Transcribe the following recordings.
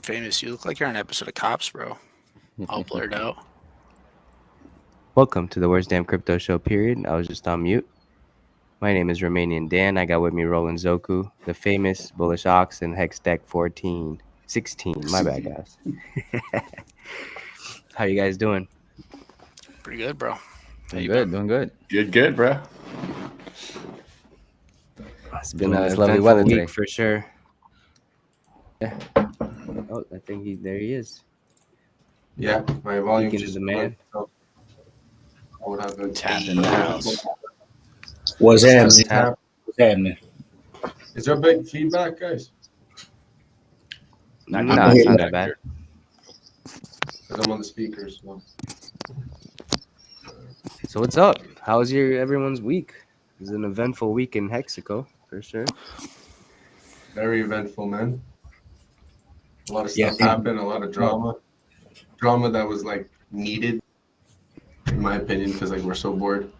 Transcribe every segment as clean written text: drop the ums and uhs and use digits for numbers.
Famous, you look like you're on an episode of Cops, bro. All blurred out. Welcome to the Worst Damn Crypto Show, period. I was just on mute. My name is Romanian Dan. I got with me Roland Zoku, the famous Bullish Ox, and Hex Deck 16. My bad, guys. How you guys doing? Pretty good, bro. Doing good. Good, bro. It's been a lovely eventful weather week today. for sure. Yeah. Oh, I think there he is. Yeah, my volume Speaking to just the man. so I would have a Tap in the house. What's happening? tap. What's happening? Is there big feedback, guys? No, it's not that bad. Because I'm on the speakers. So. So what's up? How's everyone's week? It's an eventful week in Mexico, for sure. Very eventful, man. A lot of Yeah. stuff happened, a lot of drama. Drama that was like needed, in my opinion, because like we're so bored.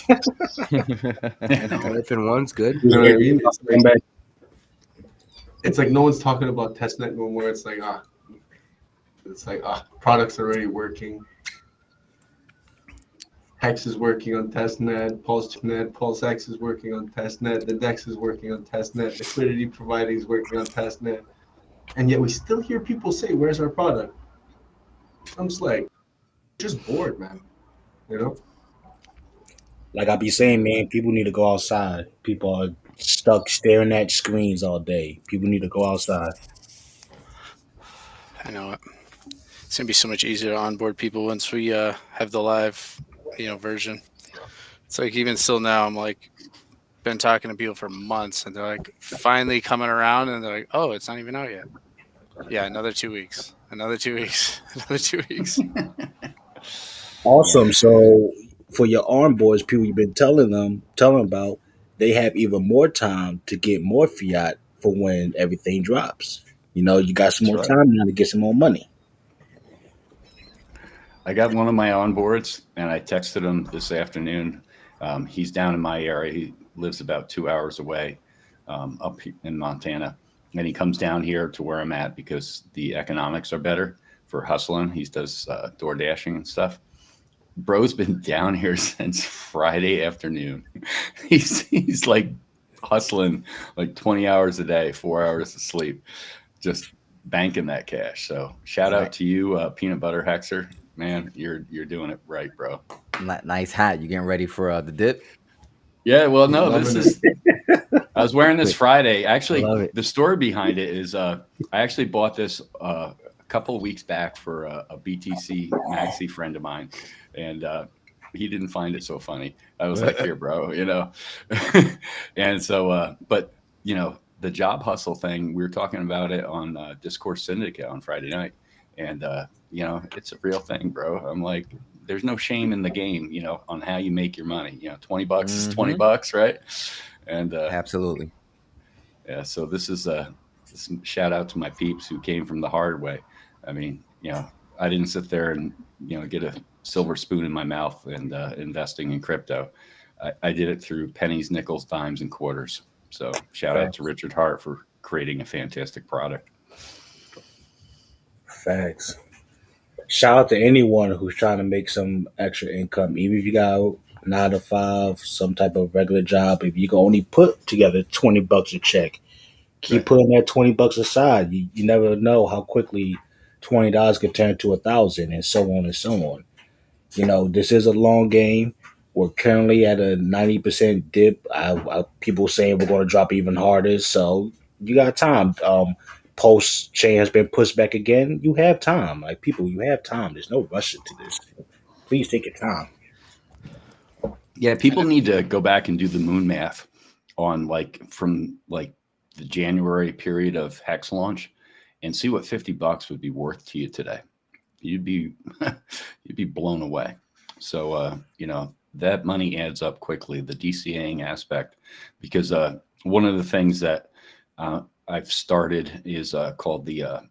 If in one's good. You know what I mean? It's like no one's talking about testnet no more. It's like products are already working. Hex is working on testnet, PulseX is working on testnet, the DEX is working on testnet, liquidity providing is working on testnet, and yet we still hear people say, "Where's our product?" I'm just like, just bored, man. You know? Like I be saying, man, people need to go outside. People are stuck staring at screens all day. People need to go outside. I know it. It's gonna be so much easier to onboard people once we have the live, version. It's like even still now, I'm like, been talking to people for months, and they're like finally coming around, and they're like, "Oh, it's not even out yet." Yeah, another 2 weeks. Another 2 weeks. Another 2 weeks. Awesome. So for your arm boys, people you've been telling about, they have even more time to get more fiat for when everything drops. You got some more time now to get some more money. I got one of my onboards, and I texted him this afternoon. He's down in my area. He lives about 2 hours away up in Montana. And he comes down here to where I'm at because the economics are better for hustling. He does door dashing and stuff. Bro's been down here since Friday afternoon. He's like hustling like 20 hours a day, 4 hours of sleep, just banking that cash. So shout out to you, Peanut Butter Hexer. Man, you're doing it right, bro. Nice hat. You getting ready for the dip? Yeah, well, no, I was wearing this Friday. Actually, it. the story behind it is I actually bought this a couple of weeks back for a BTC MAXI friend of mine, and he didn't find it so funny. I was like, here, bro, And so, but, the job hustle thing, we were talking about it on Discourse Syndicate on Friday night, and, it's a real thing, bro. I'm like, there's no shame in the game, on how you make your money. $20 is $20, right? And Absolutely. Yeah, so this is this shout out to my peeps who came from the hard way. I mean, I didn't sit there and get a silver spoon in my mouth and investing in crypto. I did it through pennies, nickels, dimes, and quarters. So shout out to Richard Hart for creating a fantastic product. Facts. Shout out to anyone who's trying to make some extra income, even if you got 9 to 5, some type of regular job. If you can only put together $20 a check, keep putting that $20 aside. You never know how quickly $20 could turn to $1,000, and so on and so on. This is a long game. We're currently at a 90% dip. People saying we're going to drop even harder, so you got time. Pulse chain has been pushed back again. You have time. Like, people, you have time. There's no rush into this. Please take your time. Yeah, people need to go back and do the moon math on from the January period of Hex launch and see what $50 would be worth to you today. You'd be blown away. So that money adds up quickly, the DCAing aspect, because one of the things that I've started is called the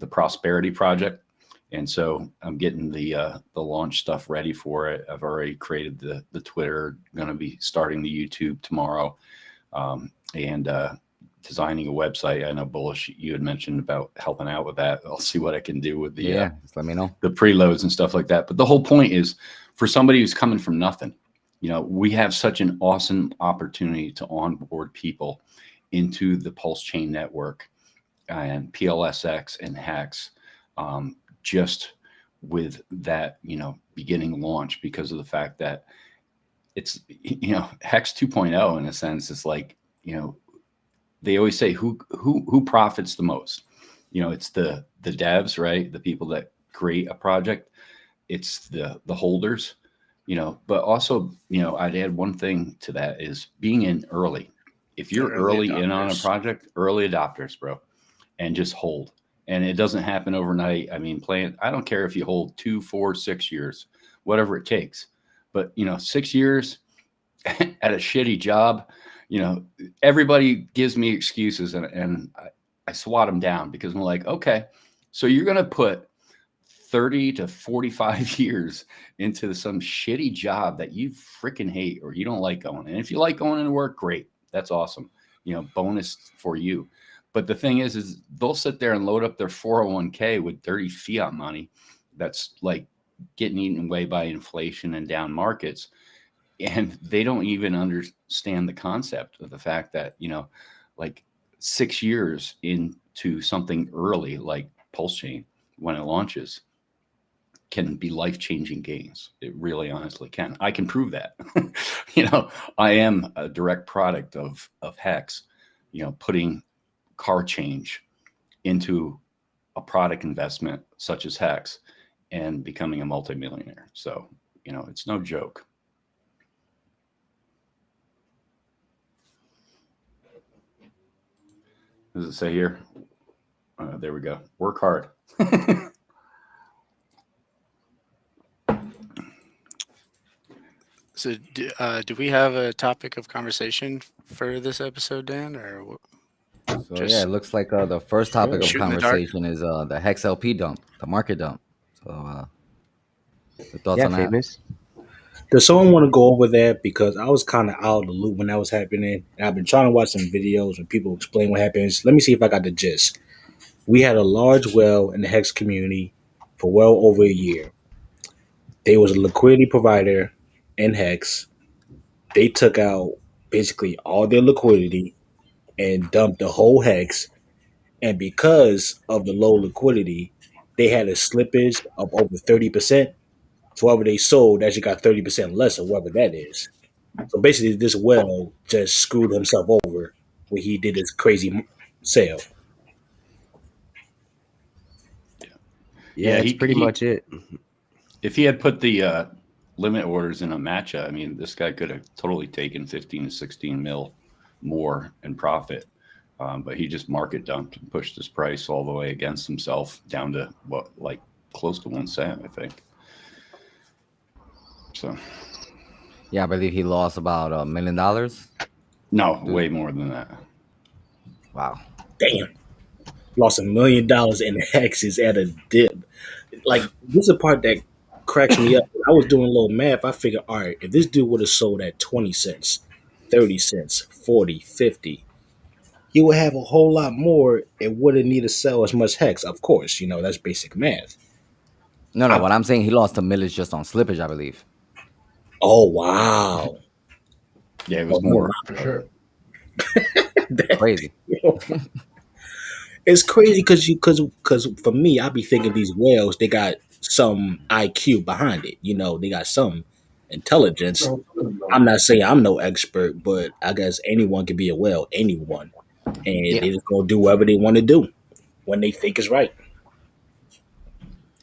Prosperity Project. And so I'm getting the launch stuff ready for it. I've already created the Twitter, going to be starting the YouTube tomorrow, and designing a website. I know Bullish, you had mentioned about helping out with that. I'll see what I can do with the just let me know. the preloads and stuff like that. But the whole point is for somebody who's coming from nothing, we have such an awesome opportunity to onboard people into the Pulse Chain Network and PLSX and Hex. Just with that, beginning launch, because of the fact that it's, Hex 2.0 in a sense. It's like, they always say who profits the most. It's the devs, right? The people that create a project. It's the holders, but also, I'd add one thing to that is being in early. If you're early in on a project, early adopters, bro, and just hold. And it doesn't happen overnight. I mean, I don't care if you hold 2, 4, 6 years, whatever it takes. But, 6 years at a shitty job, everybody gives me excuses, and I swat them down, because I'm like, okay, so you're going to put 30 to 45 years into some shitty job that you freaking hate or you don't like going. And if you like going into work, great. That's awesome. Bonus for you. But the thing is they'll sit there and load up their 401k with dirty fiat money that's like getting eaten away by inflation and down markets. And they don't even understand the concept of the fact that, like 6 years into something early, like Pulse Chain, when it launches, can be life-changing gains. It really honestly can. I can prove that. I am a direct product of Hex, putting car change into a product investment such as Hex and becoming a multimillionaire. So, it's no joke. What does it say here? There we go. Work hard. So, do we have a topic of conversation for this episode, Dan, or what? So yeah, it looks like the first topic of Shoot in the dark? conversation is the Hex LP dump, the market dump. So your thoughts Yeah, on that? famous. Does someone want to go over that? Because I was kind of out of the loop when that was happening. And I've been trying to watch some videos when people explain what happens. Let me see if I got the gist. We had a large well in the Hex community for well over a year. There was a liquidity provider in Hex. They took out basically all their liquidity and dumped the whole Hex. And because of the low liquidity, they had a slippage of over 30%. So whoever they sold actually got 30% less of whoever that is. So basically, this well just screwed himself over when he did his crazy sale. Yeah, that's pretty much it. If he had put the limit orders in a matcha, I mean, this guy could have totally taken 15 to 16 mil more in profit. But he just market dumped and pushed his price all the way against himself down to like close to 1 cent, I think. So, Yeah, I believe he lost about $1 million. no, way more than that. Wow. Damn. Lost $1 million in Hexes at a dip. Like, this is the part that cracks me up. I was doing a little math. I figured, all right, if this dude would have sold at 20 cents, 30 cents, 40, 50, he would have a whole lot more. It wouldn't need to sell as much Hex. Of course, that's basic math. No, what I'm saying, he lost $1 million just on slippage, I believe. Oh, wow. Yeah, it was more. For sure. Crazy. It's crazy because for me, I be thinking these whales, they got some IQ behind it. They got some intelligence. I'm not saying I'm no expert, but I guess anyone can be a whale, anyone. And they just gonna do whatever they want to do when they think is right.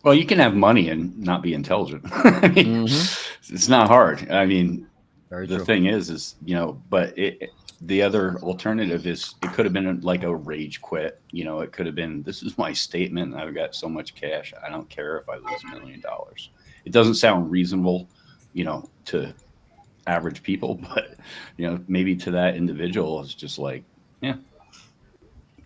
Well, you can have money and not be intelligent. I mean, it's not hard. I mean, the thing is, but the other alternative is it could have been like a rage quit. It could have been, this is my statement. I've got so much cash. I don't care if I lose $1 million. It doesn't sound reasonable, to average people, but, maybe to that individual, it's just like, yeah,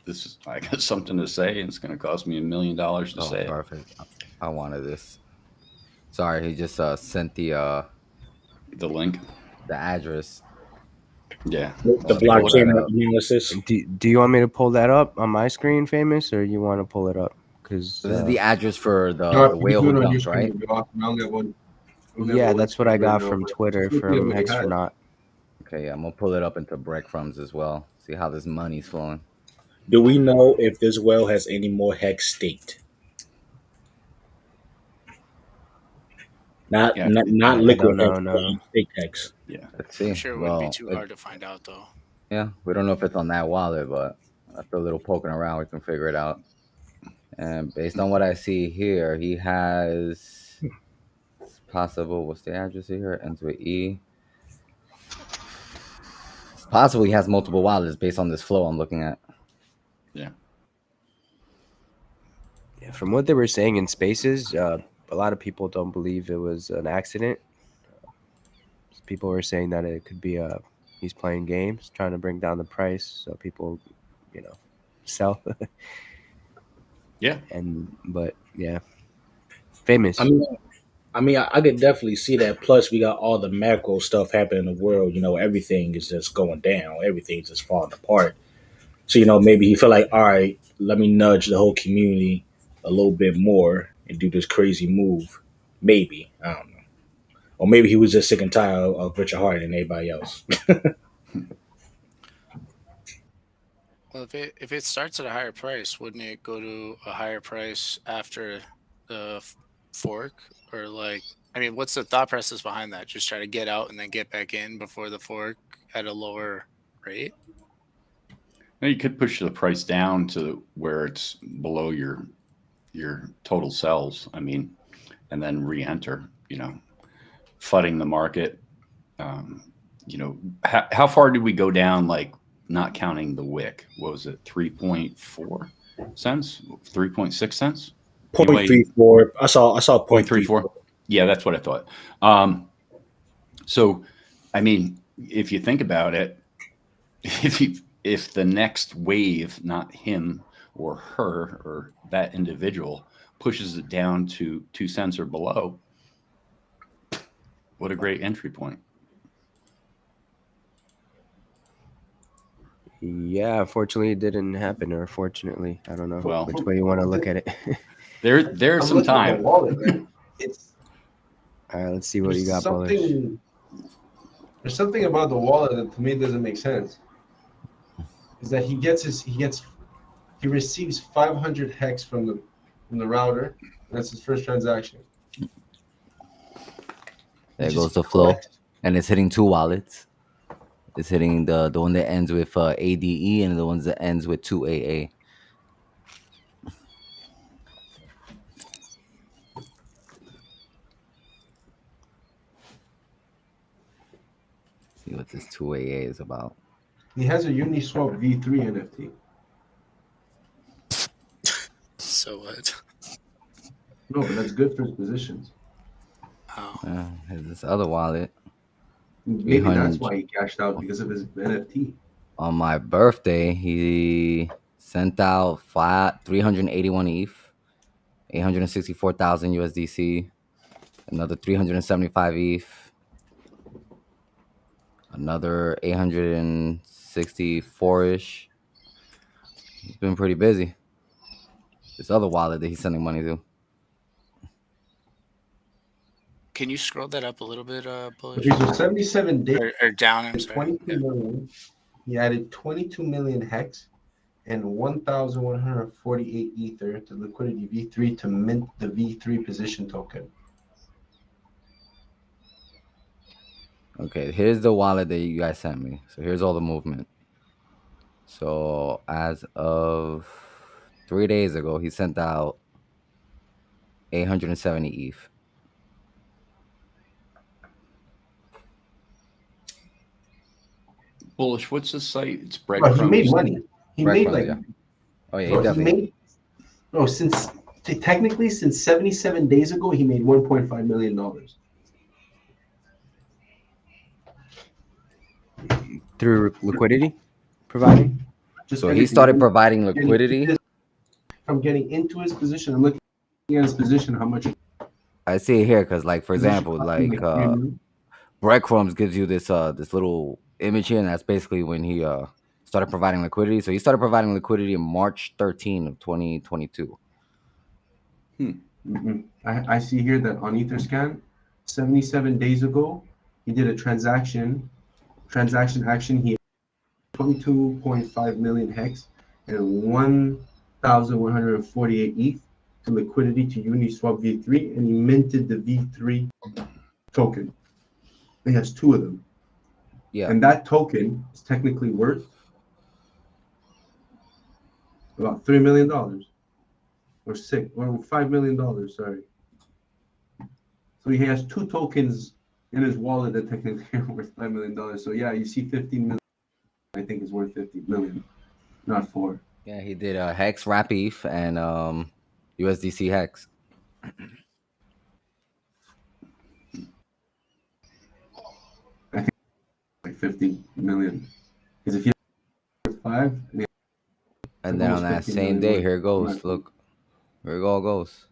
this is I got something to say, and it's going to cost me $1 million to say it. Perfect. I wanted this. Sorry, he just sent The link. the address. Yeah. The Pull that blockchain up. analysis. Do you want me to pull that up on my screen, Famous, or you want to pull it up? Because This is the address for the No, whale you do who it on your dumped, screen, right? it'll be awesome. I don't have one. I don't have yeah, one that's what I screen right got now, from but Twitter just look at from what he has. Extronaut. Okay, yeah, I'm gonna pull it up into breadcrumbs as well. See how this money's flowing. Do we know if this well has any more hex staked? Not Yeah. not I liquid don't know. hex, No. staked hex. Yeah. Let's see. I'm sure it wouldn't be too hard to find out, though. Yeah, we don't know if it's on that wallet, but after a little poking around, we can figure it out. And based on what I see here, he has it's possible. What's the address here? Ends with E. It's possible he has multiple wallets based on this flow I'm looking at. Yeah. Yeah, from what they were saying in Spaces, a lot of people don't believe it was an accident. People were saying that it could be he's playing games, trying to bring down the price, so people, sell. Yeah. But yeah, Famous. I mean, I could definitely see that. Plus, we got all the macro stuff happening in the world. Everything is just going down. Everything's just falling apart. So, maybe he felt like, all right, let me nudge the whole community a little bit more and do this crazy move. Maybe. I don't know. Or maybe he was just sick and tired of Richard Hart and everybody else. Well, if it starts at a higher price, wouldn't it go to a higher price after the fork? Or what's the thought process behind that? Just try to get out and then get back in before the fork at a lower rate? Now you could push the price down to where it's below your total sells. And then re-enter. Flooding the market. How far did we go down? Like not counting the wick. What was it? 3.4 cents? 3.6 cents? 0.34. I saw 0.34. Yeah, that's what I thought. So, if you think about it, if the next wave, not him or her or that individual, pushes it down to 2 cents or below, what a great entry point. Yeah, unfortunately, it didn't happen, or fortunately, I don't know which way you want to look at it. There's some time. The wallet, man. All right, let's see what you got, Bullish. There's something about the wallet that to me doesn't make sense. Is that he receives 500 hex from the router. That's his first transaction. There goes the flow, and it's hitting two wallets. It's hitting the one that ends with ADE and the ones that ends with 2AA. See what this 2AA is about. He has a Uniswap V3 NFT. So what? No, but that's good for his positions. Oh. Here's this other wallet. Maybe that's why he cashed out, because of his NFT. On my birthday, he sent out 381 ETH, 864,000 USDC, another 375 ETH, another 864-ish. He's been pretty busy. This other wallet that he's sending money to. Can you scroll that up a little bit, Bullish? Okay, so 77 days. Or down, I'm sorry. 22 million. He added 22 million hex and 1,148 ether to liquidity V3 to mint the V3 position token. Okay, here's the wallet that you guys sent me. So here's all the movement. So as of 3 days ago, he sent out 870 ETH. Bullish, what's the site? It's Well, breadcrumbs. he made money. He made Breadcrumbs, like. yeah. Oh yeah, he Bro, definitely. since 77 days ago, he made $1.5 million. Through liquidity providing? Just So he everything. started I'm providing getting liquidity. his- From getting into his position, I'm looking at his position, how much I see it here because, like, for position example, cost me, like 3 million. breadcrumbs gives you this this little image here, and that's basically when he started providing liquidity. So he started providing liquidity in March 13 of 2022. I see here that on Etherscan, 77 days ago, he did a transaction action. He had 22.5 million hex and 1,148 ETH to liquidity to Uniswap V3, and he minted the V3 token. He has 2 of them. Yeah. And that token is technically worth about $3 million or $5 million, sorry. So he has 2 tokens in his wallet that technically are worth $5 million. So yeah, you see 15 million, I think it's worth 50 million, not 4. Yeah, he did hex wrap ETH and USDC hex. Like 50 million. Because if you have 5, And then on that same day, here it goes. Look, here it all goes.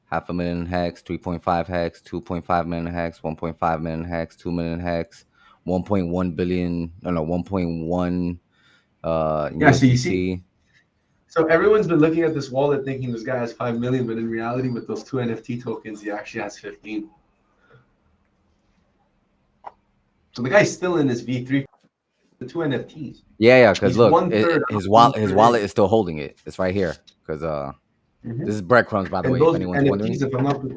500,000 hex, 3.5 hex, 2.5 million hex, 1.5 million hex, 2 million hex, 1.1 billion, no, 1.1 Yeah, so you USDC. see, so everyone's been looking at this wallet thinking this guy has 5 million, but in reality, with those 2 NFT tokens, he actually has 15. So the guy's still in his V3, the 2 NFTs. Yeah, because He's look, 1/3 his of wallet V3. is still holding it. It's right here. Because Mhm. this is breadcrumbs, by the And way, if those anyone's wondering. NFTs,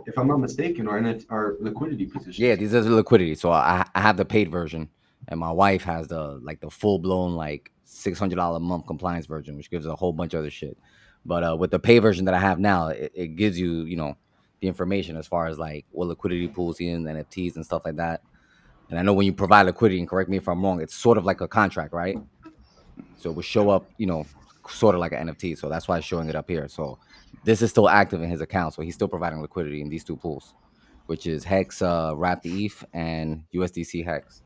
if I'm not mistaken, are liquidity positions. Yeah, these are the liquidity. So I have the paid version, and my wife has the full blown like $600 a month compliance version, which gives a whole bunch of other shit. But with the pay version that I have now, it gives you the information as far as like what liquidity pools in NFTs and stuff like that. And I know when you provide liquidity, and correct me if I'm wrong, it's sort of like a contract, right? So it will show up, sort of like an NFT. So that's why it's showing it up here. So this is still active in his account. So he's still providing liquidity in these 2 pools, which is Hex Wrapped ETH and USDC Hex.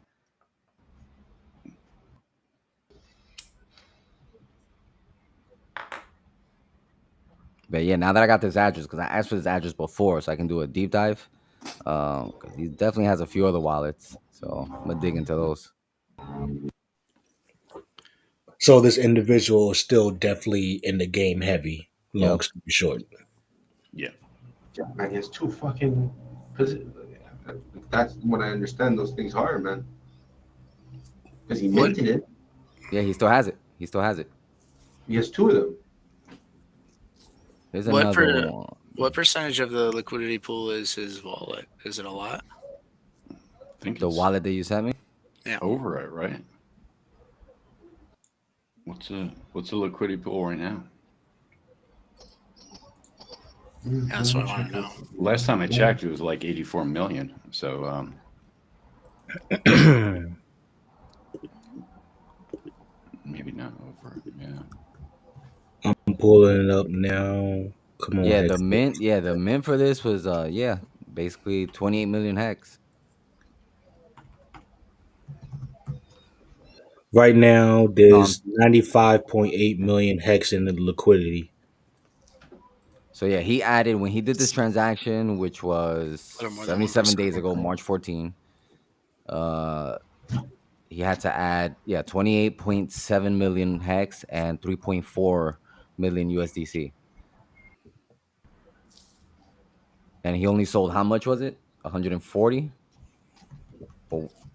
But yeah, now that I got this address, because I asked for this address before, so I can do a deep dive. Because he definitely has a few other wallets, so I'm gonna dig into those. So this individual is still definitely in the game heavy. Long Yep. story short. Yeah. Yeah, man, he has 2 fucking. That's when I understand those things are, man. Because he minted it. Yeah, he still has it. He still has it. He has 2 of them. There's What another one. What percentage of the liquidity pool is his wallet? Is it a lot? I think The it's wallet that you sent me? over it, right? What's the liquidity pool right now? That's what I want to know. Last time I checked, it was like 84 million. So maybe not over. Yeah. I'm pulling it up now. Come on. Yeah, Hex. the mint for this was basically 28 million hex. Right now, there's 95.8 million hex in the liquidity. So yeah, he added when he did this transaction, which was Little more than 77 1%. days ago, March 14. He had to add 28.7 million hex and 3.4 million USDC. And he only sold how much was it? 140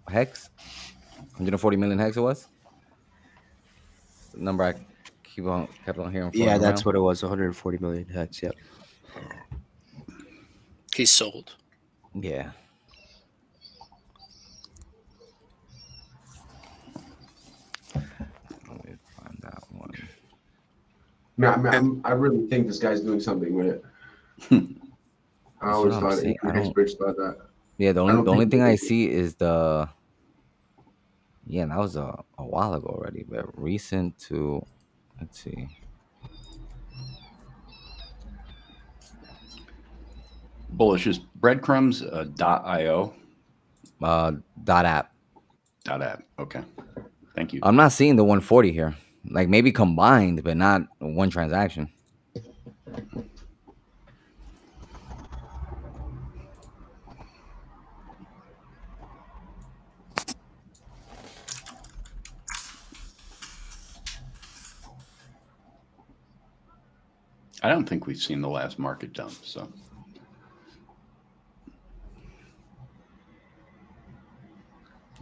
hex? 140 million hex it was? The number I kept on hearing. Yeah, that's around. what it was. 140 million hex. Yep. He's sold. Yeah. Let me find that one. Man, I really think this guy's doing something with it. I always what I'm thought saying. experts thought that. Yeah, the I don't only think thing they I do. see is the. Yeah, that was a while ago already, but recent to, let's see. Bullish is breadcrumbs .io. Dot app. .app. Okay. Thank you. I'm not seeing the 140 here. Like maybe combined, but not one transaction. I don't think we've seen the last market dump. So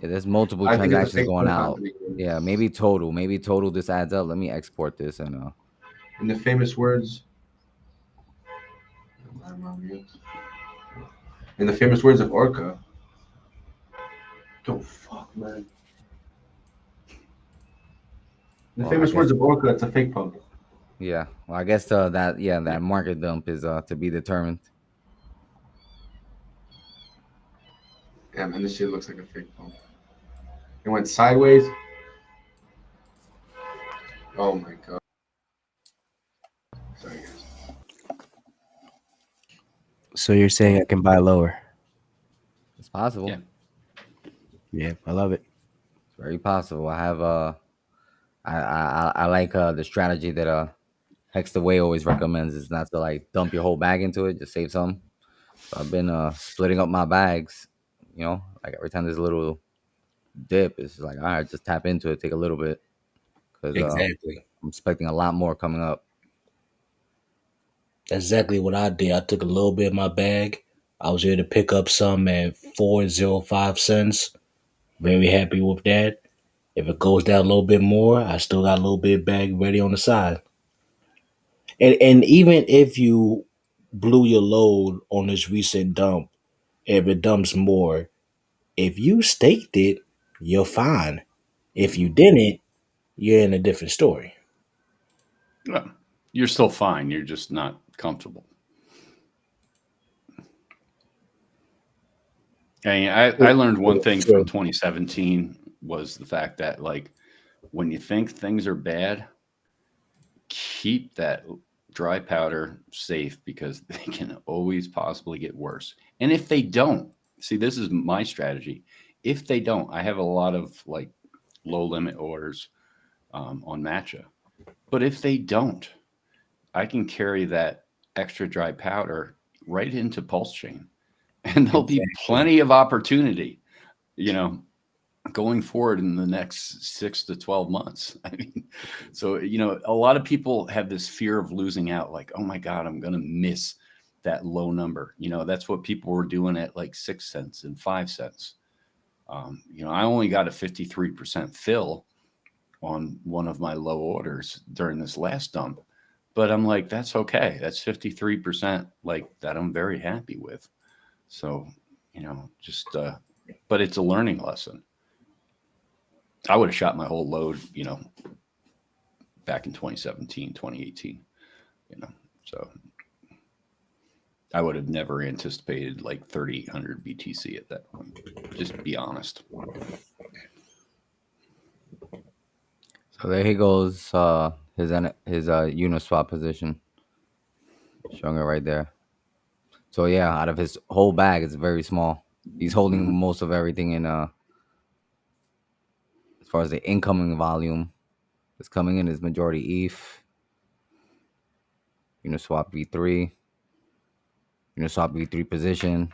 Yeah, there's multiple I think it's a transactions fake going put out. company. Yeah, maybe total. Maybe total. This adds up. Let me export this and In the famous words, of Orca. Oh fuck, man. In the well, I famous guess words of Orca, it's a fake pump. yeah. Well, I guess that market dump is to be determined. Yeah, man, this shit looks like a fake pump. It went sideways. Oh my god. Sorry, guys. So you're saying I can buy lower? It's possible. Yeah. Yeah, I love it. It's very possible. I have I like the strategy that Hex the Way always recommends is not to like dump your whole bag into it, just save some. So I've been splitting up my bags. You know, like every time there's a little dip, it's like all right, just tap into it, take a little bit because Exactly. I'm expecting a lot more coming up. That's exactly what I did. I took a little bit of my bag. I was able to pick up some at 4.05 cents. Very happy with that. If it goes down a little bit more, I still got a little bit of bag ready on the side. And even if you blew your load on this recent dump, if it dumps more, if you staked it, you're fine. If you didn't, you're in a different story. Well, you're still fine. You're just not comfortable. And I learned one thing from 2017 was the fact that like when you think things are bad, keep that dry powder safe because they can always possibly get worse. And if they don't, see, this is my strategy. If they don't, I have a lot of like low limit orders on Matcha. But if they don't, I can carry that extra dry powder right into Pulse Chain, and there'll be plenty of opportunity, you know, going forward in the next 6 to 12 months. I mean, so, you know, a lot of people have this fear of losing out, like, oh my God, I'm going to miss that low number. You know, that's what people were doing at like 6 cents and 5 cents. You know, I only got a 53% fill on one of my low orders during this last dump. But I'm like, that's okay. That's 53%, like that I'm very happy with. So, you know, just, but it's a learning lesson. I would have shot my whole load, you know, back in 2017, 2018, you know, so I would have never anticipated like 3,800 BTC at that point. Just be honest. So there he goes. His Uniswap position, showing it right there. So yeah, out of his whole bag, it's very small. He's holding most of everything in. As far as the incoming volume, that's coming in is majority ETH. Uniswap V3. Uniswap V3 position.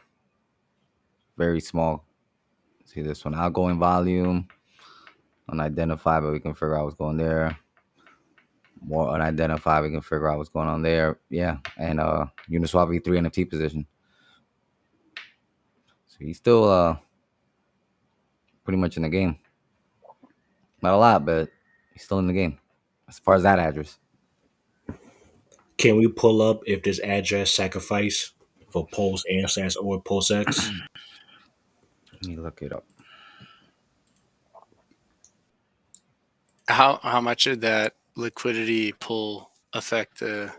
Very small. See this one, outgoing volume. Unidentified, but we can figure out what's going there. More unidentified, we can figure out what's going on there. Yeah, and Uniswap V3 NFT position. So he's still pretty much in the game. Not a lot, but he's still in the game. As far as that address. Can we pull up if this address sacrifice for Pulse Answers or PulseX? Let me look it up. How much did that liquidity pull affect the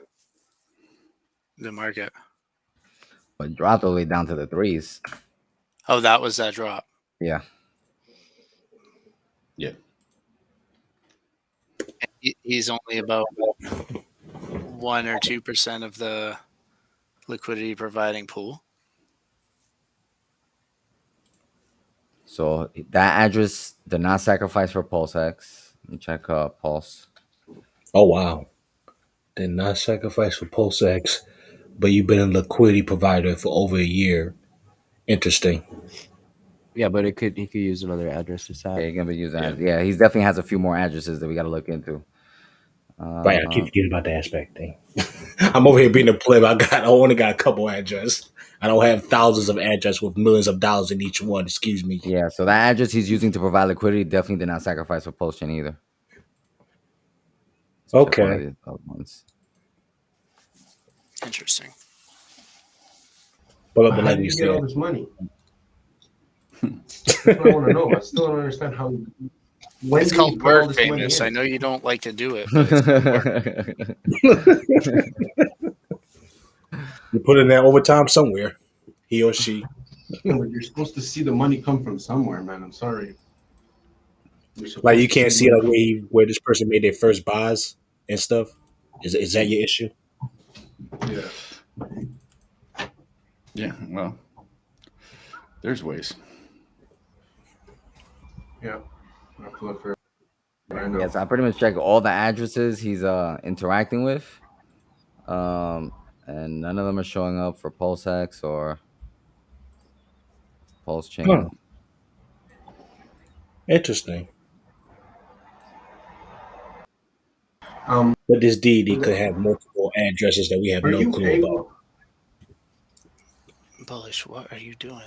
market? But dropped all the way down to the threes. Oh, that was that drop. Yeah. Yeah. He's only about 1 or 2% of the liquidity providing pool. So that address did not sacrifice for PulseX. Let me check Pulse. Oh wow. Then not sacrifice for PulseX, but you've been a liquidity provider for over a year. Interesting. Yeah, but he could use another address to Yeah, sat. he's gonna be using. Yeah. Yeah, he definitely has a few more addresses that we got to look into. Right, I keep forgetting about the aspect thing. I'm over here being a pleb. I only got a couple addresses. I don't have thousands of addresses with millions of dollars in each one. Excuse me. Yeah, so that address he's using to provide liquidity definitely did not sacrifice for post chain either. Let's check one of Okay. the other ones. Interesting. But How like did we you get all said, this money? That's what I want to know. I still don't understand how. When It's did you called put all work, this money famous. in? I know you don't like to do it, but it's called work. you put in that overtime somewhere, he or she. Yeah, but you're supposed to see the money come from somewhere, man. I'm sorry. You're Like supposed you to can't see see money like come. where this person made their first buys and stuff. Is that your issue? Yeah. Yeah. Well, there's ways. Yeah. I have to look for it. I know. Yes, I pretty much check all the addresses he's interacting with, and none of them are showing up for PulseX or Pulse Huh. Chain. Interesting. Um, But this deity could have multiple addresses that we have are no you clue about. able? Bullish, what are you doing?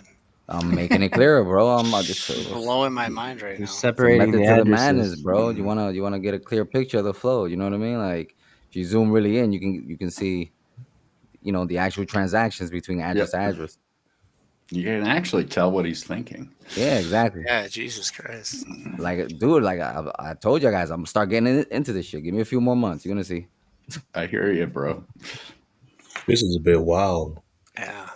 I'm making it clearer, bro. I'm just Blowing my mind right He's now. it's a separating method the to the madness, addresses. bro. You wanna get a clear picture of the flow. You know what I mean? Like if you zoom really in, you can see the actual transactions between address Yep. to address. You can actually tell what he's thinking. Yeah, exactly. Yeah, Jesus Christ. Like, dude, like I told you guys, I'm gonna start getting into this shit. Give me a few more months. You're gonna see. I hear you, bro. This is a bit wild. Yeah.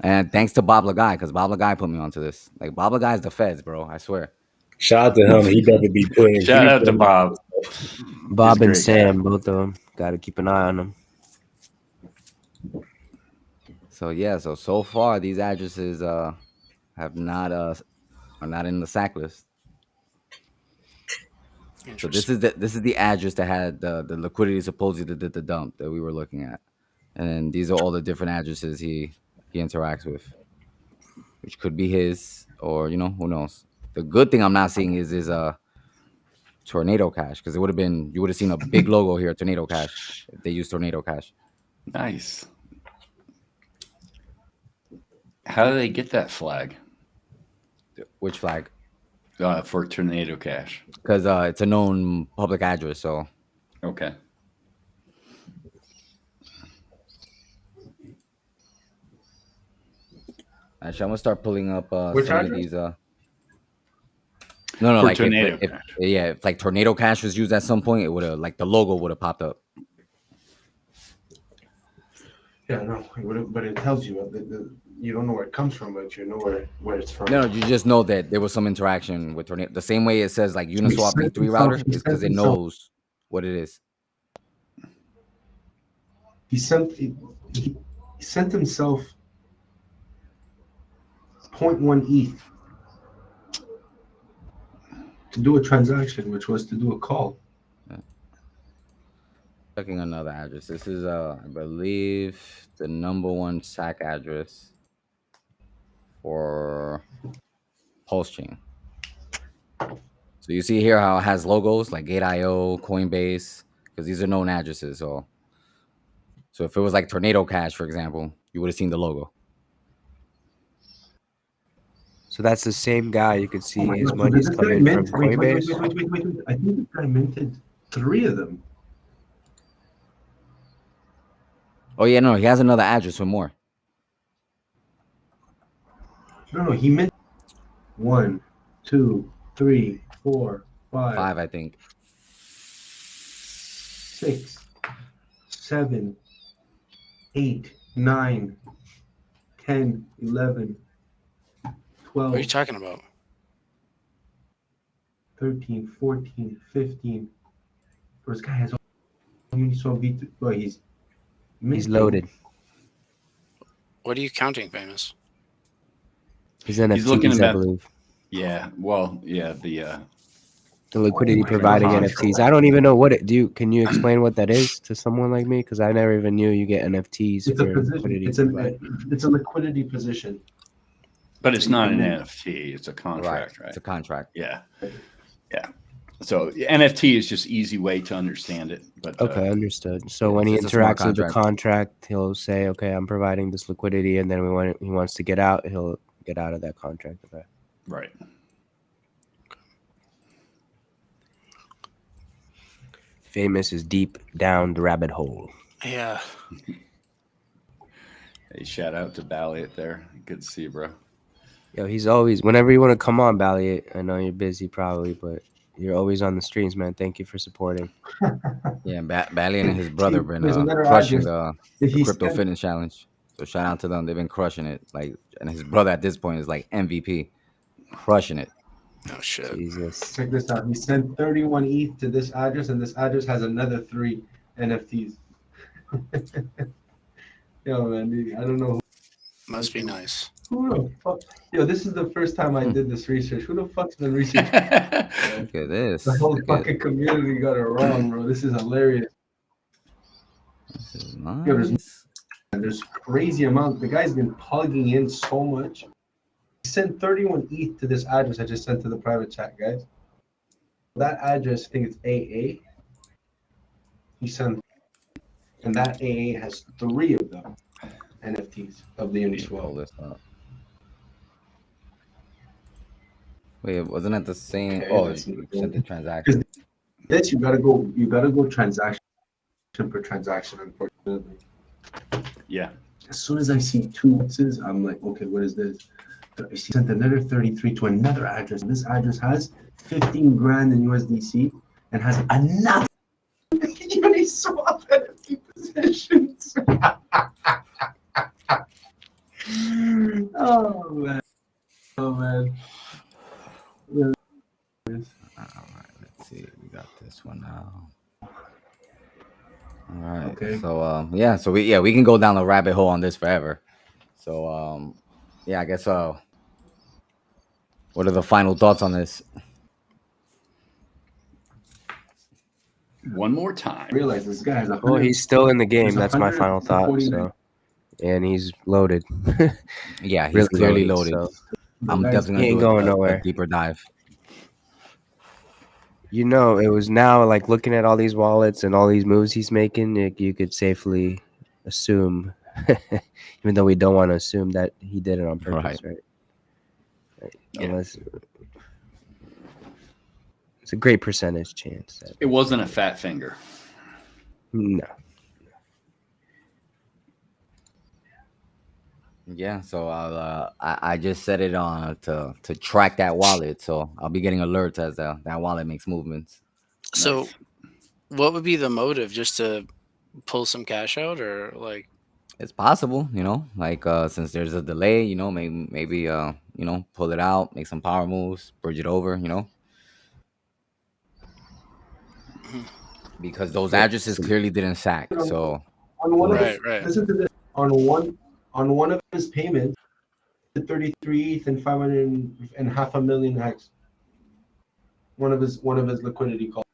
And thanks to Bob Lagai, because Bob Lagai put me onto this. Like Bob Lagai is the feds, bro. I swear. Shout out to him. He definitely be putting. Shout out to Bob. He's a Bob and great Sam, guy. both of them. Got to keep an eye on them. So yeah, so far these addresses have not are not in the sack list. So this is the address that had the liquidity supposedly did the dump that we were looking at, and these are all the different addresses he interacts with, which could be his or who knows. The good thing I'm not seeing is Tornado Cash, because it would have been you would have seen a big logo here, Tornado Cash, if they use Tornado Cash. Nice. How do they get that flag Which flag? for Tornado Cash? Because it's a known public address, so Okay. actually I'm gonna start pulling up Which some address? of these. No, For like Tornado if Cash. if like Tornado Cash was used at some point, it would have like the logo would have popped up. Yeah, no, but it tells you you don't know where it comes from, but you know where it's from. No, you just know that there was some interaction with Tornado. The same way it says like Uniswap sent V3 router himself- he is because sent it himself- knows what it is. He sent himself 0.1 ETH to do a transaction, which was to do a call. Checking another address. This is I believe the #1 SAC address for Pulse Chain. So you see here how it has logos like Gate.io, Coinbase, because these are known addresses. So if it was like Tornado Cash, for example, you would have seen the logo. So that's the same guy. You can see Oh my his God, so money's did this guy coming from mint? Wait. Coinbase. I think this guy minted 3 of them. Oh yeah, no, he has another address with more. No, he minted 1, 2, 3, 4, 5, 5, I think. 6, 7, 8, 9, 10, 11, 12, What are you talking about? 13, 14, 15. Bro, this guy has Uniswap V3. Bro, he's He's minting. loaded. What are you counting, famous? He's NFTs, looking I about- believe. Yeah. Well, yeah. The The liquidity my providing God. NFTs. I don't even know what it do. Can you explain what that is to someone like me? Because I never even knew you get NFTs It's a for position. liquidity. It's a liquidity position. But it's not an And then- NFT. It's a contract, right? It's a contract. Yeah. Yeah. So NFT is just easy way to understand it. But Okay, understood. So yeah, when he it's a smart interacts with the contract. contract, he'll say, "Okay, I'm providing this liquidity," and then he wants to get out, he'll get out of that contract. Okay. right. Famous is deep down the rabbit hole. Yeah. Hey, shout out to Balliot there. Good to see you, bro. Yo, he's always whenever you want to come on, Balliot. I know you're busy probably, but you're always on the streams, man. Thank you for supporting. Yeah, Bally and his brother See, been there's another crushing address. the He crypto sent- fitness challenge. So shout out to them. They've been crushing it. Like, and his brother at this point is like MVP, crushing it. Oh shit. Jesus. Check this out. He sent 31 ETH to this address, and this address has another 3 NFTs. Yo, man, dude, I don't know Must be nice. who the fuck. Yo, this is the first time I did this research. Who the fuck's been researching? Look at this. The whole Look at, fucking community got it wrong, bro. This is hilarious. this is Yo, nice. There's crazy amount. The guy's been plugging in so much. He sent 31 ETH to this address I just sent to the private chat, guys. That address, I think it's AA. He sent, and that AA has 3 of them NFTs of the Pull Uniswap. this up. Wait, wasn't it the same? Okay, Oh, that's you the- sent the transaction. This you gotta go transaction per transaction, unfortunately. Yeah. As soon as I see 2 X's, I'm like, okay, what is this? He sent another 33 to another address. This address has 15 grand in USDC and has another Uniswap NFT positions. Oh man. Oh man. All right, let's see. We got this one now. All right. Okay. So yeah, so we can go down the rabbit hole on this forever. So yeah, I guess what are the final thoughts on this? One more time. I realize this guy has a Well, he's still in the game. There's That's my final thought. 149. So, and he's loaded. Yeah, he's Really clearly loaded, loaded. so- I'm definitely He ain't gonna going do a nowhere. deeper dive. You know, it was now like looking at all these wallets and all these moves he's making, you could safely assume, even though we don't want to assume that he did it on purpose, right? Yeah. Unless it's a great percentage chance. That, It wasn't a fat finger. no. Yeah, so I just set it on to track that wallet, so I'll be getting alerts as that wallet makes movements. So, Nice. what would be the motive? Just to pull some cash out, or like? It's possible, like since there's a delay, maybe pull it out, make some power moves, bridge it over, because those addresses clearly didn't sack. So on one Right, of his, right. listen to this. On one of his payments, 33 ETH and 500 and half a million X. One of his liquidity calls.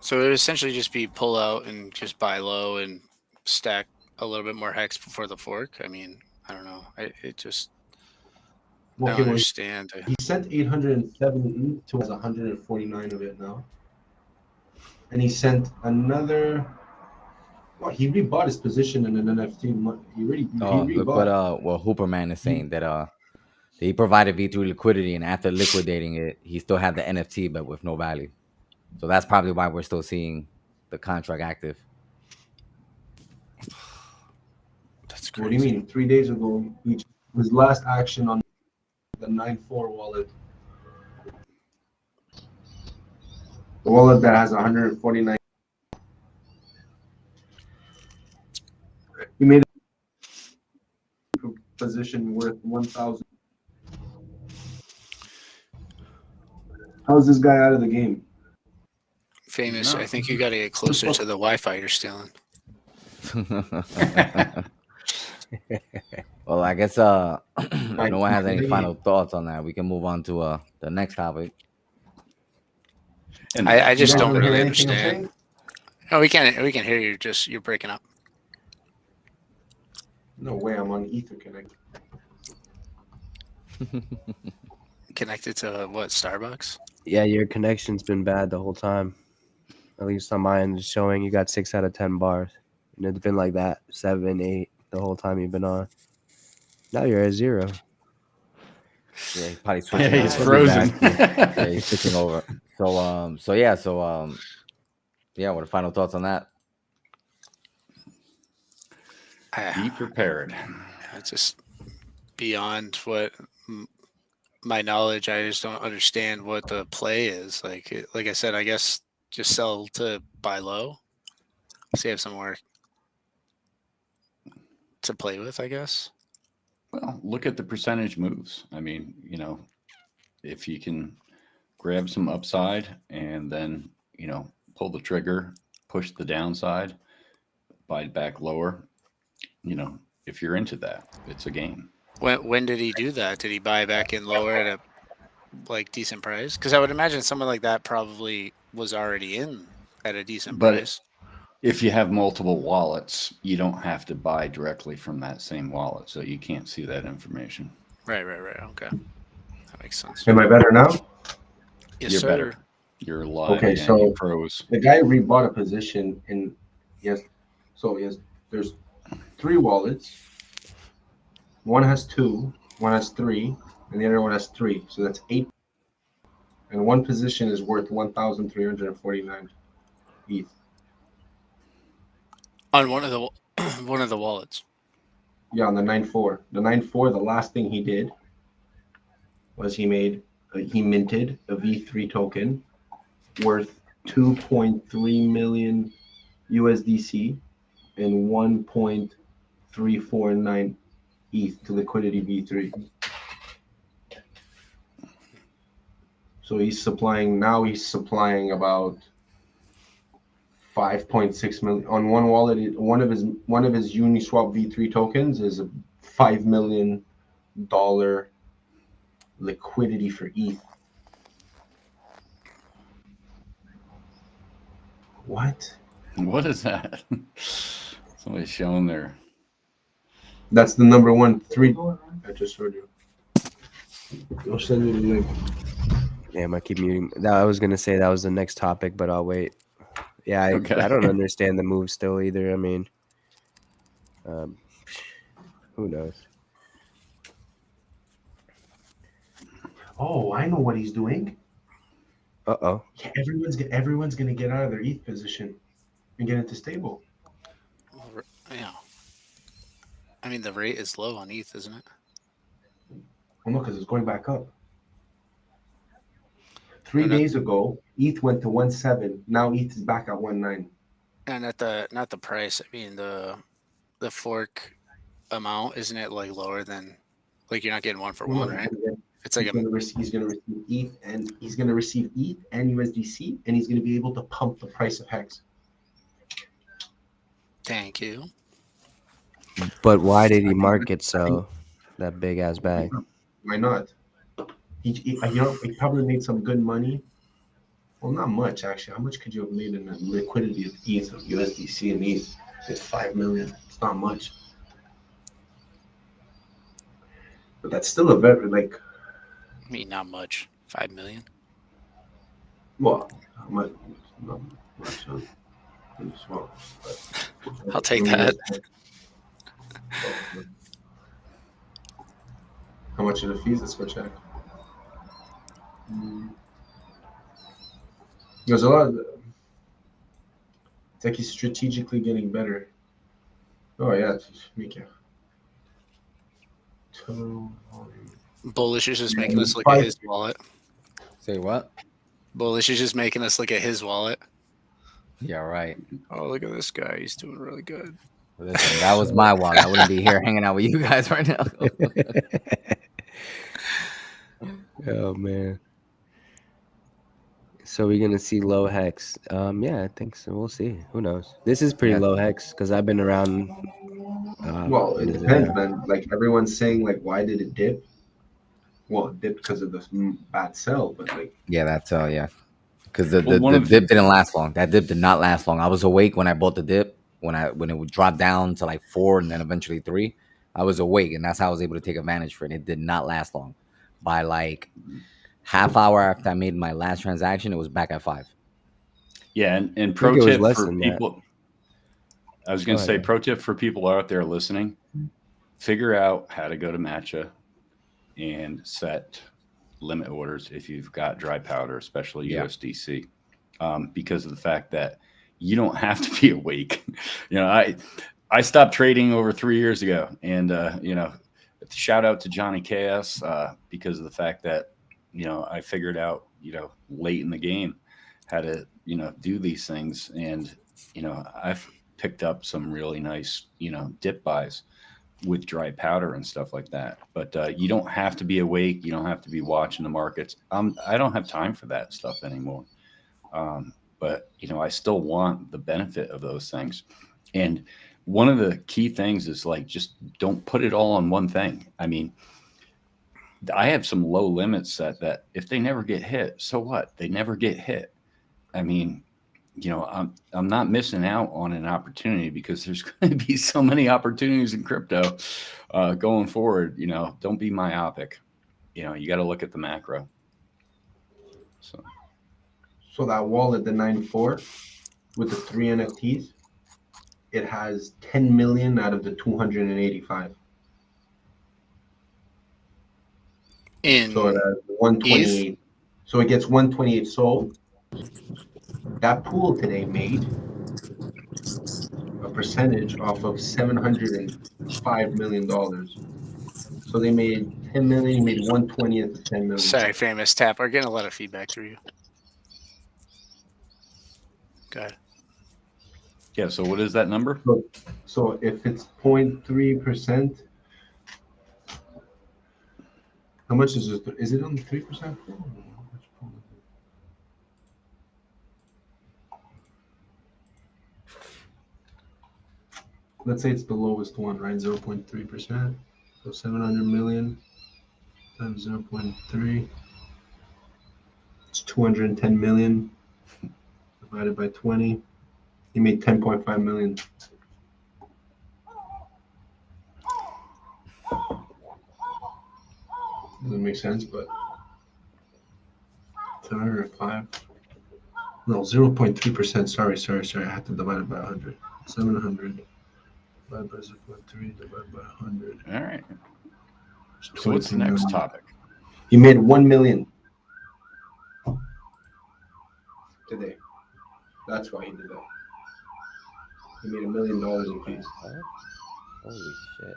So it would essentially just be pull out and just buy low and stack a little bit more hex before the fork. I mean, I don't know. I don't Okay, well, understand. he sent 870 ETH to us 149 of it now. And he sent another. Well, he rebought his position in an NFT. He look rebought. what Hooperman is saying, that he provided V3 liquidity, and after liquidating it, he still had the NFT but with no value. So that's probably why we're still seeing the contract active. That's What do you crazy. mean? 3 days ago, his last action on the 9.4 wallet. The wallet that has 149. He made a position worth 1,000. How's this guy out of the game? Famous. No. I think you got to get closer to the Wi-Fi you're stealing. Well, I guess if no one has any final thoughts on that, we can move on to the next topic. And I You just guys don't don't hear really anything I'm understand. saying? No, we can hear you. Just you're breaking up. No way, I'm on Ether Connect. Connected to what? Starbucks? Yeah, your connection's been bad the whole time. At least on my end, it's showing you got 6 out of 10 bars, and it's been like that 7, 8 the whole time you've been on. Now you're at 0. Yeah, he's probably yeah, switching. he's over. frozen. Yeah, he's switching over. So yeah. What are final thoughts on that? Be prepared. It's just beyond what my knowledge. I just don't understand what the play is. Like I said, I guess just sell to buy low. So you have somewhere to play with, I guess. Well, look at the percentage moves. I mean, if you can grab some upside and then, pull the trigger, push the downside, buy it back lower, if you're into that, it's a game. When did he do that? Did he buy back in lower at a decent price? Because I would imagine someone like that probably was already in at a decent But price. if you have multiple wallets, you don't have to buy directly from that same wallet, so you can't see that information. Right. Okay, that makes sense. Am I better now? Yes, You're sir. better. You're live. Okay, Yeah, so you froze. the guy rebought a position in there's 3 wallets. One has 2, one has 3, and the other one has 3. So that's 8. And one position is worth 1,349 ETH. On one of the wallets. Yeah, on the 9.4. The 9.4, the last thing he did was he minted a V3 token worth 2.3 million USDC and 1.349 ETH to liquidity V3. So he's supplying about 5.6 million on one wallet. One of his Uniswap V3 tokens is a $5 million liquidity for ETH. What? What is that? Somebody's showing their. That's the number 1 3. I just showed you. I'll send you the link. Damn, I keep muting. I was gonna say that was the next topic, but I'll wait. Yeah, Okay. I don't understand the move still either. I mean, who knows? Oh, I know what he's doing. Uh-oh. Yeah, everyone's gonna get out of their ETH position and get into stable. Yeah. I mean, the rate is low on ETH, isn't it? Well, no, because it's going back up. 3 days ago, ETH went to 1.7. Now ETH is back at 1.9. And not the price. I mean the fork amount, isn't it like lower than you're not getting one for one, right? It's like he's gonna receive ETH and he's gonna receive ETH and USDC, and he's gonna be able to pump the price of Hex. Thank you. But why did he market so that big ass bag? Why not? He probably made some good money. Well, not much actually. How much could you have made in the liquidity of ETH, of USDC and ETH? It's 5 million. It's not much. But that's still a very I mean, not much. 5 million. Well, not much. Small, I'll take that. How much are the fees? Let's go check. There's a lot of. It's like he's strategically getting better. Oh yeah, Mika. Bullish is just making us look at his wallet. Say what? Bullish is just making us look at his wallet. Yeah, right. Oh, look at this guy. He's doing really good. Listen, that was my wallet. I wouldn't be here hanging out with you guys right now. Oh man. So we're gonna see low hex. Yeah, I think so. We'll see. Who knows? This is pretty low hex because I've been around Well, it Is depends, man. Like everyone's saying, like, why did it dip? Well, it dipped because of the bad sell, but like, Yeah, that's yeah. Because the, Well, the, one the of dip didn't last long. That dip did not last long. I was awake when I bought the dip. When it would drop down to like 4 and then eventually 3, I was awake, and that's how I was able to take advantage for it. It did not last long. By like half hour after I made my last transaction, it was back at 5. Yeah, and I pro think it was tip less for than that. people. I was Go going to say, ahead. pro tip for people out there listening: figure out how to go to Matcha and set limit orders if you've got dry powder, especially Yeah. USDC, because of the fact that you don't have to be awake. I stopped trading over 3 years ago, and shout out to Johnny KS because of the fact that I figured out late in the game how to do these things, and I've picked up some really nice dip buys with dry powder and stuff like that. But you don't have to be awake. You don't have to be watching the markets. I don't have time for that stuff anymore. But I still want the benefit of those things. And one of the key things is like, just don't put it all on one thing. I mean, I have some low limits set that if they never get hit, so what? They never get hit. I mean, I'm not missing out on an opportunity because there's going to be so many opportunities in crypto going forward. Don't be myopic. You got to look at the macro. so that wallet, the 9.4 with the 3 NFTs, it has 10 million out of the 285. So it has 128. So it gets 128 sold. That pool today made a percentage off of $705 million. So they made 10 million, he made 1/20th of 10 million. Sorry, famous tap. We're getting a lot of feedback through you. Go ahead. Yeah. So what is that number? So if it's 0.3%, how much is it? Is it on the 3%? Let's say it's the lowest one, right? 0.3%. So 700 million times 0.3. It's 210 million divided by 20. He made 10.5 million. Doesn't make sense, but 705. No, 0.3%. Sorry. I had to divide it by 100. 700 divided by 0.3 divided by 100. All right. So what's the next topic? He made 1 million today. That's why he did that. He made $1 million in fees. Holy shit.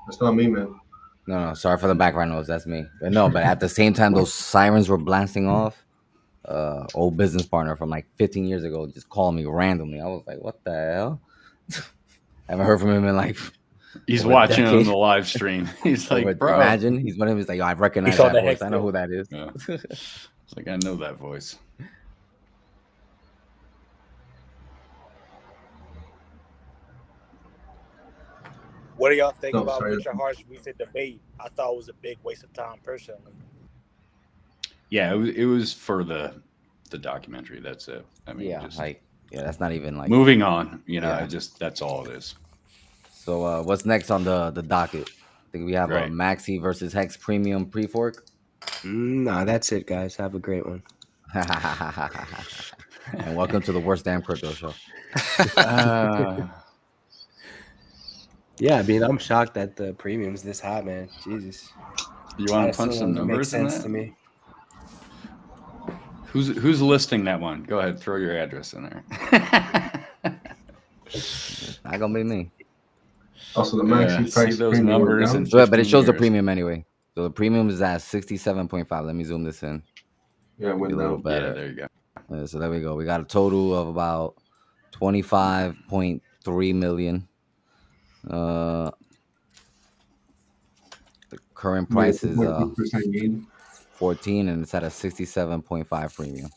That's not me, man. No, sorry for the background noise. That's me. But no, but at the same time, those sirens were blasting off. Old business partner from like 15 years ago just called me randomly. I was like, what the hell? I haven't heard from him in like He's over a watching on decade. the live stream. He's like, bro. Imagine he's one of him. He's like, yo, I recognize saw that the voice. hex I know bill. who that is. Yeah. It's like, I know that voice. What do y'all think No, about sorry. Richard Hart's recent debate? I thought it was a big waste of time, personally. Yeah, it was for the documentary. That's it. I mean, Yeah, just like that's not even like moving on. Yeah. That's all it is. So what's next on the docket? I think we have Right. a MAXI versus Hex Premium PreFork. No, that's it, guys. Have a great one. And welcome to the worst damn crypto show. Yeah, I mean, I'm shocked that the premium's this hot, man. Jesus. You want That to punch still some doesn't make numbers in sense that? to me. Who's listing that one? Go ahead, throw your address in there. Not gonna be me. Also, the MAXI see price those premium went numbers down. and So, but it shows the 15 years. premium anyway. So the premium is at 67.5. Let me zoom this in. Yeah, it Be went a little down. better. Yeah, there you go. So there we go. We got a total of about 25.3 million. The current price is 2.2% gain. 14, and it's at a 67.5 premium.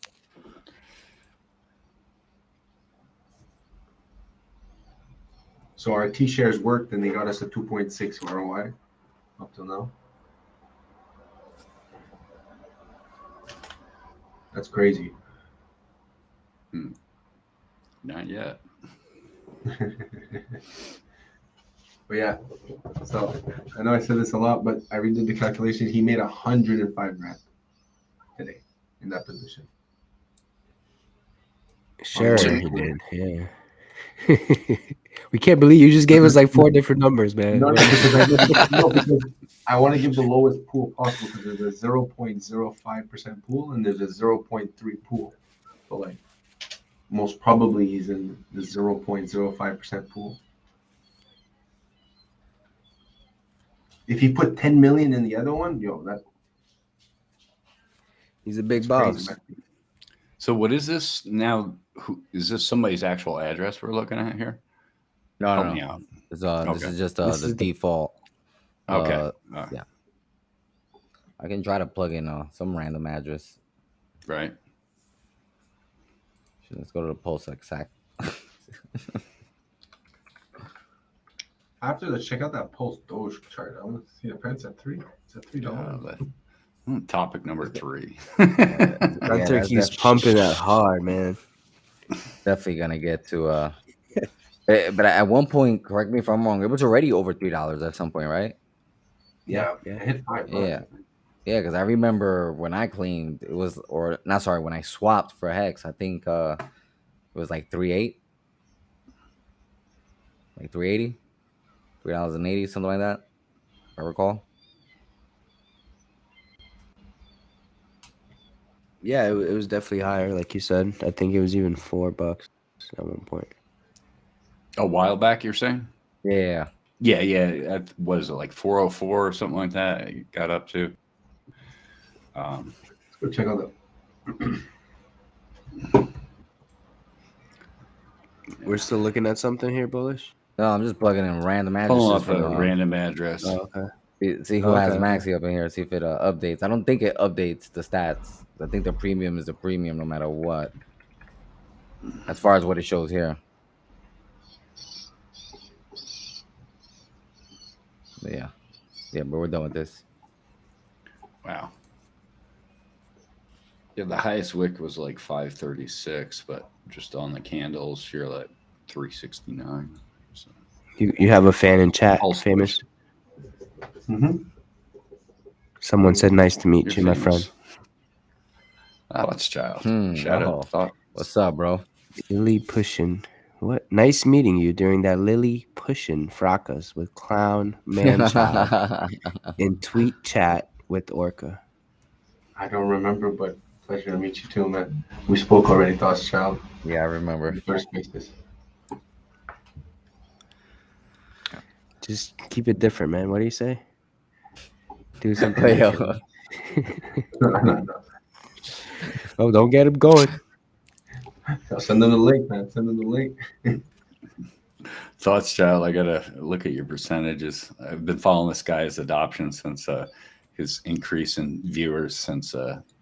So our T shares worked, and they got us a 2.6 ROI up till now. That's crazy. Not yet. But yeah, so I know I said this a lot, but I redid the calculation. He made 105 grand today in that position. Sure, So- he did. Yeah. We can't believe you just gave us like 4 different numbers, man. No, because I want to give the lowest pool possible because there's a 0.05% pool and there's a 0.3 pool. So like most probably he's in the 0.05% pool. If he put 10 million in the other one, that's He's a big crazy, boss. man. So what is this now? Who is this? Somebody's actual address we're looking at here? No, Help no, me no. out. This Okay. is just This the is the- default. Okay. Yeah. I can try to plug in some random address. Right. Let's go to the PulseX hack. After the check out that Pulse Doge chart. I want to see the price at $3. It's at $3. Topic number 3. That Yeah, turkey's that's pumping that hard, man. definitely gonna get to. But at one point, correct me if I'm wrong, it was already over $3 at some point, right? Yeah. It hit $5. Yeah. Yeah, because I remember when I cleaned, it was when I swapped for Hex, I think it was like 3.8, like 3.80, $3.80, something like that. If I recall. Yeah, it was definitely higher, like you said. I think it was even $4 at one point. A while back, you're saying? Yeah. Yeah. What is it, like 404 or something like that? It got up to. Let's go check out We're still looking at something here, Bullish? No, I'm just plugging in random Pulling addresses up a from random address. Oh, okay. see who has Okay. Maxi up in here. See if it updates. I don't think it updates the stats. I think the premium is the premium no matter what. As far as what it shows here. But yeah, but we're done with this. Wow. Yeah, the highest wick was like 536, but just on the candles, you're like 369. So. You have a fan in chat, Pulse famous. that. Someone said, "Nice to meet You're you, my famous. friend." Oh, it's Child. Shout Oh. out. Thought. What's up, bro? Lily pushing. What? Nice meeting you during that Lily pushing fracas with clown man child in tweet chat with Orca. I don't remember, but pleasure to meet you too, man. We spoke already, Thoughts Child. Yeah, I remember. First basis. Just keep it different, man. What do you say? Do something. Yo. different. Oh, don't get him going. Send them the link, man. Send them the link. Thoughts, Child. I gotta look at your percentages. I've been following this guy's adoption since his increase in viewers since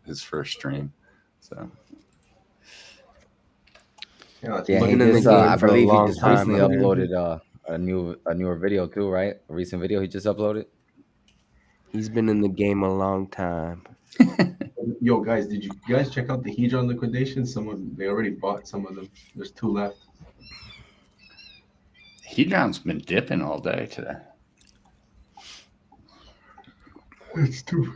his first stream. So Yeah, Yeah, Looking he in the just, game I for a believe he long just time, recently man. uploaded a newer video too, right? A recent video he just uploaded. He's been in the game a long time. Yo, guys, did you guys check out the Hedron liquidation? They already bought some of them. There's 2 left. Hedron's been dipping all day today. It's 2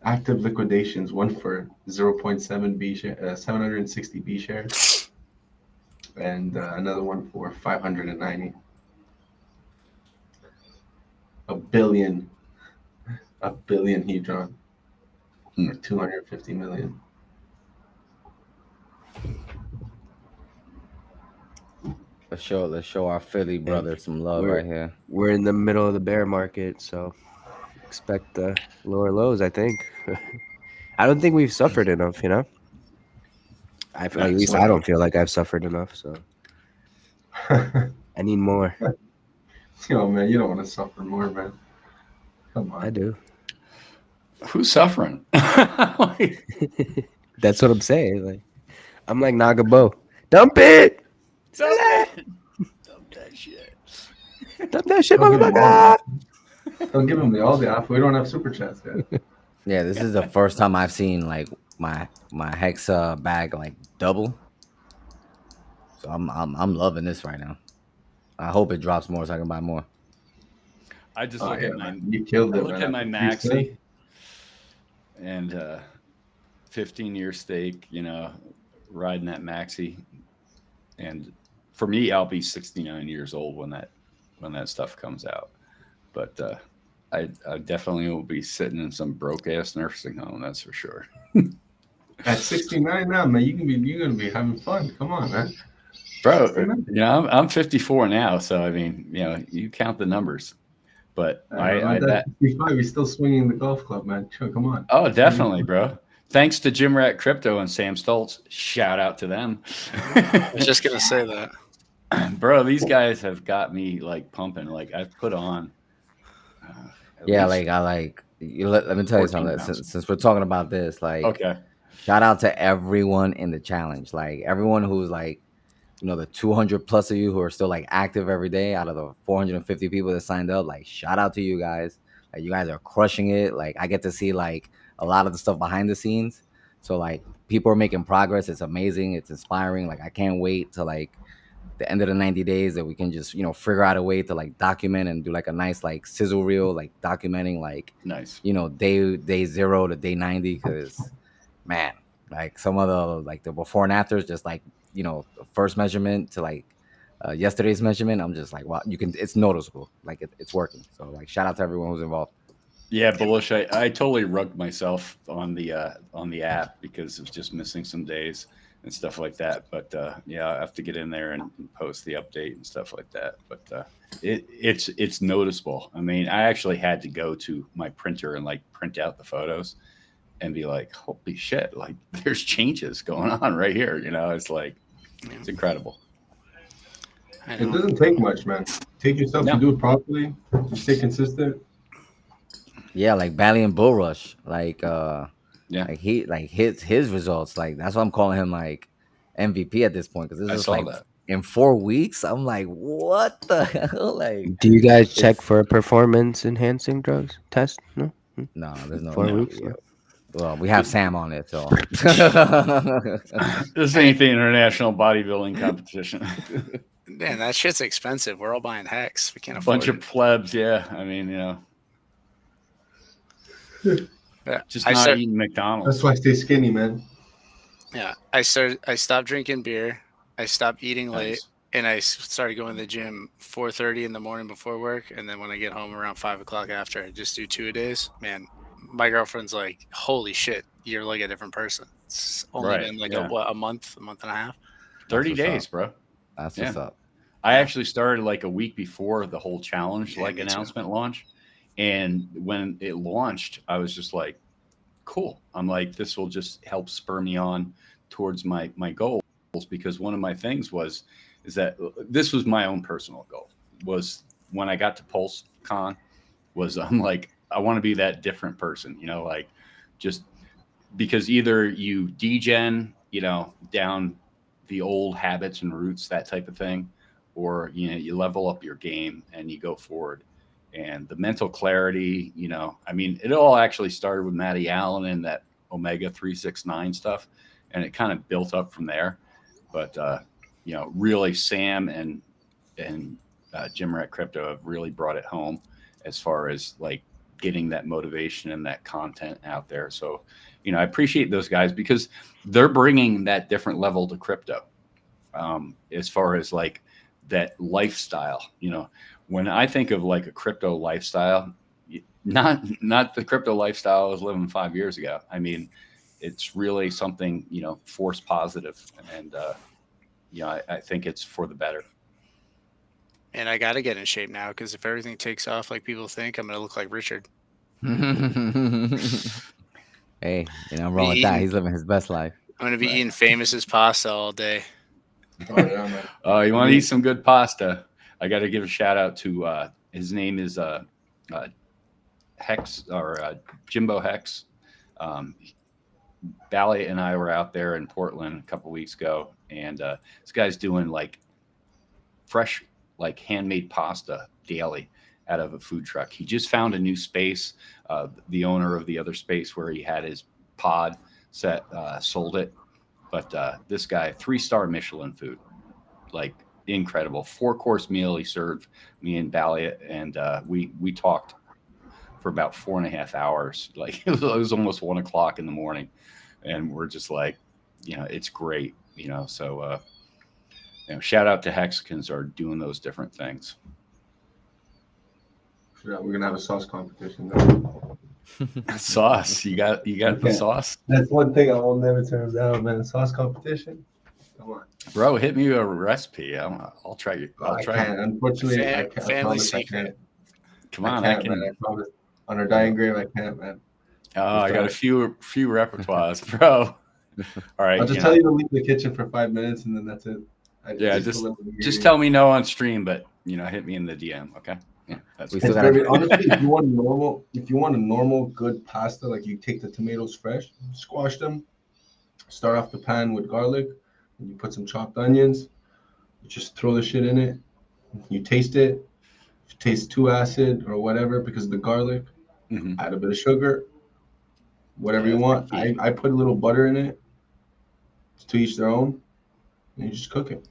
active liquidations. One for 0.7 B share, 760 B shares, and another one for 590. A billion Hedron. Or 250 million. Let's show our Philly brother some love we're- right here. We're in the middle of the bear market, so expect lower lows, I think. I don't think we've suffered enough, you know? At least I don't feel like I've suffered enough, so I need more. Yo, man, you don't want to suffer more, man. Come on. I do. Who's suffering? That's what I'm saying. Like, I'm like Nagabo. Dump it! Tap that shit, Don't give him all the motherfucker. offer. Don't give him all the offer. We don't have super chats yet. Yeah, this is the first time I've seen like my Hexa bag like double. So I'm loving this right now. I hope it drops more so I can buy more. I just Oh, look yeah, at my man. You killed I it, look man. at my After 3 MAXI and 15-year stake, riding that MAXI. And for me, I'll be 69 years old when that stuff comes out. But I definitely will be sitting in some broke ass nursing home. That's for sure. At 69 now, man, you're gonna be having fun. Come on, man. Bro, 69. I'm 54 now, so I mean, you count the numbers. But I That bet. 55, he's still swinging the golf club, man. Sure, come on. Oh, definitely, bro. Thanks to Jim Rat Crypto and Sam Stoltz. Shout out to them. I was just gonna say that. Bro, these guys have got me like pumping. Like I've put on. at Yeah, least like I like. Let me tell you 14 something. pounds. Since we're talking about this, like, Okay. shout out to everyone in the challenge. Like everyone who's like, the 200 plus of you who are still like active every day out of the 450 people that signed up. Like, shout out to you guys. Like, you guys are crushing it. Like, I get to see like a lot of the stuff behind the scenes. So like, people are making progress. It's amazing. It's inspiring. Like, I can't wait to like the end of the 90 days that we can just figure out a way to like document and do like a nice like sizzle reel, like documenting like Nice. day 0 to day 90. Because man, like some of the like the before and afters, just like the first measurement to like yesterday's measurement, I'm just like, wow, it's noticeable, like it's working. So like, shout out to everyone who's involved. Yeah, Bullish. I totally rugged myself on the app because it was just missing some days and stuff like that. But yeah, I have to get in there and post the update and stuff like that. But it's noticeable. I mean, I actually had to go to my printer and like print out the photos and be like, holy shit, like there's changes going on right here. It's like, it's incredible. I It know. doesn't take much, man. Take yourself, No. you do it properly, you stay consistent. Yeah, like Bally and Bull Rush, like Yeah, like he like his results, like that's why I'm calling him like MVP at this point, because I this is saw like that. in 4 weeks. I'm like, what the hell? Like, Do you guys check it's for performance enhancing drugs test? No. no, there's no 4 no. weeks. No? Well, we have Sam on it, so This ain't the international bodybuilding competition. Man, that shit's expensive. We're all buying Hex. We can't afford Bunch of it. plebs, yeah. I mean, Yeah. just I not start- eating McDonald's. That's why I stay skinny, man. Yeah, I stopped drinking beer. I stopped eating late, Nice. and I started going to the gym 4:30 in the morning before work, and then when I get home around 5 o'clock after, I just do 2 a-days. Man, my girlfriend's like, "Holy shit, you're like a different person." It's only Right, been like yeah. a month and a half. 30 what's days, up. bro. That's Yeah. what's up. I actually started like a week before the whole challenge, Yeah, like me too. announcement launch. And when it launched, I was just like, cool. I'm like, this will just help spur me on towards my goals, because one of my things is that this was my own personal goal, was when I got to PulseCon, was I'm like, I want to be that different person, like just because either you degen, down the old habits and roots, that type of thing, or you level up your game and you go forward. And the mental clarity, I mean, it all actually started with Matty Allen and that Omega 369 stuff, and it kind of built up from there. But really Sam and Jim Rat Crypto have really brought it home as far as like getting that motivation and that content out there. So, I appreciate those guys because they're bringing that different level to crypto, as far as like that lifestyle. When I think of like a crypto lifestyle, not the crypto lifestyle I was living 5 years ago. I mean, it's really something, force positive, and I think it's for the better. And I got to get in shape now because if everything takes off like people think, I'm going to look like Richard. Hey, I'm wrong with that. He's living his best life. I'm going to be eating Famous's pasta all day. Oh, yeah, man. You want to eat some good pasta? I got to give a shout out to his name is Hex, or Jimbo Hex. Bally and I were out there in Portland a couple weeks ago, and this guy's doing like fresh like handmade pasta daily out of a food truck. He just found a new space. The owner of the other space where he had his pod set sold it. But this guy, 3-star Michelin food, like incredible 4-course meal. He served me and Balliet, and we talked for about 4.5 hours. Like it was almost 1 o'clock in the morning, and we're just like, it's great, So shout out to Hexicans are doing those different things. We're gonna have a sauce competition though. Sauce, you got the sauce, That's one thing I will never turn down, man. Sauce competition. Come on, bro. Hit me a recipe. I'll try you. I can't. Unfortunately, I can't. I Family promise I secret. can't. Come on, I can't, man. I promise. On our dying grave, I can't, man. Oh, I got a few repertoires, bro. All right, I'll just tell you to leave the kitchen for 5 minutes, and then that's it. Just tell me no on stream, but hit me in the DM, okay? Yeah, that's We It's still very, gotta. honestly, if you want a normal good pasta, like you take the tomatoes fresh, squash them, start off the pan with garlic, and you put some chopped onions. You just throw the shit in it. You taste it. If it tastes too acid or whatever because of the garlic, Mhm. add a bit of sugar, whatever Yeah, you want. that's the key. I put a little butter in it. To each their own. And you just cook it.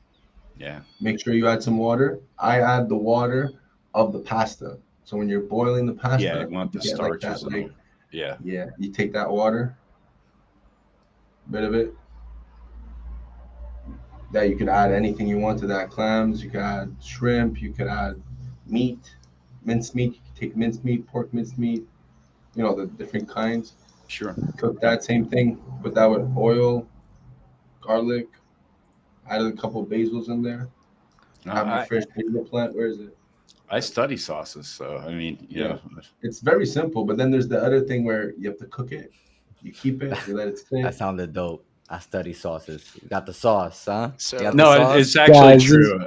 Yeah. Make sure you add some water. I add the water of the pasta. So when you're boiling the pasta, Yeah, you want the get like starches. that, like, yeah. yeah, you take that water, bit of it. That you could add anything you want to that. Clams, you could add shrimp, you could add meat, minced meat. You could take minced meat, pork minced meat, the different kinds. Sure. Cook that same thing, put that with oil, garlic, added a couple basils in there. Have my fresh basil plant. Where is it? I study sauces, so I mean, It's very simple. But then there's the other thing where you have to cook it. You keep it. You let it sit. That sounded dope. I study sauces. You got the sauce, huh? So- You got the no, sauce? it's actually Guys, true.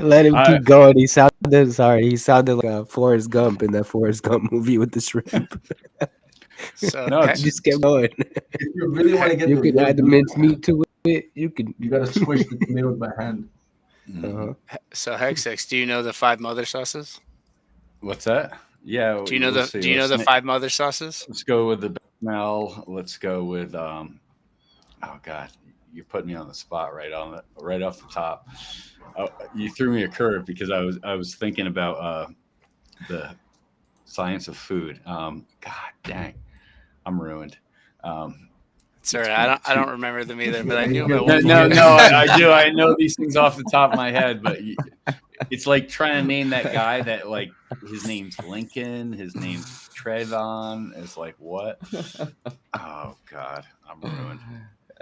Let him keep going. He sounded like a Forrest Gump in that Forrest Gump movie with the shrimp. So No, I just kept going. If you really want to get You the could real add the deal, minced meat to it. You could. you gotta squish the tomatoes by hand. Uh-huh. So Hexex, do you know the 5 mother sauces? What's that? Yeah. Do you know the 5 mother sauces? Let's go with the bechamel. Let's go with oh god, you put me on the spot right off the top. Oh, you threw me a curve because I was thinking about the science of food. God dang, I'm ruined. Sorry, I don't remember them either, but I knew about No, one. I do. I know these things off the top of my head, but it's like trying to name that guy that like his name's Lincoln, his name's Trayvon. It's like what? Oh God, I'm ruined.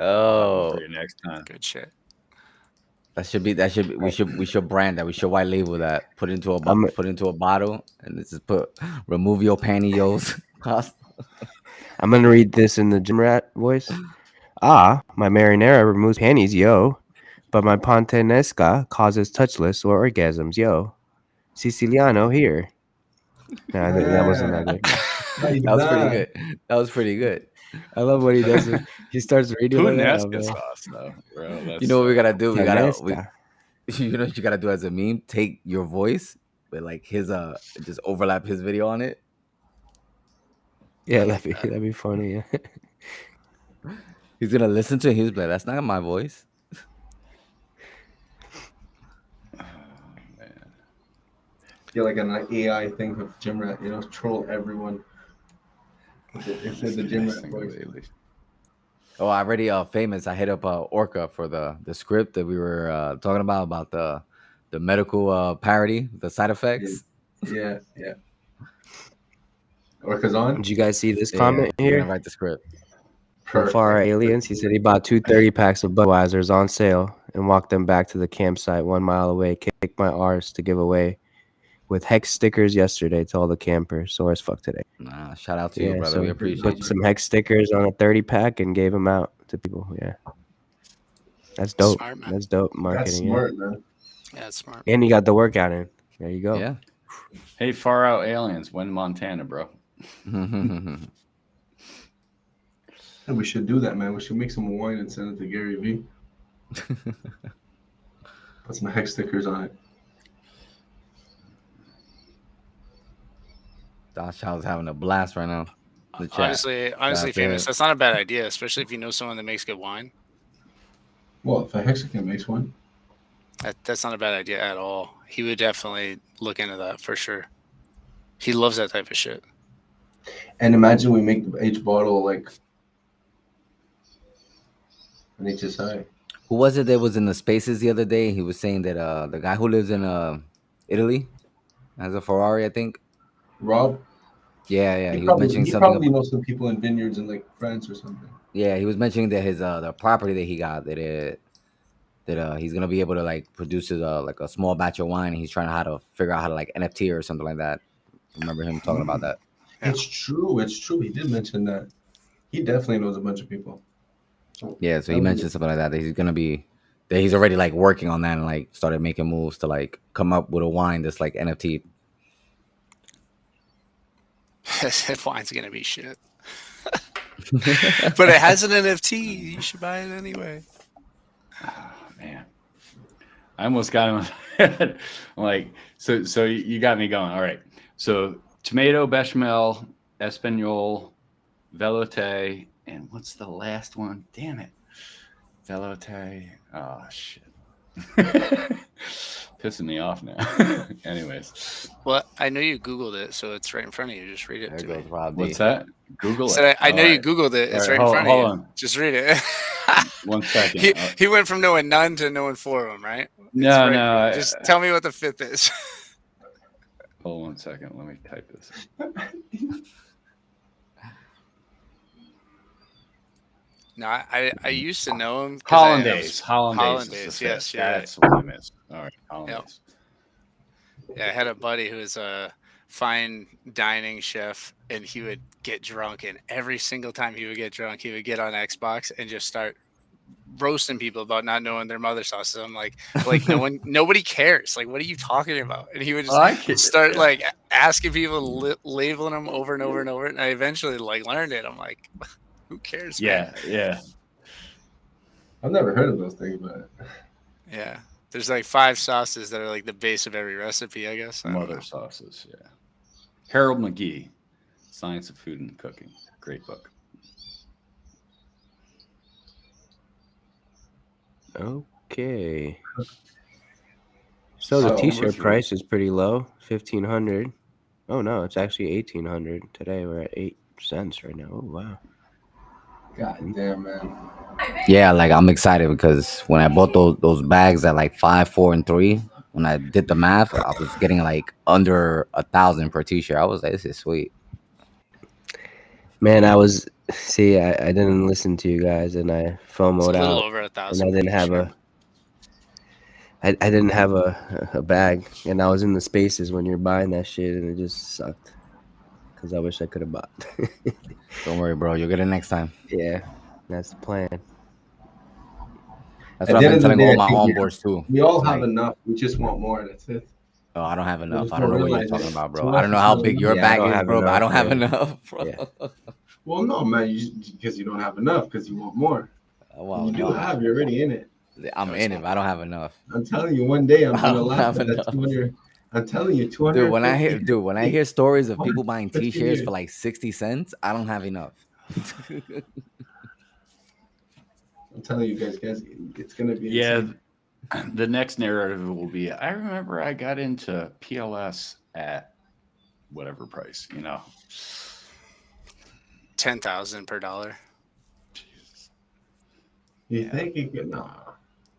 Oh, For you next time. Good shit. we should brand that. We should white label that. Put into a bottle, and just remove your pantyhose. I'm gonna read this in the gym rat voice. My marinara removes panties, yo, but my pantanesca causes touchless or orgasms, yo. Siciliano here. Nah, that wasn't that good. That was pretty good. That was pretty good. I love what he does. He starts reading like that. Puttanesca sauce, though, bro. You know what we gotta do? You know what you gotta do as a meme? Take your voice, but like his just overlap his video on it. Yeah, that'd be funny. Yeah. He's gonna listen to it. He's like, "That's not my voice." Get like an AI thing with gym rat. Troll everyone. It's the gym rat voice. Oh, I already famous. I hit up Orca for the script that we were talking about the medical parody, the side effects. Yeah. Orca's on. Did you guys see this comment We're here? gonna write the script. From Far Aliens, he said he bought 2 30-packs of Budweisers on sale and walked them back to the campsite 1 mile away. Kicked my arse to give away with hex stickers yesterday to all the campers. Sore as fuck today. Nah, shout out to you, brother. We appreciate put you. some hex stickers on a 30-pack and gave them out to people. Yeah, that's dope. Smart, man. That's dope marketing. That's smart, man. Yeah, that's smart. And you got the workout in. There you go. Yeah. Hey, Far Out Aliens, when Montana, bro. And we should do that, man. We should make some wine and send it to Gary V. Put some hex stickers on it. Child's having a blast right now. The chat. Honestly, That's famous. it. That's not a bad idea, especially if you know someone that makes good wine. Well, if a Mexican makes one. That's not a bad idea at all. He would definitely look into that for sure. He loves that type of shit. And imagine we make each bottle like an HSI. Who was it that was in the spaces the other day? He was saying that the guy who lives in Italy has a Ferrari, I think. Rob, Yeah. He was mentioning he something. probably knows some people in vineyards in like France or something. Yeah, he was mentioning that his the property that he got that he's gonna be able to like produce like a small batch of wine. And he's trying to figure out how to like NFT or something like that. I remember him talking about that. Yeah. It's true. He did mention that. He definitely knows a bunch of people. Yeah, so he mentioned something like that he's already like working on that and like started making moves to like come up with a wine that's like NFT. That wine's gonna be shit. But it has an NFT. You should buy it anyway. Oh, man, I almost got him on my head. I'm like, so you got me going. All right. So tomato, bechamel, Espanol, velouté, and what's the last one? Damn it. Velouté. Oh, shit. Pissing me off now. Anyways. Well, I know you Googled it, so it's right in front of you. Just read it There to goes me. Rob D. What's that? Google it. Said I know you All right. Googled it. It's All right right, in front of hold you. on. Just read it. 1 second. He went from knowing none to knowing 4 of them, right? It's No, right- no. Just tell me what the 5th is. Hold 1 second. Let me type this. No, I used to know him. Hollandaise. Hollandaise, Is the yes, fifth. you're right. That's what I missed. All right, Hollandaise. Yeah, I had a buddy who was a fine dining chef, and he would get drunk, and every single time he would get drunk, he would get on Xbox and just start roasting people about not knowing their mother sauces. I'm like nobody cares. Like, what are you talking about? And he would just start like asking people, labeling them over and over and over. And I eventually like learned it. I'm like, who cares? Man? Yeah. I've never heard of those things, but Yeah. There's like 5 sauces that are like the base of every recipe, I guess. I don't Mother know. sauces. Yeah. Harold McGee, Science of Food and Cooking. Great book. Okay. So the So, t-shirt price is pretty low, 1,500. Oh no, it's actually 1,800 today. We're at 8 cents right now. Oh wow. God damn, man. Yeah, like I'm excited because when I bought those bags at like 5, 4, and 3, when I did the math, I was getting like under 1,000 per t-shirt. I was like, this is sweet. Man, I didn't listen to you guys, and I It's FOMO'd a little out, over and 1,000. I didn't have I didn't have a bag, and I was in the spaces when you're buying that shit, and it just sucked. Because I wish I could have bought. Don't worry, bro. You'll get it next time. Yeah, that's the plan. That's At what the I've end been of telling the day, all I my think onboards too. we all have Like, enough. We just want more. That's it. oh, I don't have enough. just I don't know don't what you're realize talking it. about, So bro. much I don't know is how not big your enough. Yeah, I bag don't is, have bro, but I don't enough, have man. enough, bro. Yeah. Well, no, man, because you don't have enough because you want more. Well, you do no, have. You're already in it. I'm in it, but I don't have enough. I'm telling you, one day I'm I gonna don't laugh have at that enough. 200. I'm telling you, 200. Dude, when I hear stories of What? people buying 15 t-shirts years. for like 60 cents, I don't have enough. I'm telling you guys, it's gonna be Yeah. insane. The next narrative will be, I remember I got into PLS at whatever price, 10,000 per dollar. You think you could? Nah.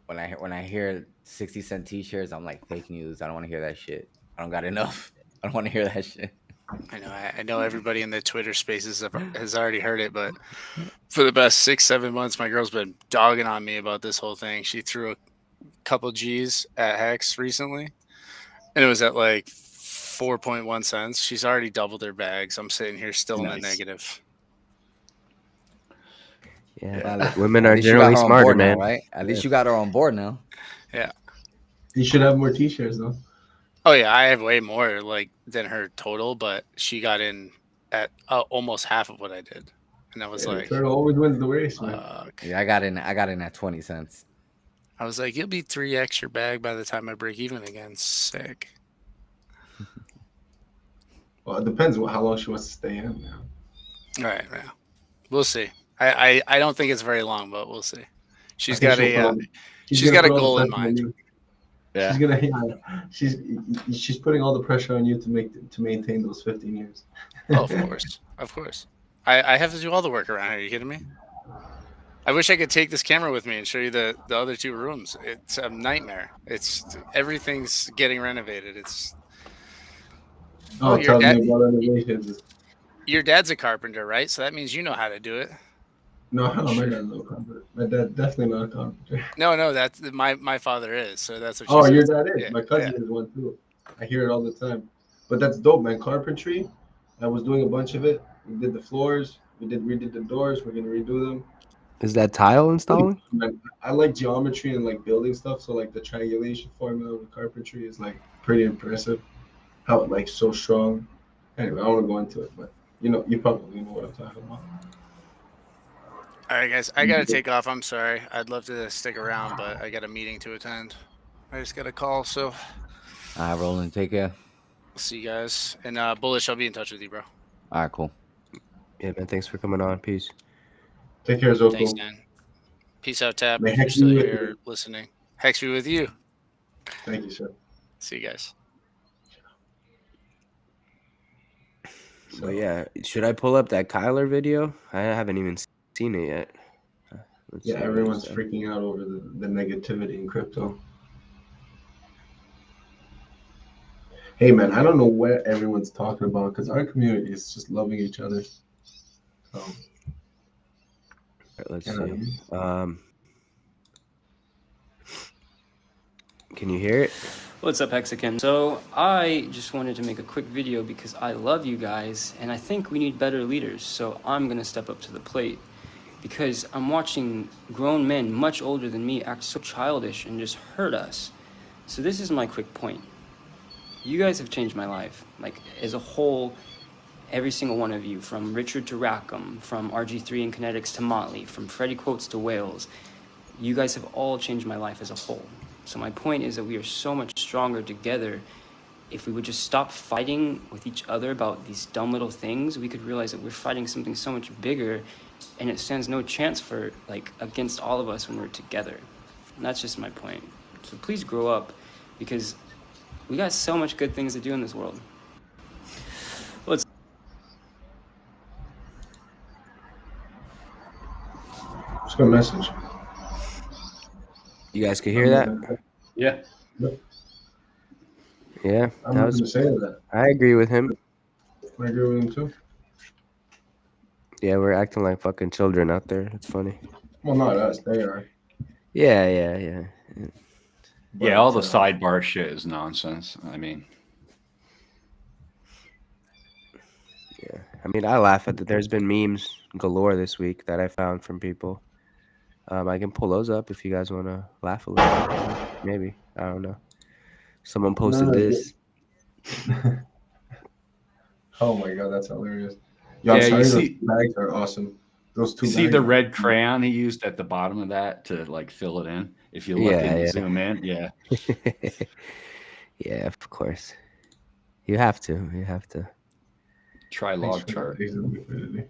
When I hear 60-cent t-shirts, I'm like, fake news. I don't want to hear that shit. I don't got enough. I don't want to hear that shit. I know everybody in the Twitter spaces has already heard it, but for the past 6-7 months, my girl's been dogging on me about this whole thing. She threw a couple G's at Hex recently, and it was at like 4.1 cents. She's already doubled her bags. I'm sitting here still in the Nice. negative. Yeah, Well, women at are least you got generally her on smarter, board now, man. right? At least you got her on board now. You should have more T-shirts though. Oh yeah, I have way more than her total, but she got in at almost half of what I did, and I was Yeah, the like, turtle always wins the race, man. fuck. Yeah, I got in at 20 cents. I was like, you'll be 3x your bag by the time I break even again. Sick. Well, it depends how long she wants to stay in. Now. All right, yeah. We'll see. I don't think it's very long, but we'll see. I She's think got a she's she's gonna got a put all goal the in pressure on mind. you. Yeah. She's gonna she's putting all the pressure on you to maintain those 15 years. Oh, of course, of course. I have to do all the work around here. Are you kidding me? I wish I could take this camera with me and show you the other two rooms. It's a nightmare. It's everything's getting renovated. It's Oh, your tell dad. me about renovations. Your dad's a carpenter, right? So that means you know how to do it. No, my Sure. dad's no carpenter. My dad definitely not a carpenter. No, that's my father is. So that's what she Oh, your says. dad is. Yeah, My cousin is one too. I hear it all the time. But that's dope, man. Carpentry. I was doing a bunch of it. We did the floors. Redid the doors. We're gonna redo them. Is that tile installing? Man, I like geometry and like building stuff. So like the triangulation formula with carpentry is like pretty impressive. How it like so strong. Anyway, I don't want to go into it, but you probably know what I'm talking about. All right, guys. I gotta take off. I'm sorry. I'd love to stick around, but I got a meeting to attend. I just got a call, so All right, Roland, take care. I'll see you guys. And Bullish, I'll be in touch with you, bro. All right, cool. Yeah, man. Thanks for coming on. Peace. Take care, Zoko. Thanks, man. Peace out, Tap. May If you're Hex still be with here you. listening, Hex be with you. Thank you, sir. See you guys. But yeah, should I pull up that Kyler video? I haven't even seen it yet. Let's see Yeah, what everyone's it said. freaking out over the negativity in crypto. Hey, man, I don't know what everyone's talking about because our community is just loving each other. So, All right, let's you know what I see. mean? Can you hear it? What's up, Hexagon? So I just wanted to make a quick video because I love you guys and I think we need better leaders. So I'm gonna step up to the plate because I'm watching grown men much older than me act so childish and just hurt us. So this is my quick point. You guys have changed my life, like as a whole. Every single one of you, from Richard to Rackham, from RG3 and Kinetics to Motley, from Freddie Quotes to Wales, you guys have all changed my life as a whole. So my point is that we are so much stronger together. If we would just stop fighting with each other about these dumb little things, we could realize that we're fighting something so much bigger, and it stands no chance for, like, against all of us when we're together. And that's just my point. So please grow up, because we got so much good things to do in this world. Let's It's a good message. You guys can hear that? Yeah. Yeah, I'm that not was. going to say that. I agree with him. I agree with him too. Yeah, we're acting like fucking children out there. It's funny. Well, not us. They are. Yeah. Yeah, all the But, sidebar shit is nonsense. I mean, I mean, I laugh at that. There's been memes galore this week that I found from people. I can pull those up if you guys want to laugh a little bit. Maybe. I don't know. Someone posted No, this. Oh my god, that's hilarious. Yo, I'm Yeah, you sorry, see- those bags are awesome. Those two you see bags the are- red crayon he used at the bottom of that to like fill it in. If you look and zoom in, yeah. Yeah, of course. You have to. Try Thanks log for that chart. amazing liquidity.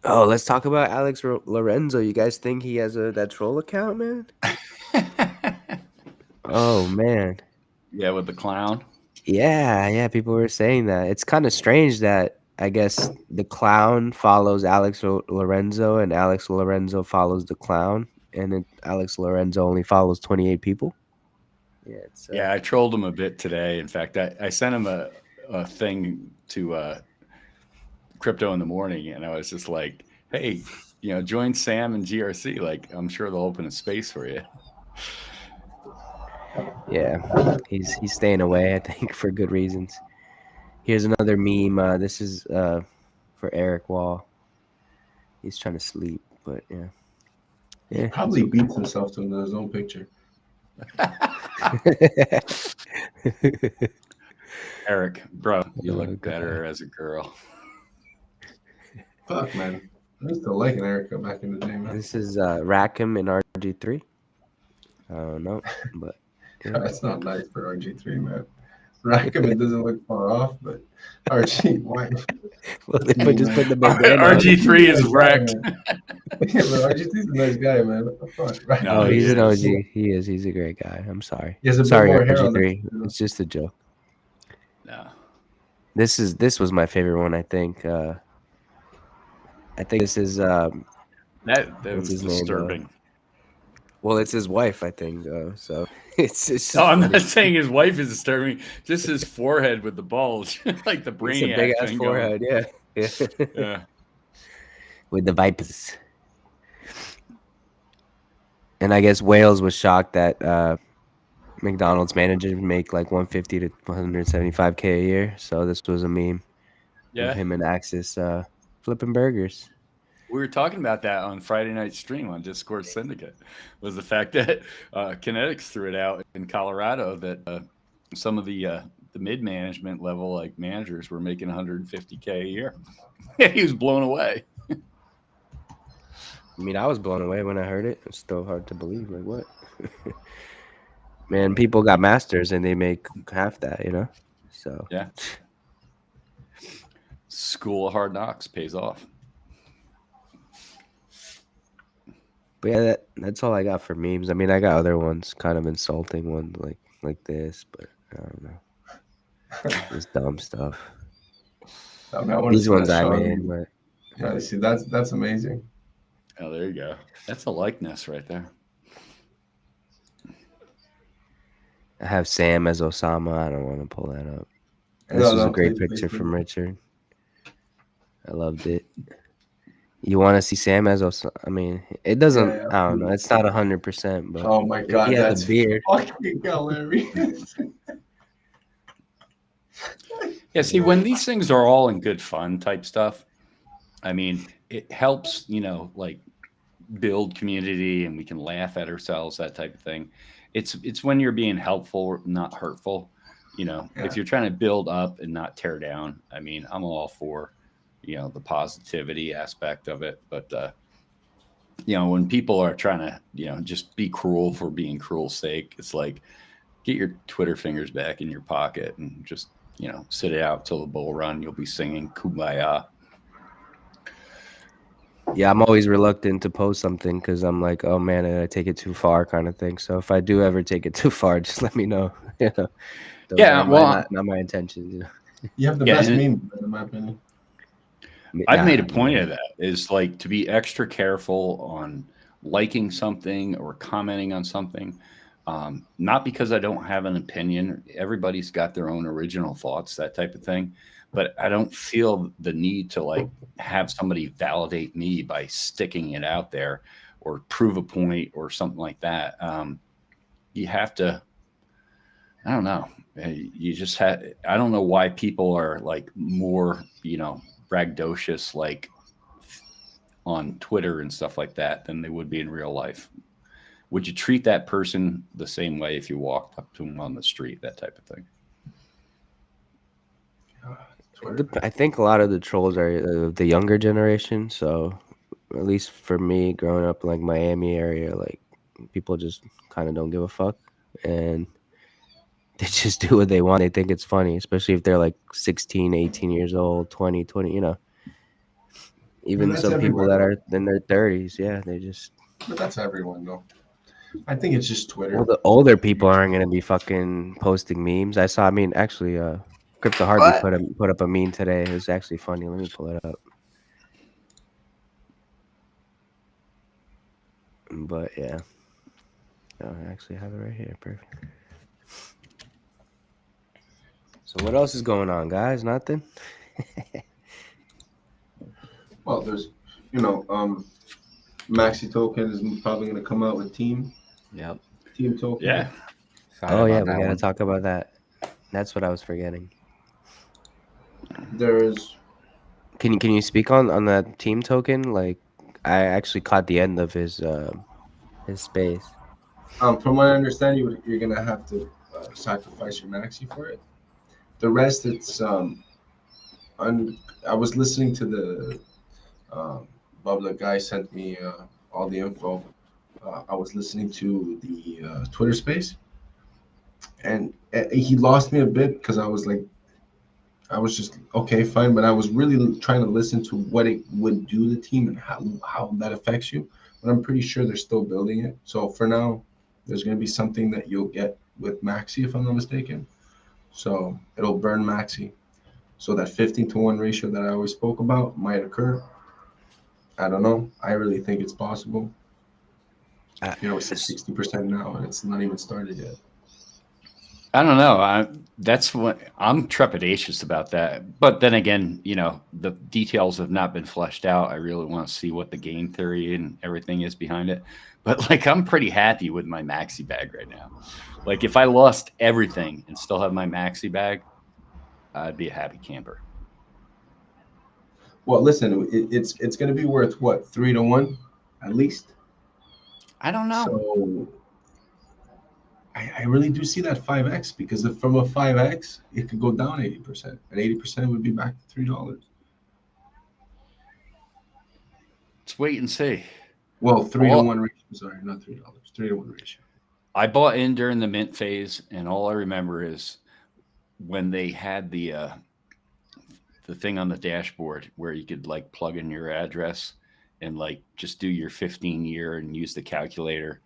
Oh, let's talk about Alex Lorenzo. You guys think he has that troll account, man? Oh, man. Yeah, with the clown. Yeah. People were saying that. It's kind of strange that I guess the clown follows Alex Lorenzo and Alex Lorenzo follows the clown, and then Alex Lorenzo only follows 28 people. Yeah, it's Yeah, I trolled him a bit today. In fact, I sent him a thing to Crypto in the Morning, and I was just like, hey, join Sam and GRC. Like, I'm sure they'll open a space for you. Yeah, he's staying away, I think, for good reasons. Here's another meme. This is for Eric Wall. He's trying to sleep, but yeah. He probably beats himself to his own picture. Eric, bro, you Oh, look God. better as a girl. Fuck, man. I used to like Erica back in the day, man. This is Rackham and RG3. I don't know, but yeah. That's not nice for RG3, man. Rackham, it doesn't look far off, but RG, why? Well, they Yeah, just man. put the bandana on. RG3 is wrecked. Yeah, but RG3's a nice guy, man. What the fuck? Right? No, Oh, he's he's an nice. OG. He is. He's a great guy. I'm sorry. He has a bit Sorry, more hair on the RG3. It's just a joke. No. This was my favorite one. I think this is That what's was his name? disturbing. Well, it's his wife, I think. So it's just No, I'm funny. not saying his wife is disturbing. Just his forehead with the bulge, like the It's brainiac a big ass thing forehead. Yeah. Going. Yeah. With the vipers. And I guess Wales was shocked that McDonald's managers make like 150 to 175K a year. So this was a meme Yeah. of him and Axis flipping burgers. We were talking about that on Friday night stream on Discord Syndicate. Was the fact that Kinetics threw it out in Colorado that some of the mid management level like managers were making 150K a year. He was blown away. I mean, I was blown away when I heard it. It's still hard to believe. Like, what? Man, people got masters and they make half that, you know? So, Yeah. School of Hard Knocks pays off. but yeah, that's all I got for memes. I mean, I got other ones, kind of insulting ones like this, but I don't know. Just dumb stuff. I mean, I want to These see ones that I shot. made, but Yeah, see, that's amazing. Oh, there you go. That's a likeness right there. I have Sam as Osama. I don't want to pull that up. This No, was no, a great please, picture please, from please. Richard. I loved it. You want to see Sam as Osama? I mean, it doesn't. Yeah, I don't know. It's not 100%, but Oh my if god, he had that's the beard. fucking hilarious. Yeah, see, when these things are all in good fun type stuff, I mean, it helps, like build community and we can laugh at ourselves, that type of thing. It's when you're being helpful, not hurtful. If you're trying to build up and not tear down, I mean, I'm all for, the positivity aspect of it. But, when people are trying to, just be cruel for being cruel's sake, it's like, get your Twitter fingers back in your pocket and just, sit it out till the bull run. You'll be singing Kumbaya. Yeah, I'm always reluctant to post something because I'm like, oh man, did I take it too far, kind of thing. So if I do ever take it too far, just let me know. Those Yeah, are well, not my intentions. You have the Yeah, best and meme, in my opinion. I've made a point of that is like to be extra careful on liking something or commenting on something. Not because I don't have an opinion. Everybody's got their own original thoughts, that type of thing. But I don't feel the need to like have somebody validate me by sticking it out there or prove a point or something like that. You have to, I don't know. You just have, I don't know why people are like more, braggadocious, like on Twitter and stuff like that than they would be in real life. Would you treat that person the same way if you walked up to them on the street, that type of thing? I think a lot of the trolls are the younger generation. So at least for me, growing up in like Miami area, like people just kind of don't give a fuck and they just do what they want. They think it's funny, especially if they're like 16, 18 years old, 20, even that's some people that everywhere, are in their 30s. Yeah, they just. But that's everyone, though. I think it's just Twitter. Well, the older people aren't gonna be fucking posting memes. I mean, actually, Crypto Harvey put up a meme today. It was actually funny. Let me pull it up. But yeah, oh, I actually have it right here. Perfect. So what else is going on, guys? Nothing. Well, there's, MAXI token is probably going to come out with Team token. Yeah. Oh yeah, we gotta talk about that. That's what I was forgetting. There's. Can you speak on that Team token? Like, I actually caught the end of his space. From what I understand, you're going to have to sacrifice your MAXI for it. The rest, it's I was listening to the Bubba guy sent me all the info. I was listening to the Twitter space, and he lost me a bit because I was like, I was just okay, fine, but I was really trying to listen to what it would do to the team and how that affects you. But I'm pretty sure they're still building it. So for now, there's going to be something that you'll get with Maxi, if I'm not mistaken. So it'll burn Maxi. So that 15-to-1 ratio that I always spoke about might occur. I don't know. I really think it's possible. It's at 60% now, and it's not even started yet. I don't know. That's what I'm trepidatious about that. But then again, the details have not been fleshed out. I really want to see what the game theory and everything is behind it. But like, I'm pretty happy with my Maxi bag right now. Like, if I lost everything and still have my Maxi bag, I'd be a happy camper. Well, listen, it's going to be worth what, 3-to-1 at least? I don't know. So I really do see that 5x, because if from a 5x, it could go down 80%, and 80% would be back to $3. Let's wait and see. Well, 3-to-1 ratio. Sorry, not $3. 3-to-1 ratio. I bought in during the mint phase, and all I remember is when they had the thing on the dashboard where you could like plug in your address and like just do your 15-year and use the calculator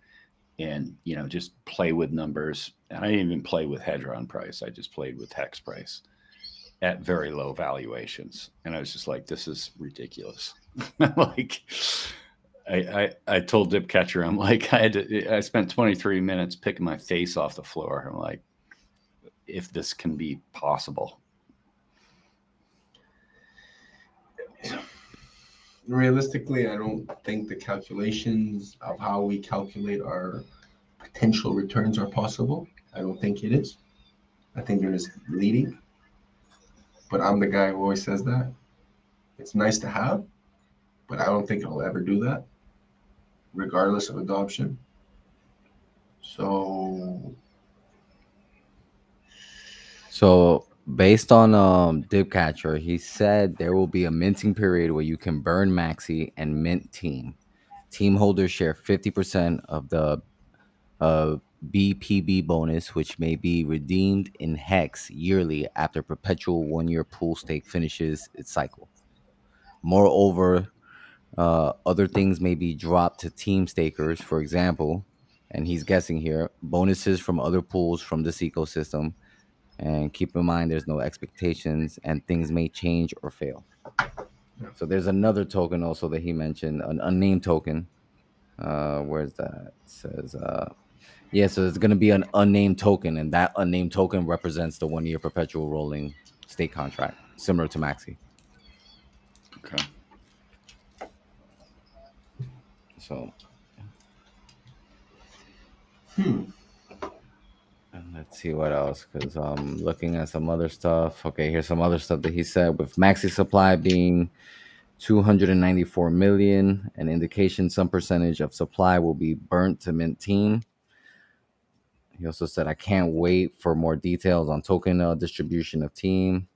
and just play with numbers. And I didn't even play with hedron price. I just played with hex price at very low valuations. And I was just like, this is ridiculous. Like, I told DipCather, I'm like, I spent 23 minutes picking my face off the floor. I'm like, if this can be possible. Realistically, I don't think the calculations of how we calculate our potential returns are possible. I don't think it is. I think they're just leading. But I'm the guy who always says that. It's nice to have, but I don't think it'll ever do that, regardless of adoption. So based on DipCather, he said there will be a minting period where you can burn Maxi and mint team. Team holders share 50% of the BPB bonus, which may be redeemed in hex yearly after perpetual 1-year pool stake finishes its cycle. Moreover, other things may be dropped to team stakers, for example, and he's guessing here, bonuses from other pools from this ecosystem. And keep in mind, there's no expectations and things may change or fail. So there's another token also that he mentioned, an unnamed token. Where's that? It says, so there's going to be an unnamed token, and that unnamed token represents the 1-year perpetual rolling stake contract, similar to Maxi. Okay. So. And let's see what else, because I'm looking at some other stuff. Okay, here's some other stuff that he said. With Maxi supply being 294 million, an indication some percentage of supply will be burnt to mint team. He also said, I can't wait for more details on token distribution of team.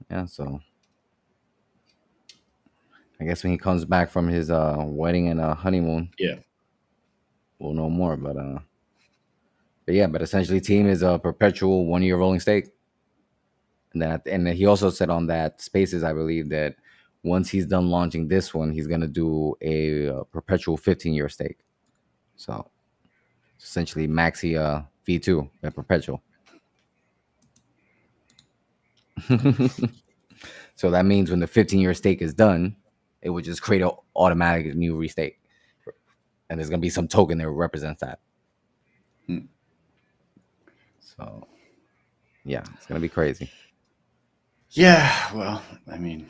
Yeah, so I guess when he comes back from his wedding and honeymoon, we'll know more. But essentially, team is a perpetual 1-year rolling stake. And he also said on that Spaces, I believe, that once he's done launching this one, he's going to do a perpetual 15-year stake. So essentially, Maxi V2 at perpetual. So that means when the 15-year stake is done, it would just create an automatic new restake. And there's going to be some token that represents that. So, yeah, it's going to be crazy. Yeah, well, I mean,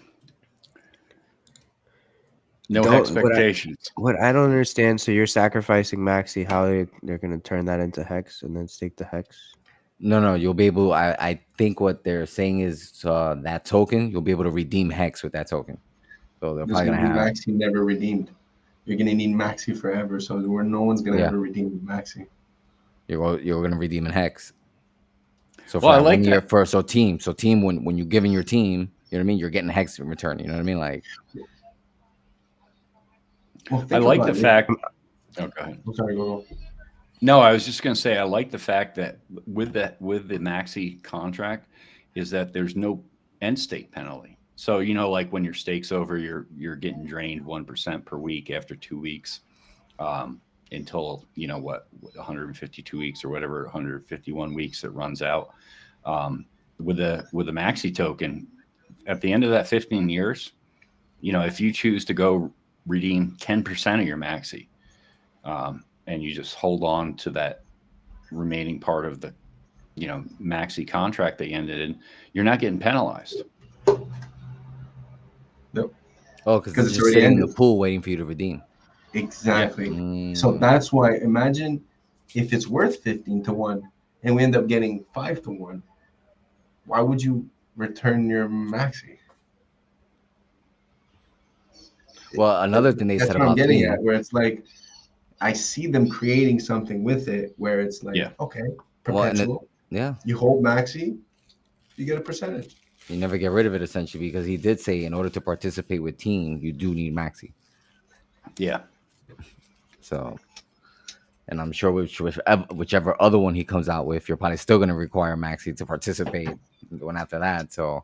no expectations. What I don't understand, so you're sacrificing Maxi, how they're going to turn that into Hex and then stake the Hex? No, you'll be able, I think what they're saying is that token, you'll be able to redeem Hex with that token. So they're probably going to have Maxi never redeemed. You're going to need Maxi forever, so no one's going to ever redeem Maxi. You're going to redeem in Hex. So I like that. So team, when you're giving your team, you know what I mean? You're getting Hex in return. You know what I mean? Like, well, I like the fact. Oh, go ahead. I'm sorry, go. No, I was just going to say I like the fact that with the MAXI contract is that there's no end state penalty. So like when your stake's over, you're getting drained 1% per week after 2 weeks, until 152 weeks or whatever, 151 weeks it runs out. With the MAXI token, at the end of that 15 years, if you choose to go redeem 10% of your MAXI, and you just hold on to that remaining part of the, MAXI contract they ended in, you're not getting penalized. Nope. Oh, because it's it's just already sitting in the ended. pool waiting for you to redeem. Exactly. So that's why, imagine if it's worth 15-1 and we end up getting 5-1, why would you return your MAXI? Well, another thing they That's said what I'm about getting Theme, at, where it's like, I see them creating something with it where it's like, okay, perpetual. yeah, You hold MAXI, you get a percentage. you never get rid of it essentially, because he did say in order to participate with Team, you do need MAXI. Yeah. So, and I'm sure whichever other one he comes out with, you're probably still going to require MAXI to participate the one after that. So,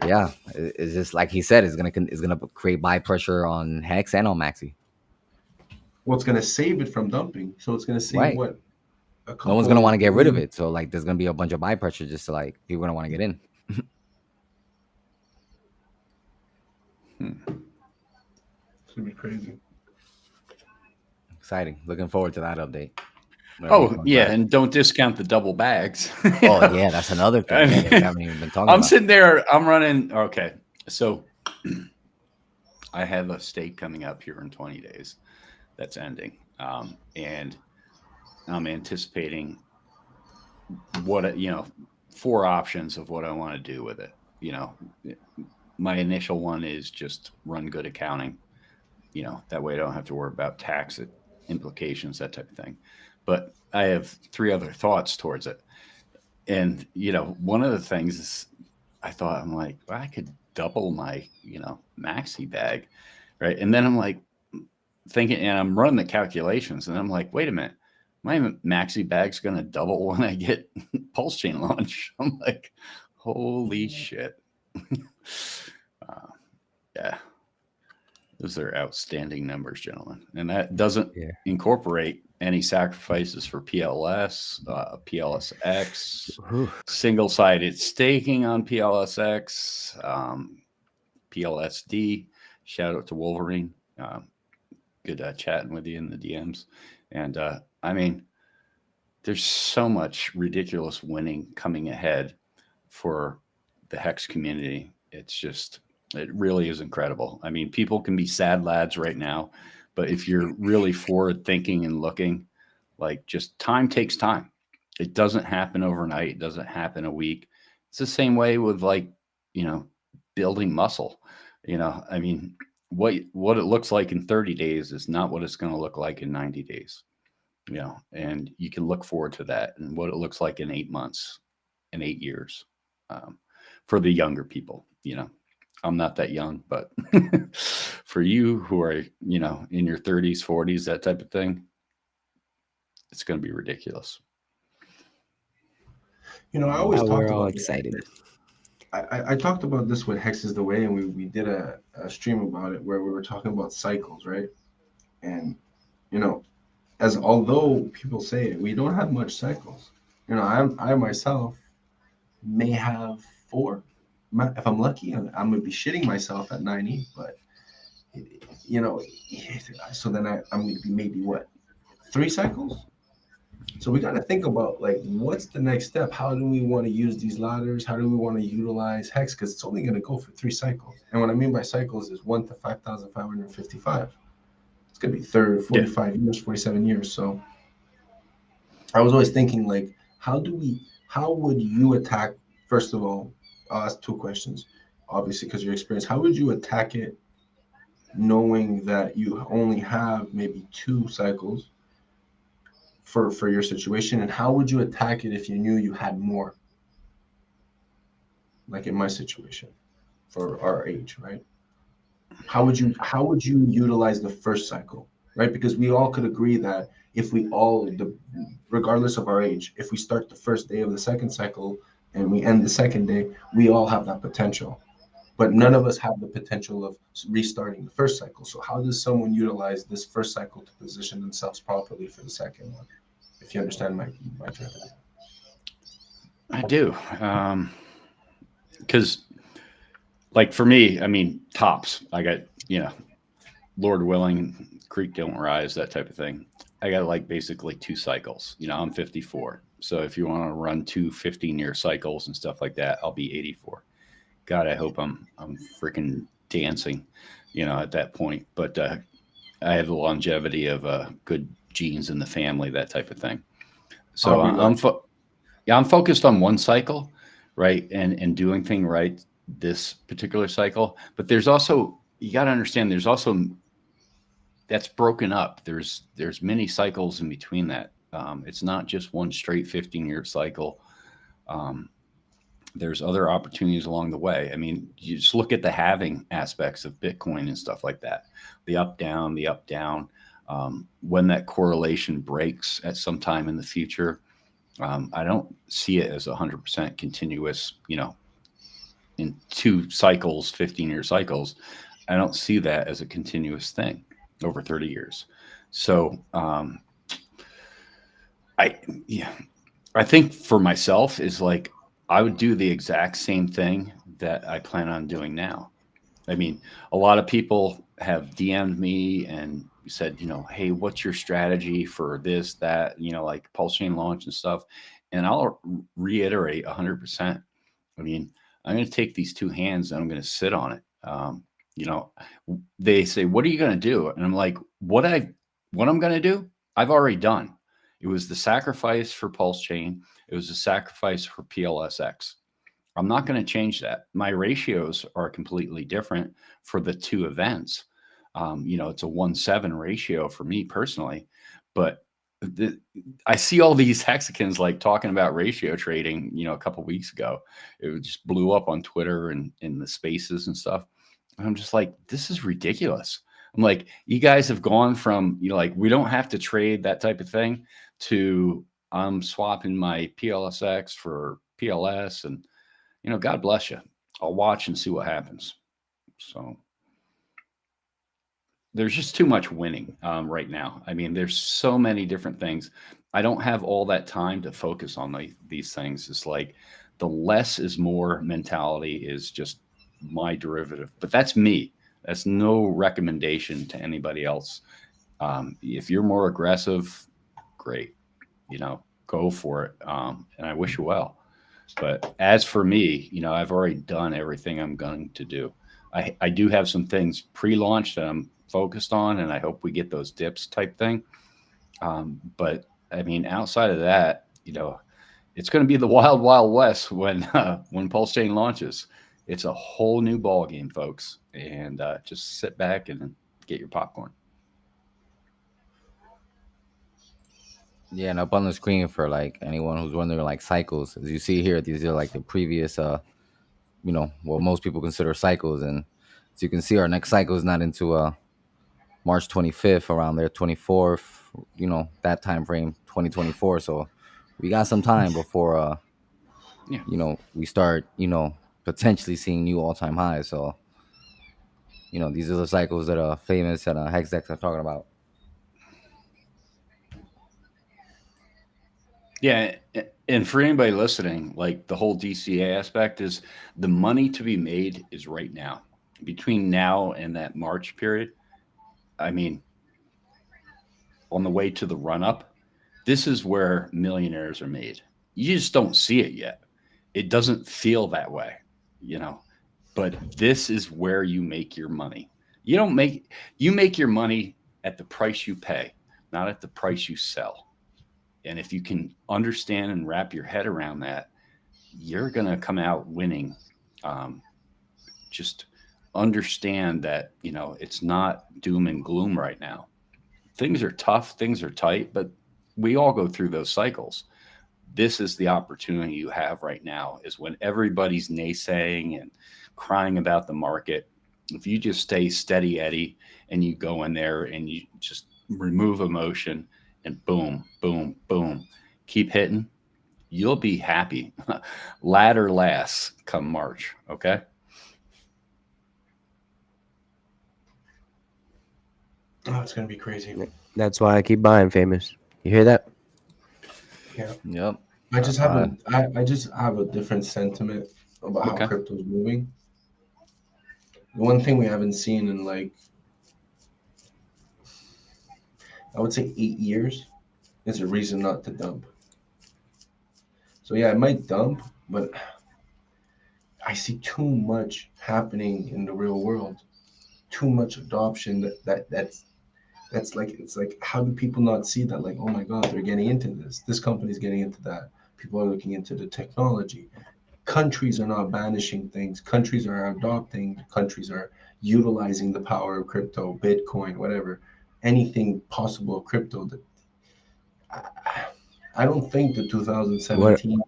yeah, it's just like he said, it's gonna create buy pressure on Hex and on MAXI. Well, it's going to save it from dumping. So it's going to save Right. what? A couple, No one's gonna want to get rid of it. So like, there's gonna be a bunch of buy pressure just to like people gonna want to get in. It's gonna be crazy. Exciting. Looking forward to that update. Oh yeah, and don't discount the double bags. Oh yeah, that's another thing that we haven't even been talking about. I'm sitting there, I'm running. Okay, so I have a stake coming up here in 20 days that's ending, and I'm anticipating what 4 options of what I want to do with it. My initial one is just run good accounting. That way I don't have to worry about tax implications, that type of thing. But I have 3 other thoughts towards it. And, one of the things is I thought, I'm like, well, I could double my, MAXI bag. Right. And then I'm like thinking, and I'm running the calculations, and I'm like, wait a minute, my MAXI bag's going to double when I get Pulse Chain launch. I'm like, holy shit. Yeah. Those are outstanding numbers, gentlemen. And that doesn't incorporate any sacrifices for PLS, PLSX, single-sided staking on PLSX, PLSD. Shout out to Wolverine. Good chatting with you in the DMs. And I mean, there's so much ridiculous winning coming ahead for the Hex community. It really is incredible. I mean, people can be sad lads right now, but if you're really forward thinking and looking, like, just time takes time. It doesn't happen overnight. It doesn't happen a week. It's the same way with, like, building muscle. I mean, what it looks like in 30 days is not what it's going to look like in 90 days. And you can look forward to that and what it looks like in 8 months, in 8 years, for the younger people. I'm not that young, but for you who are, in your 30s, 40s, that type of thing, it's going to be ridiculous. I always we're talked all about excited. I talked about this with Hex is the Way, and we did a stream about it where we were talking about cycles, right? And, although people say it, we don't have much cycles. I myself may have 4. If I'm lucky, I'm going to be shitting myself at 90, but, so then I'm going to be maybe 3 cycles? So we got to think about, like, what's the next step? How do we want to use these ladders? How do we want to utilize Hex? Because it's only going to go for 3 cycles. And what I mean by cycles is 1 to 5,555. It's going to be 45 years, 47 years. So I was always thinking, like, how would you attack, first of all, I'll ask 2 questions, obviously, because your experience. How would you attack it knowing that you only have maybe 2 cycles for your situation? And how would you attack it if you knew you had more? Like in my situation, for our age, right? How would you utilize the first cycle, right? Because we all could agree that if we all, regardless of our age, if we start the first day of the second cycle and we end the second day, we all have that potential. But none of us have the potential of restarting the first cycle. So how does someone utilize this first cycle to position themselves properly for the second one? If you understand my drift. I do. Because, like, for me, I mean, tops. I got, Lord willing, creek don't rise, that type of thing. I got like basically 2 cycles. I'm 54. So if you want to run 2 15-year cycles and stuff like that, I'll be 84. God, I hope I'm freaking dancing, at that point. But I have the longevity of good genes in the family, that type of thing. So I'm focused on one cycle, right, and doing thing right this particular cycle. But there's also, you got to understand, there's also, that's broken up. There's many cycles in between that. It's not just one straight 15-year cycle. There's other opportunities along the way. I mean, you just look at the halving aspects of Bitcoin and stuff like that. The up, down, the up, down. When that correlation breaks at some time in the future, I don't see it as 100% continuous, in 2 cycles, 15-year cycles. I don't see that as a continuous thing over 30 years. So I think for myself is like, I would do the exact same thing that I plan on doing now. I mean, a lot of people have DM'd me and said, hey, what's your strategy for this, that, like Pulse Chain launch and stuff. And I'll reiterate 100%. I mean, I'm going to take these 2 hands and I'm going to sit on it. They say, what are you going to do? And I'm like, what I'm going to do, I've already done. It was the sacrifice for Pulse Chain. It was a sacrifice for PLSX. I'm not going to change that. My ratios are completely different for the 2 events. It's a 1:7 ratio for me personally, but I see all these hexagons like talking about ratio trading, a couple of weeks ago. It just blew up on Twitter and in the spaces and stuff. And I'm just like, this is ridiculous. I'm like, you guys have gone from, like, we don't have to trade that type of thing to I'm swapping my PLSX for PLS and, God bless you. I'll watch and see what happens. So there's just too much winning right now. I mean, there's so many different things. I don't have all that time to focus on these things. It's like the less is more mentality is just my derivative, but that's me. That's no recommendation to anybody else. If you're more aggressive, great, go for it. And I wish you well. But as for me, I've already done everything I'm going to do. I do have some things pre-launch that I'm focused on, and I hope we get those dips type thing. But I mean, outside of that, it's going to be the wild, wild west when Pulse Chain launches. It's a whole new ball game, folks. And just sit back and get your popcorn. Yeah, and up on the screen for like anyone who's wondering, like, cycles, as you see here, these are like the previous, what most people consider cycles. And as you can see, our next cycle is not into March 25th, around there, 24th, that time frame, 2024. So we got some time before, we start, potentially seeing new all-time highs. So, these are the cycles that are famous and Hexdex are talking about. Yeah, and for anybody listening, like the whole DCA aspect is the money to be made is right now. Between now and that March period, I mean, on the way to the run-up, this is where millionaires are made. You just don't see it yet. It doesn't feel that way, but this is where you make your money. You make your money at the price you pay, not at the price you sell. And if you can understand and wrap your head around that, you're going to come out winning. Just understand that, it's not doom and gloom right now. Things are tough, things are tight, but we all go through those cycles. This is the opportunity you have right now, is when everybody's naysaying and crying about the market. If you just stay steady Eddie and you go in there and you just remove emotion and boom, boom, boom. Keep hitting. You'll be happy. Ladder last come March. Okay. Oh, it's gonna be crazy. That's why I keep buying, Famous. You hear that? Yeah. Yep. I just have I just have a different sentiment about how Okay. crypto's moving. The one thing we haven't seen in like I would say 8 years is a reason not to dump. So yeah, it might dump, but I see too much happening in the real world. Too much adoption that's like it's like how do people not see that? Like, oh my God, they're getting into this. This company's getting into that. People are looking into the technology. Countries are not banishing things. Countries are adopting. Countries are utilizing the power of crypto, Bitcoin, whatever, anything possible of crypto. That I don't think the What 2017.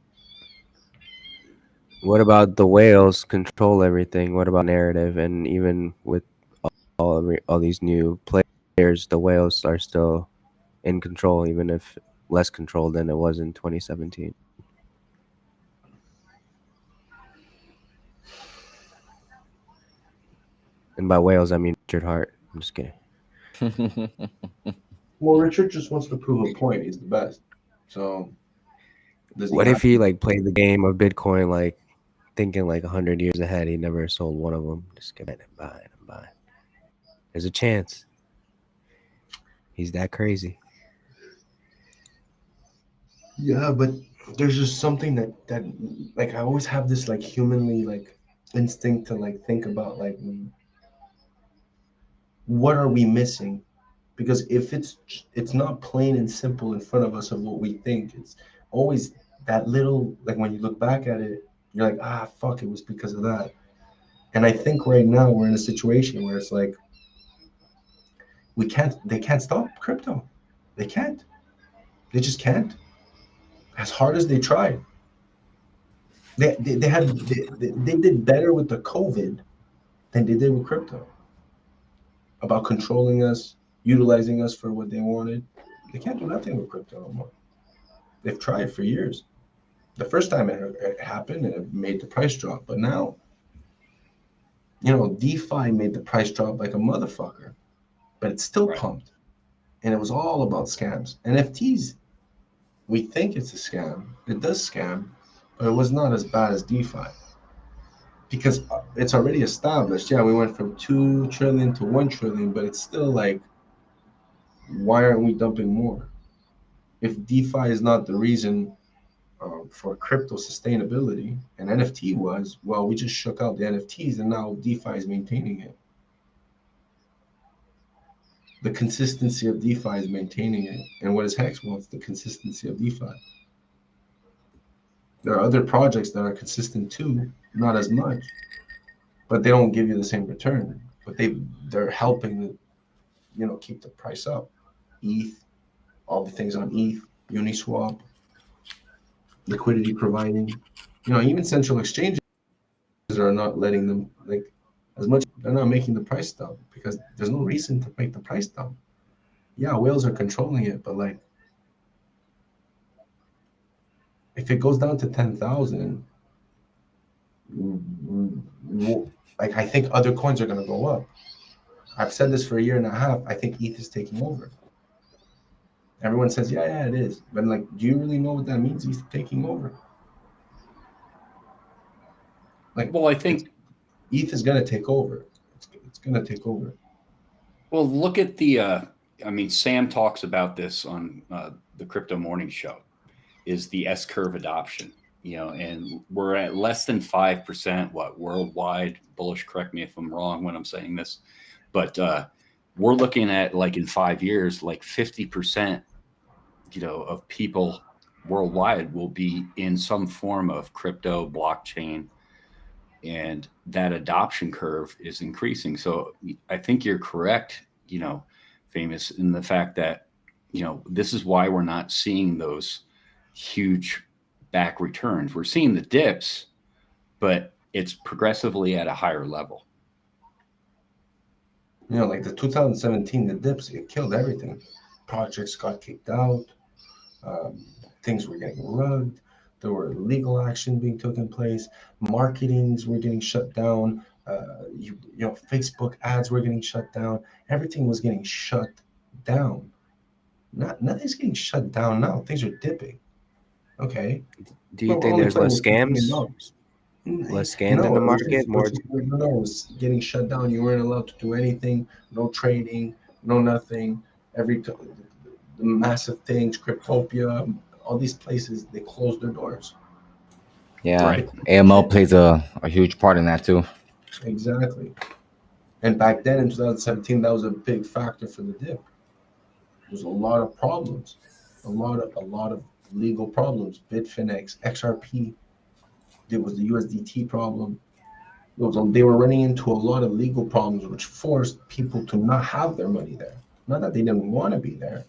What about the whales control everything? What about narrative? And even with all these new players, the whales are still in control, even if less control than it was in 2017. And by whales, I mean Richard Hart. I'm just kidding. Well, Richard just wants to prove a point. He's the best. So does he What if have he to? like played the game of Bitcoin like thinking like 100 years ahead? He never sold one of them. Just kept buying and buying and buying. There's a chance. He's that crazy. Yeah, but there's just something that like I always have this like humanly like instinct to like think about like what are we missing? Because if it's not plain and simple in front of us of what we think, it's always that little like when you look back at it, you're like, ah, fuck, it was because of that. And I think right now we're in a situation where it's like they can't stop crypto. They can't. They just can't. As hard as they tried. They did better with the COVID than they did with crypto. About controlling us, utilizing us for what they wanted. They can't do nothing with crypto anymore. They've tried for years. The first time it happened, it made the price drop. But now, DeFi made the price drop like a motherfucker, but it's still Right. pumped. And it was all about scams. NFTs, we think it's a scam. It does scam, but it was not as bad as DeFi because it's already established. Yeah, we went from 2 trillion to 1 trillion, but it's still like, why aren't we dumping more? If DeFi is not the reason for crypto sustainability, and NFT was, well, we just shook out the NFTs and now DeFi is maintaining it. The consistency of DeFi is maintaining it. And what is Hex wants the consistency of DeFi. There are other projects that are consistent too, not as much, but they don't give you the same return. But they're helping keep the price up. ETH, all the things on ETH, Uniswap, liquidity providing. Even central exchanges are not letting them like as much. They're not making the price down because there's no reason to make the price down. Yeah, whales are controlling it, but like if it goes down to 10,000, like I think other coins are gonna go up. I've said this for a year and a half. I think ETH is taking over. Everyone says, yeah, it is. But like, do you really know what that means? ETH taking over. Like, Well, I think ETH is gonna take over. It's gonna take over. Well, look at the. Sam talks about this on the Crypto Morning Show. Is the S curve adoption? And we're at less than 5%. What worldwide bullish? Correct me if I'm wrong when I'm saying this, but we're looking at like in 5 years, like 50%. Of people worldwide will be in some form of crypto, blockchain, and that adoption curve is increasing. So I think you're correct, Famous, in the fact that, this is why we're not seeing those huge back returns. We're seeing the dips, but it's progressively at a higher level. Like the 2017, the dips, it killed everything. projects got kicked out. Things were getting rugged. There were legal action being taken place. Marketings were getting shut down. Facebook ads were getting shut down. Everything was getting shut down. Nothing's getting shut down now. Things are dipping. Okay. Do you But we're think only there's playing less with $2 scams? million. Less scams in No, the it was just market? More. no, it was getting shut down. You weren't allowed to do anything. No trading. No nothing. The massive things, Cryptopia, all these places, they closed their doors. Yeah, Right. AML plays a huge part in that too. Exactly. And back then in 2017, that was a big factor for the dip. There's a lot of problems, a lot of legal problems. Bitfinex, XRP, there was the USDT problem. They were running into a lot of legal problems, which forced people to not have their money there. Not that they didn't want to be there.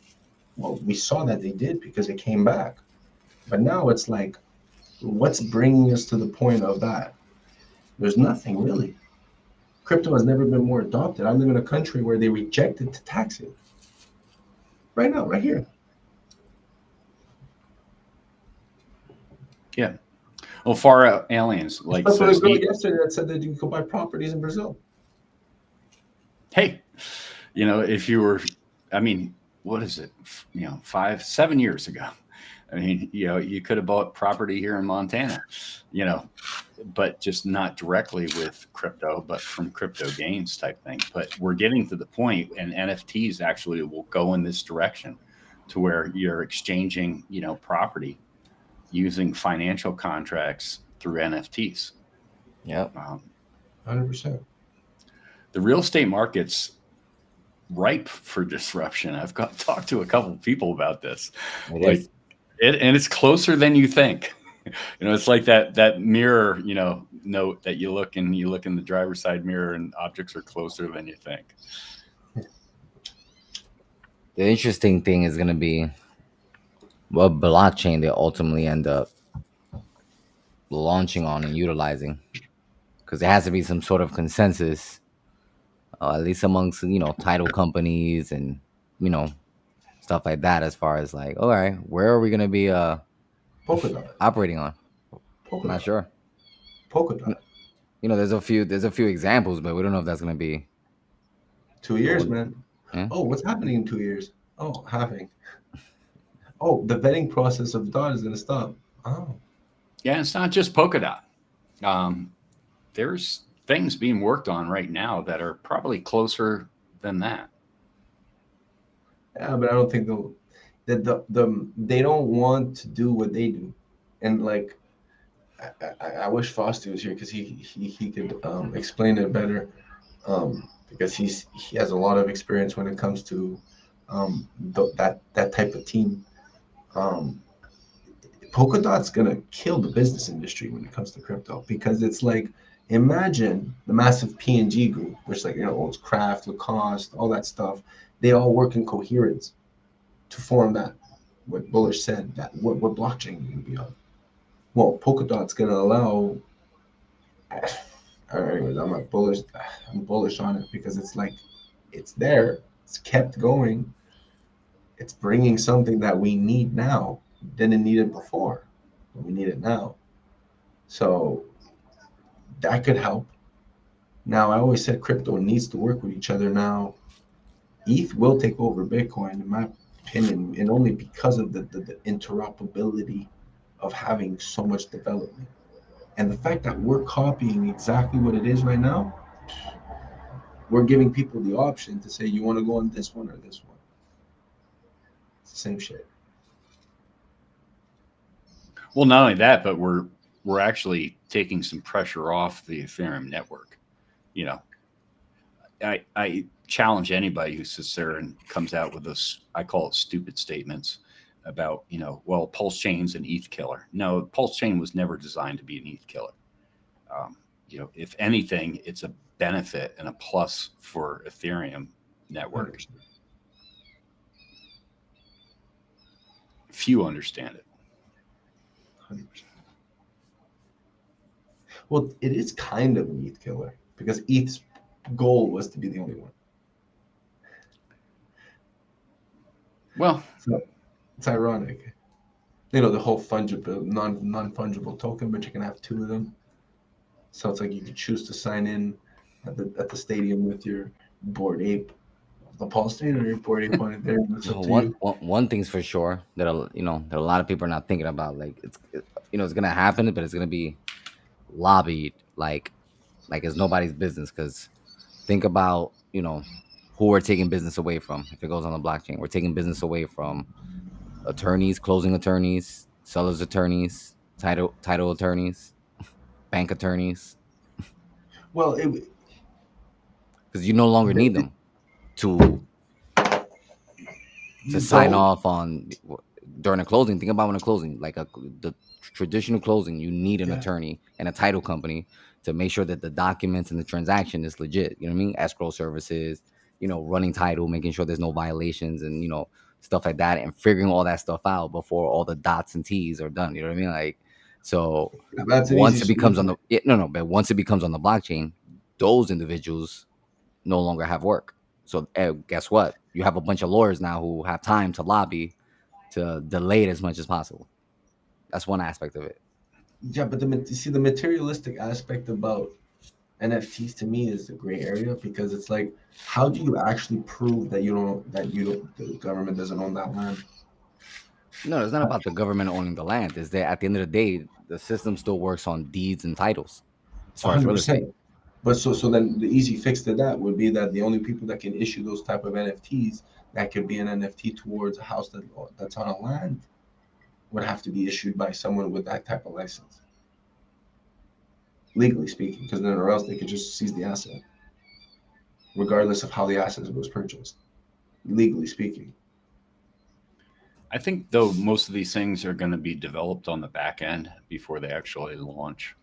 Well, we saw that they did because it came back. But now it's like, what's bringing us to the point of that? There's nothing really. Crypto has never been more adopted. I live in a country where they rejected to tax it. Right now, right here. Yeah. Well, far out aliens like Except for the says, girl yesterday that said that you could buy properties in Brazil. hey, if you were, I mean, what is it? 7 years ago. I mean, you could have bought property here in Montana, but just not directly with crypto, but from crypto gains type thing. But we're getting to the point, and NFTs actually will go in this direction to where you're exchanging, property using financial contracts through NFTs. Yep. 100%. The real estate market's ripe for disruption. I've talked to a couple of people about this. It is. And it's closer than you think. It's like that mirror, note that you look in the driver's side mirror and objects are closer than you think. The interesting thing is going to be what blockchain they ultimately end up launching on and utilizing, because there has to be some sort of consensus, at least amongst title companies and stuff like that, as far as like, all right, where are we going to be Polkadot. operating on? I'm not sure. Polkadot. There's a few examples, but we don't know if that's going to be 2 years, man. Yeah. Oh, what's happening in 2 years? Oh, halving. Oh, the vetting process of DOT is going to stop. Oh. Yeah, it's not just Polkadot. There's things being worked on right now that are probably closer than that. Yeah, but I don't think they don't want to do what they do, and like I wish Foster was here because he could explain it better, because he has a lot of experience when it comes to that type of team. Polkadot's gonna kill the business industry when it comes to crypto, because it's like, imagine the massive P&G group, which owns Kraft, Lacoste, all that stuff. They all work in coherence to form that, what Bullish said, that what blockchain you're gonna be on. Well, Polkadot's gonna allow. Anyways, I'm bullish on it because it's like, it's there, it's kept going, it's bringing something that we need now. Didn't need it before, but we need it now. So that could help. Now, I always said crypto needs to work with each other now. ETH will take over Bitcoin, in my opinion, and only because of the interoperability of having so much development. And the fact that we're copying exactly what it is right now, we're giving people the option to say, you want to go on this one or this one. It's the same shit. Well, not only that, but we're actually taking some pressure off the Ethereum network. I challenge anybody who sits there and comes out with this, I call it stupid statements about, well, Pulse Chain's an ETH killer. No, Pulse Chain was never designed to be an ETH killer. If anything, it's a benefit and a plus for Ethereum network. 100%. Few understand it. 100%. Well, it is kind of an ETH killer because ETH's goal was to be the only one. Well, So it's ironic. You know, the whole fungible, non-fungible token, but you can have two of them. So it's like you could choose to sign in at the stadium with your Bored Ape, the Pulse Stadium, or your Bored Ape on it there. It's up So to you. one thing's for sure that that a lot of people are not thinking about. Like it's gonna happen, but it's gonna be lobbied like it's nobody's business. Because think about who we're taking business away from. If it goes on the blockchain, we're taking business away from attorneys, closing attorneys, sellers attorneys, title attorneys, bank attorneys, Well, because you no longer need them to you sign don't. off on during a closing. Think about when a closing, like the traditional closing, you need an Yeah. attorney and a title company to make sure that the documents and the transaction is legit. You know what I mean? Escrow services, running title, making sure there's no violations, and stuff like that, and figuring all that stuff out before all the dots and T's are done. You know what I mean? Like, so That's an easy once it becomes on solution. the no, but once it becomes on the blockchain, those individuals no longer have work. So guess what? You have a bunch of lawyers now who have time to lobby to delay it as much as possible. That's one aspect of it. Yeah, but you see, the materialistic aspect about NFTs to me is the gray area, because it's like, how do you actually prove that the government doesn't own that land? No, it's not about the government owning the land. Is that at the end of the day, the system still works on deeds and titles as far as real estate. 100%. But so then the easy fix to that would be that the only people that can issue those type of NFTs, that could be an NFT towards a house that's on a land, would have to be issued by someone with that type of license, legally speaking, because then or else they could just seize the asset, regardless of how the asset was purchased, legally speaking. I think though most of these things are going to be developed on the back end before they actually launch.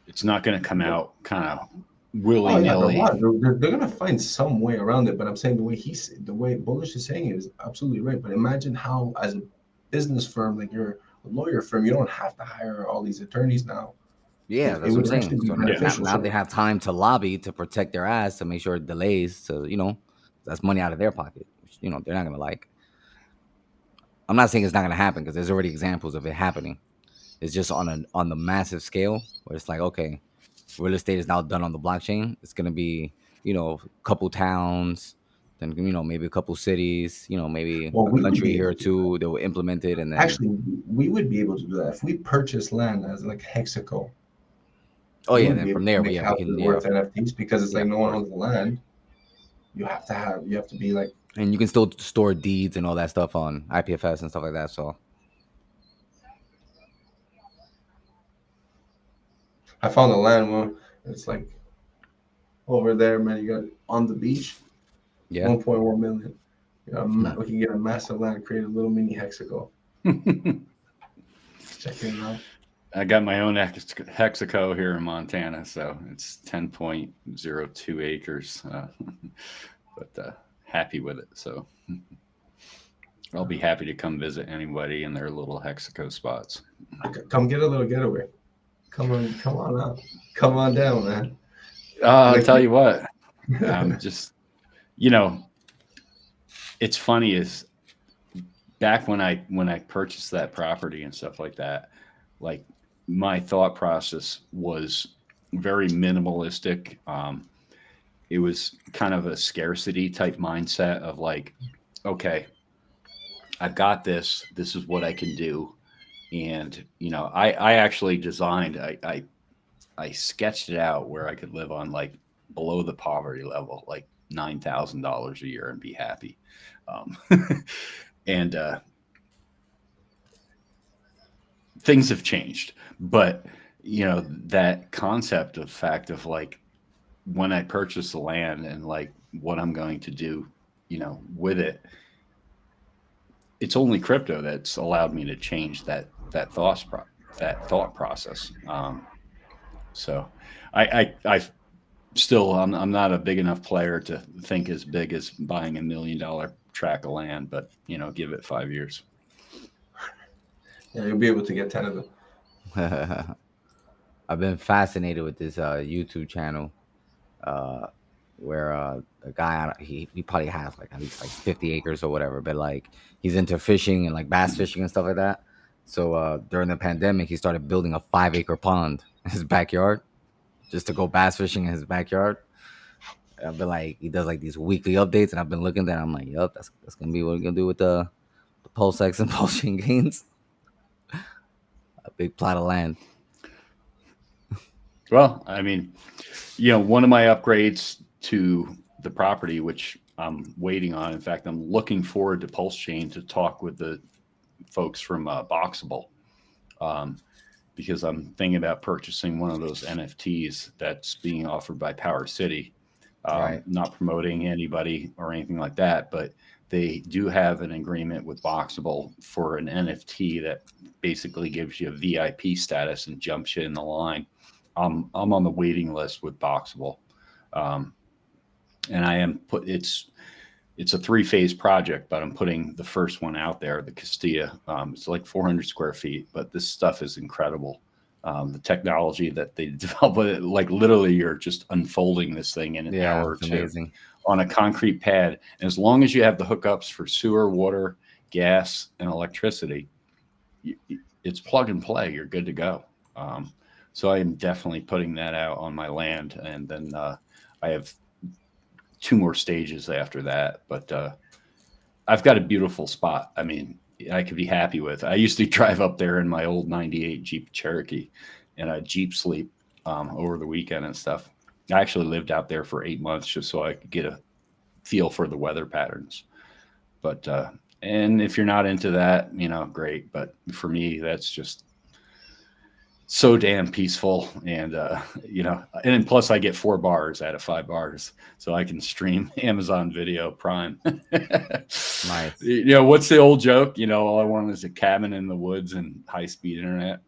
It's not going to come out kind of willy Oh yeah, nilly. they're gonna find some way around it. But I'm saying the way Bullish is saying it is absolutely right. But imagine how, as a business firm, like you're a lawyer firm, you don't have to hire all these attorneys now. Yeah, It that's what I'm would actually saying. be So beneficial. now they have time to lobby to protect their ass to make sure it delays. So that's money out of their pocket, which they're not gonna like. I'm not saying it's not gonna happen because there's already examples of it happening. It's just on the massive scale where it's like, okay, real estate is now done on the blockchain. It's gonna be a couple towns, then maybe a couple cities, maybe Well, a we would country be here able or to two that will implement it, and then actually we would be able to do that if we purchase land as like Hexaco. oh We yeah, would then be from able to there make we houses can worth NFTs, because it's like of no one course. owns the land. You have to be like, And you can still store deeds and all that stuff on IPFS and stuff like that. So I found a land one. It's like over there, man. You got on the beach, yeah, 1.1 million. We can get a massive land, create a little mini Hexaco. Check it out. I got my own Hexaco here in Montana, so it's 10.02 acres, but happy with it. So I'll be happy to come visit anybody in their little Hexaco spots. Come get a little getaway. Come on out. Come on down, man. I'll tell you what, just, it's funny is back when I purchased that property and stuff like that, like my thought process was very minimalistic. It was kind of a scarcity type mindset of like, okay, I've got this. This is what I can do. And, I actually designed, I sketched it out where I could live on like below the poverty level, like $9,000 a year and be happy. And things have changed, but that concept of fact of like when I purchase the land and like what I'm going to do, with it, it's only crypto that's allowed me to change that thought process. So I still I'm not a big enough player to think as big as buying $1 million tract of land, but give it 5 years. Yeah, you'll be able to get 10 of them. I've been fascinated with this YouTube channel. where a guy he probably has like at least like 50 acres or whatever, but like he's into fishing and like bass fishing and stuff like that. So during the pandemic, he started building a 5-acre pond in his backyard just to go bass fishing in his backyard. I've been like, he does like these weekly updates, and I've been looking there. I'm like, yep, that's gonna be what we're gonna do with the PulseX and Pulse Chain gains. A big plot of land. Well, I mean, one of my upgrades to the property, which I'm waiting on. In fact, I'm looking forward to Pulse Chain to talk with the folks from Boxable, because I'm thinking about purchasing one of those NFTs that's being offered by Power City. Right. Not promoting anybody or anything like that, but they do have an agreement with Boxable for an NFT that basically gives you a VIP status and jumps you in the line. I'm on the waiting list with Boxable, and I am it's a 3-phase project, but I'm putting the first one out there, the Castilla. It's like 400 square feet, but this stuff is incredible. The technology that they develop, like literally you're just unfolding this thing in an hour or two amazing. on a concrete pad. And as long as you have the hookups for sewer, water, gas, and electricity, it's plug and play. You're good to go. So I am definitely putting that out on my land. And then I have 2 more stages after that. But I've got a beautiful spot. I mean, I could be happy with. I used to drive up there in my old 98 Jeep Cherokee and a Jeep sleep over the weekend and stuff. I actually lived out there for 8 months just so I could get a feel for the weather patterns. But and if you're not into that, great. But for me, that's just so damn peaceful. And and plus I get 4 bars out of 5 bars, so I can stream Amazon Video Prime. Nice. What's the old joke? All I want is a cabin in the woods and high-speed internet.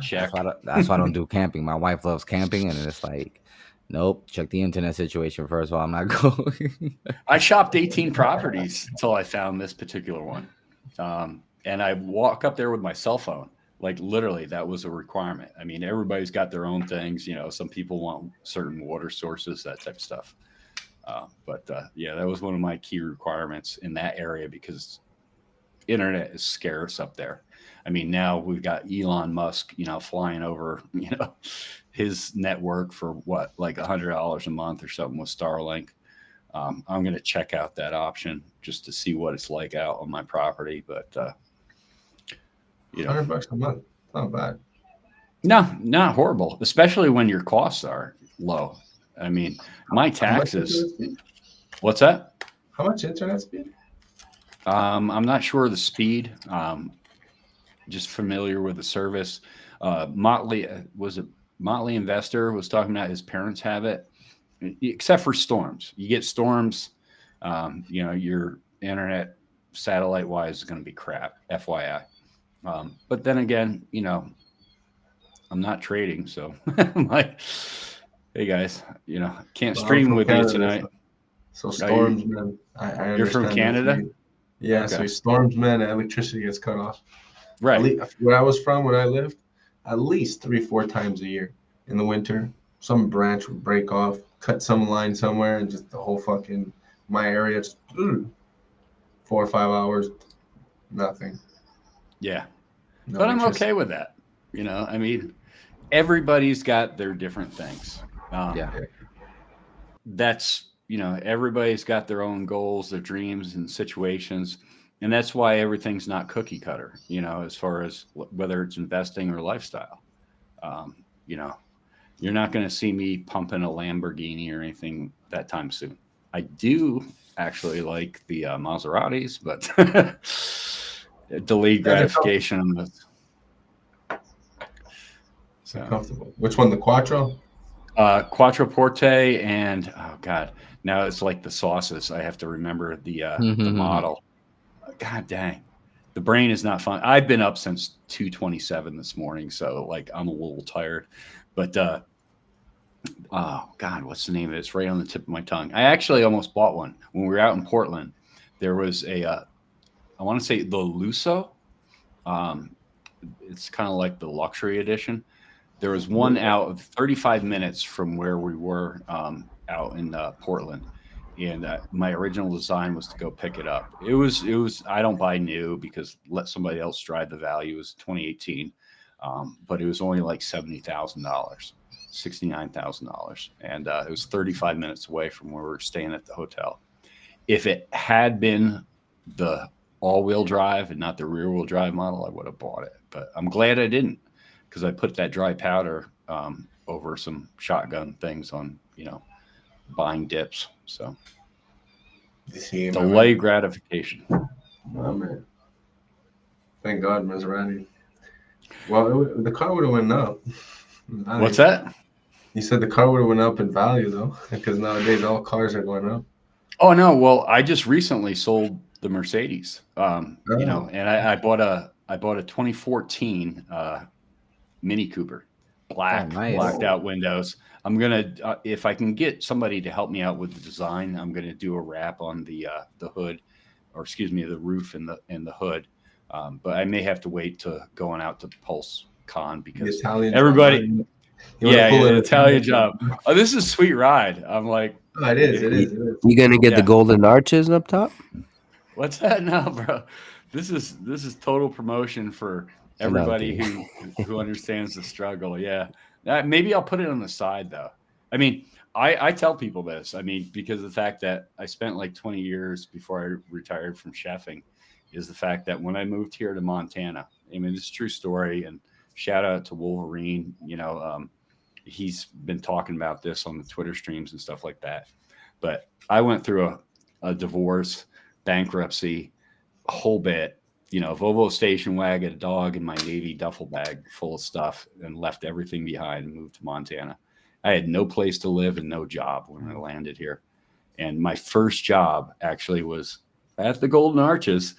Check. That's why I don't do camping. My wife loves camping, and it's like, nope, check the internet situation first while I'm not going. I shopped 18 properties until I found this particular one. And I walk up there with my cell phone. Like literally, that was a requirement. I mean, everybody's got their own things. Some people want certain water sources, that type of stuff. But that was one of my key requirements in that area because internet is scarce up there. I mean, now we've got Elon Musk, flying over, his network for what, like $100 a month or something with Starlink. I'm going to check out that option just to see what it's like out on my property. But, $100 a month. Not bad. No, not horrible, especially when your costs are low. I mean, my taxes. What's that? How much internet speed? I'm not sure of the speed. Just familiar with the service. Motley Investor was talking about his parents have it, except for storms. You get storms, your internet satellite wise is going to be crap. FYI. But then again, I'm not trading, so I'm like, hey guys, can't stream with Canada, you tonight. So storms, man. I You're from Canada? Yeah, Okay. So storms, man, electricity gets cut off. Right. Where I was from, when I lived, at least 3-4 times a year in the winter, some branch would break off, cut some line somewhere, and just the whole fucking my area just 4 or 5 hours, nothing. Yeah. No But I'm interest. okay with that. I mean, everybody's got their different things. That's, everybody's got their own goals, their dreams and situations. And that's why everything's not cookie cutter, as far as whether it's investing or lifestyle. You're not going to see me pumping a Lamborghini or anything that time soon. I do actually like the Maseratis, but delayed gratification on this. So Comfortable. Which one? The Quattro? Quattroporte and oh god, now it's like the sauces. I have to remember the model. God dang, the brain is not fun. I've been up since 2:27 this morning, so like I'm a little tired. But oh god, what's the name of it? It's right on the tip of my tongue. I actually almost bought one when we were out in Portland. There was I want to say the Luso. It's kind of like the luxury edition. There was one out of 35 minutes from where we were out in Portland, and my original design was to go pick it up. It was I don't buy new because let somebody else drive the value. It was 2018, but it was only like $70,000, $69,000, and it was 35 minutes away from where we were staying at the hotel. If it had been the all-wheel drive and not the rear-wheel drive model, I would have bought it. But I'm glad I didn't, because I put that dry powder over some shotgun things on, buying dips. So delay gratification. Oh man, thank God Maserati. Well, the car would have went up. What's that? You said the car would have went up in value though, because nowadays all cars are going up. Oh no! Well, I just recently sold the Mercedes. And I bought a 2014 Mini Cooper, blacked out windows. I'm gonna if I can get somebody to help me out with the design, I'm gonna do a wrap on the hood, or excuse me, the roof and the hood. But I may have to wait to going out to Pulse Con because everybody. Yeah, the Italian job. Oh, this is a sweet ride. I'm like, oh, it is. You gonna get the golden arches up top? What's that now, bro? This is total promotion for everybody who understands the struggle. Yeah, maybe I'll put it on the side though. I mean, I tell people this. I mean, because of the fact that I spent like 20 years before I retired from chefing, is the fact that when I moved here to Montana, I mean, this is a true story. And shout out to Wolverine. He's been talking about this on the Twitter streams and stuff like that. But I went through a divorce, bankruptcy, a whole bit, Volvo station wagon, a dog, and my Navy duffel bag full of stuff, and left everything behind and moved to Montana. I had no place to live and no job when I landed here. And my first job actually was at the Golden Arches,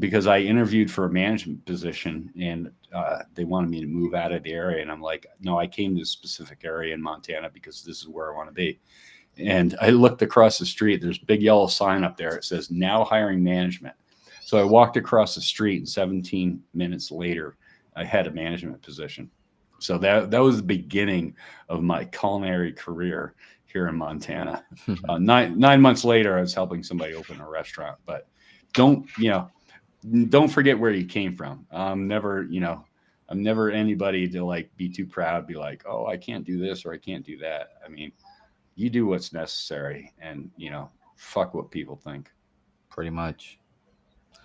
because I interviewed for a management position, and they wanted me to move out of the area. And I'm like, no, I came to a specific area in Montana because this is where I want to be. And I looked across the street. There's a big yellow sign up there. It says, now hiring management. So I walked across the street, and 17 minutes later, I had a management position. So that was the beginning of my culinary career here in Montana. 9 months later, I was helping somebody open a restaurant. But don't forget where you came from. I'm never anybody to like be too proud, be like, oh, I can't do this or I can't do that. I mean, you do what's necessary, and fuck what people think. Pretty much.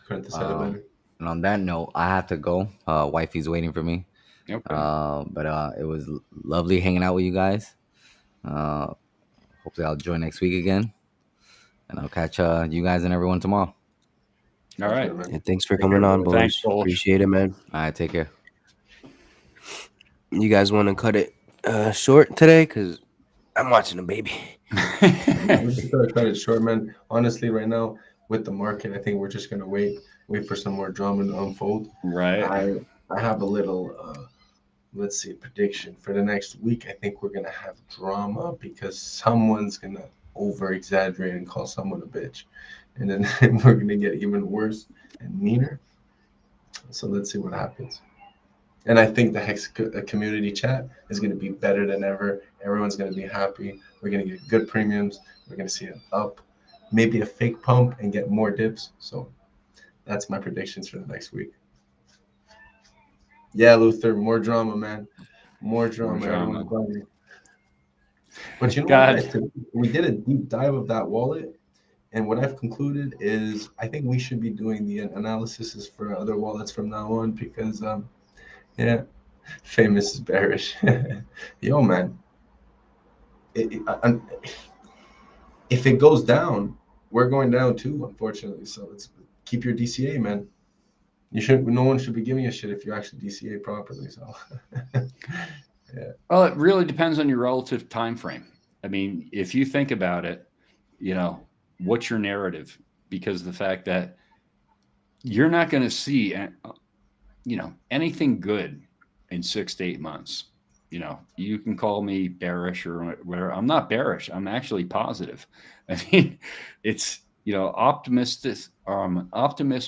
Couldn't have said it better. And on that note, I have to go. Wifey's waiting for me. Okay. But it was lovely hanging out with you guys. Hopefully I'll join next week again, and I'll catch you guys and everyone tomorrow. All right. Yeah, thanks for coming on, boys. Thanks, Bulge. Appreciate it, man. All right, take care. You guys want to cut it short today? Because I'm watching a baby. We're just gonna cut it short, man. Honestly, right now with the market, I think we're just gonna wait for some more drama to unfold. Right. I have a little let's see, prediction for the next week. I think we're gonna have drama because someone's gonna over exaggerate and call someone a bitch, and then we're gonna get even worse and meaner. So let's see what happens. And I think the Hex community chat is going to be better than ever. Everyone's going to be happy. We're going to get good premiums. We're going to see it up, maybe a fake pump, and get more dips. So that's my predictions for the next week. Yeah, Luther, more drama, man. More drama. But you know what, guys? We did a deep dive of that wallet. And what I've concluded is I think we should be doing the analysis for other wallets from now on because yeah, famous is bearish. Yo, man. If it goes down, we're going down too, unfortunately. So let's keep your DCA, man. No one should be giving a shit if you actually DCA properly. So yeah. Well, it really depends on your relative time frame. I mean, if you think about it, what's your narrative? Because the fact that you're not going to see anything good in 6 to 8 months. You can call me bearish or whatever. I'm not bearish. I'm actually positive. I mean, it's, optimist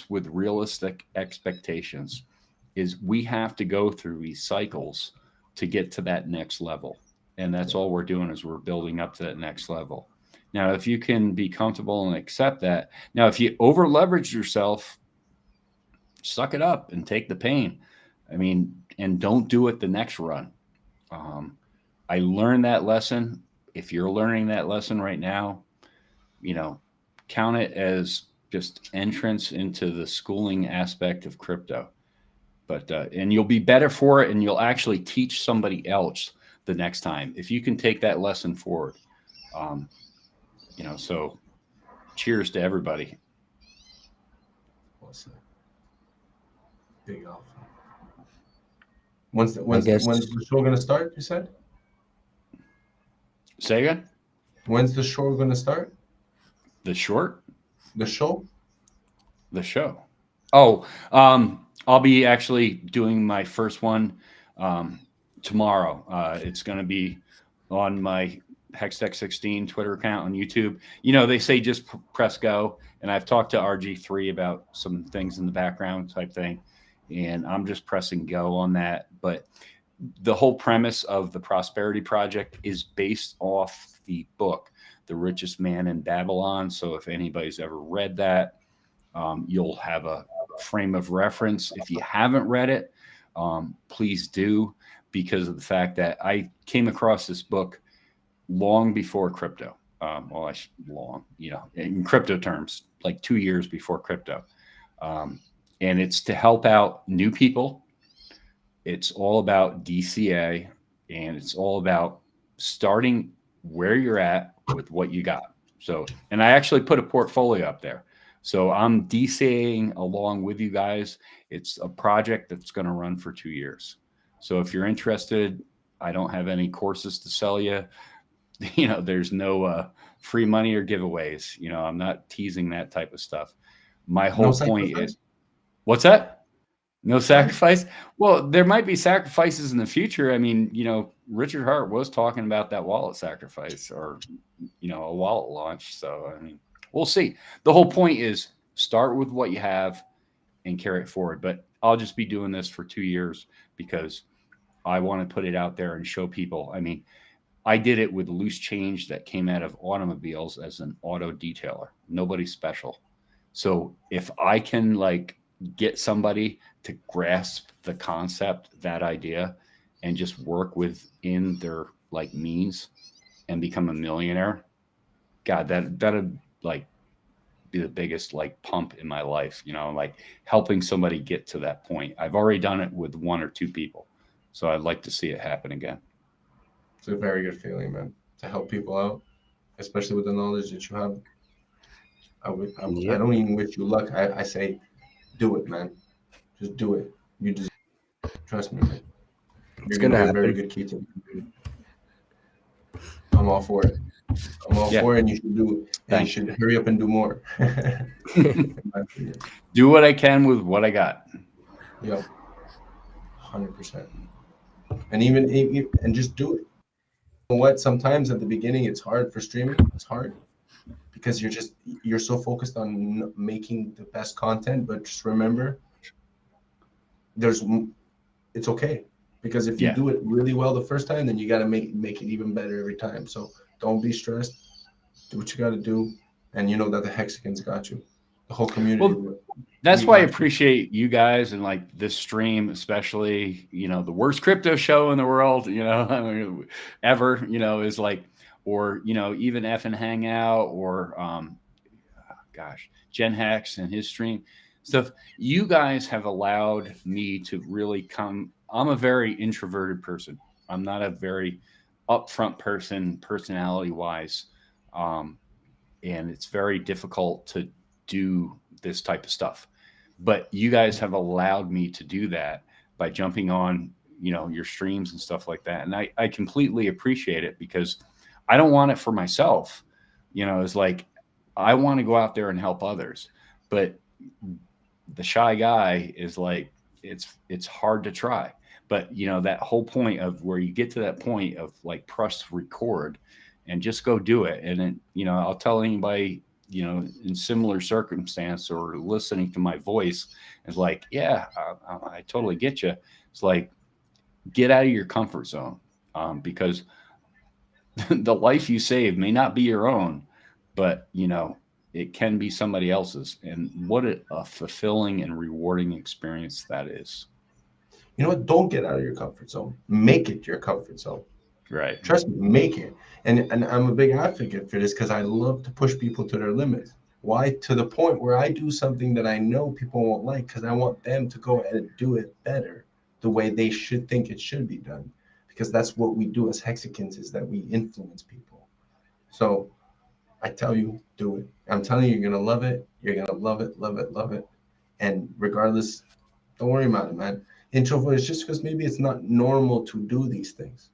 with realistic expectations is we have to go through these cycles to get to that next level. And that's all we're doing is we're building up to that next level. Now, if you can be comfortable and accept that, now, if you over leverage yourself, suck it up and take the pain. I mean, and don't do it the next run. I learned that lesson. If you're learning that lesson right now, count it as just entrance into the schooling aspect of crypto. But and you'll be better for it, and you'll actually teach somebody else the next time if you can take that lesson forward. So cheers to everybody. What's that? Big Alpha. When's the show gonna start? You said. Say again. When's the show gonna start? The short. The show. The show. Oh, I'll be actually doing my first one tomorrow. It's going to be on my Hextech16 Twitter account on YouTube. They say just press go, and I've talked to RG3 about some things in the background type thing, and I'm just pressing go on that. But the whole premise of the Prosperity Project is based off the book, The Richest Man in Babylon. So if anybody's ever read that, you'll have a frame of reference. If you haven't read it, please do, because of the fact that I came across this book long before crypto. In crypto terms, like 2 years before crypto. And it's to help out new people. It's all about DCA, and it's all about starting where you're at with what you got. So, and I actually put a portfolio up there. So I'm DCAing along with you guys. It's a project that's going to run for 2 years. So if you're interested, I don't have any courses to sell you. There's no free money or giveaways. I'm not teasing that type of stuff. My whole point is, what's that? No sacrifice? Well, there might be sacrifices in the future. I mean, Richard Hart was talking about that wallet sacrifice or, a wallet launch. So, I mean, we'll see. The whole point is start with what you have and carry it forward. But I'll just be doing this for 2 years because I want to put it out there and show people. I mean, I did it with loose change that came out of automobiles as an auto detailer. Nobody special. So if I can get somebody to grasp the concept, that idea, and just work within their means and become a millionaire, God, that'd be the biggest pump in my life, helping somebody get to that point. I've already done it with 1 or 2 people. So I'd like to see it happen again. It's a very good feeling, man, to help people out, especially with the knowledge that you have. I don't even wish you luck. I say, do it, man. Just do it. You just trust me, man. It's gonna happen. A very good key to the community. I'm all for it. I'm all for it, and you should do it. And you should hurry up and do more. Do what I can with what I got. Yep. 100%. And even just do it. You know what? Sometimes at the beginning it's hard for streaming. It's hard because you're so focused on making the best content. But just remember, it's okay, because if you do it really well the first time, then you got to make it even better every time. So don't be stressed. Do what you got to do, and you know that the Hexicans got you. The whole community. Well, that's why I appreciate you guys and this stream, especially, the worst crypto show in the world, ever, is or, even F and Hangout or, Gen Hex and his stream stuff. You guys have allowed me to really come. I'm a very introverted person. I'm not a very upfront person, personality wise. And it's very difficult to do this type of stuff. But you guys have allowed me to do that by jumping on, your streams and stuff like that. And I completely appreciate it, because I don't want it for myself. It's I want to go out there and help others. But the shy guy is it's hard to try. But, that whole point of where you get to that point of press record and just go do it. And then, I'll tell anybody, in similar circumstance or listening to my voice is I totally get you. It's get out of your comfort zone, because the life you save may not be your own, but it can be somebody else's. And what a fulfilling and rewarding experience that is. You know what? Don't get out of your comfort zone. Make it your comfort zone. Right. Trust me, make it. And I'm a big advocate for this because I love to push people to their limits. Why? To the point where I do something that I know people won't like because I want them to go and do it better the way they should think it should be done. Because that's what we do as Hexicans, is that we influence people. So I tell you, do it. I'm telling you, you're going to love it. You're going to love it, love it, love it. And regardless, don't worry about it, man. Introvert is just because maybe it's not normal to do these things,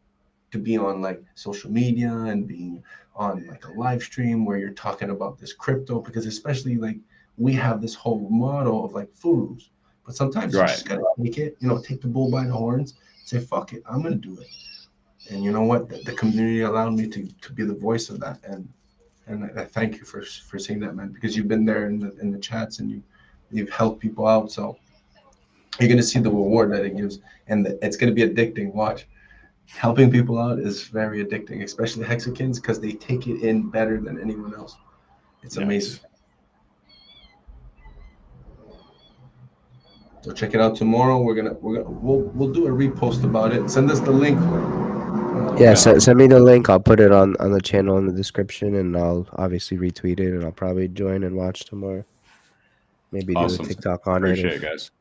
to be on like social media and being on like a live stream where you're talking about this crypto, because especially like we have this whole model of like fools, but sometimes you just gotta take it, take the bull by the horns, say, fuck it, I'm gonna do it. And you know what? The community allowed me to be the voice of that. And I thank you for saying that, man, because you've been there in the chats and you've helped people out. So you're going to see the reward that it gives, and it's going to be addicting. Watch. Helping people out is very addicting, especially Hexicans, because they take it in better than anyone else. It's amazing. So check it out tomorrow. We'll do a repost about it. Send us the link. Send me the link. I'll put it on the channel in the description, and I'll obviously retweet it, and I'll probably join and watch tomorrow. Maybe awesome. do a TikTok on Appreciate it. Appreciate it, guys.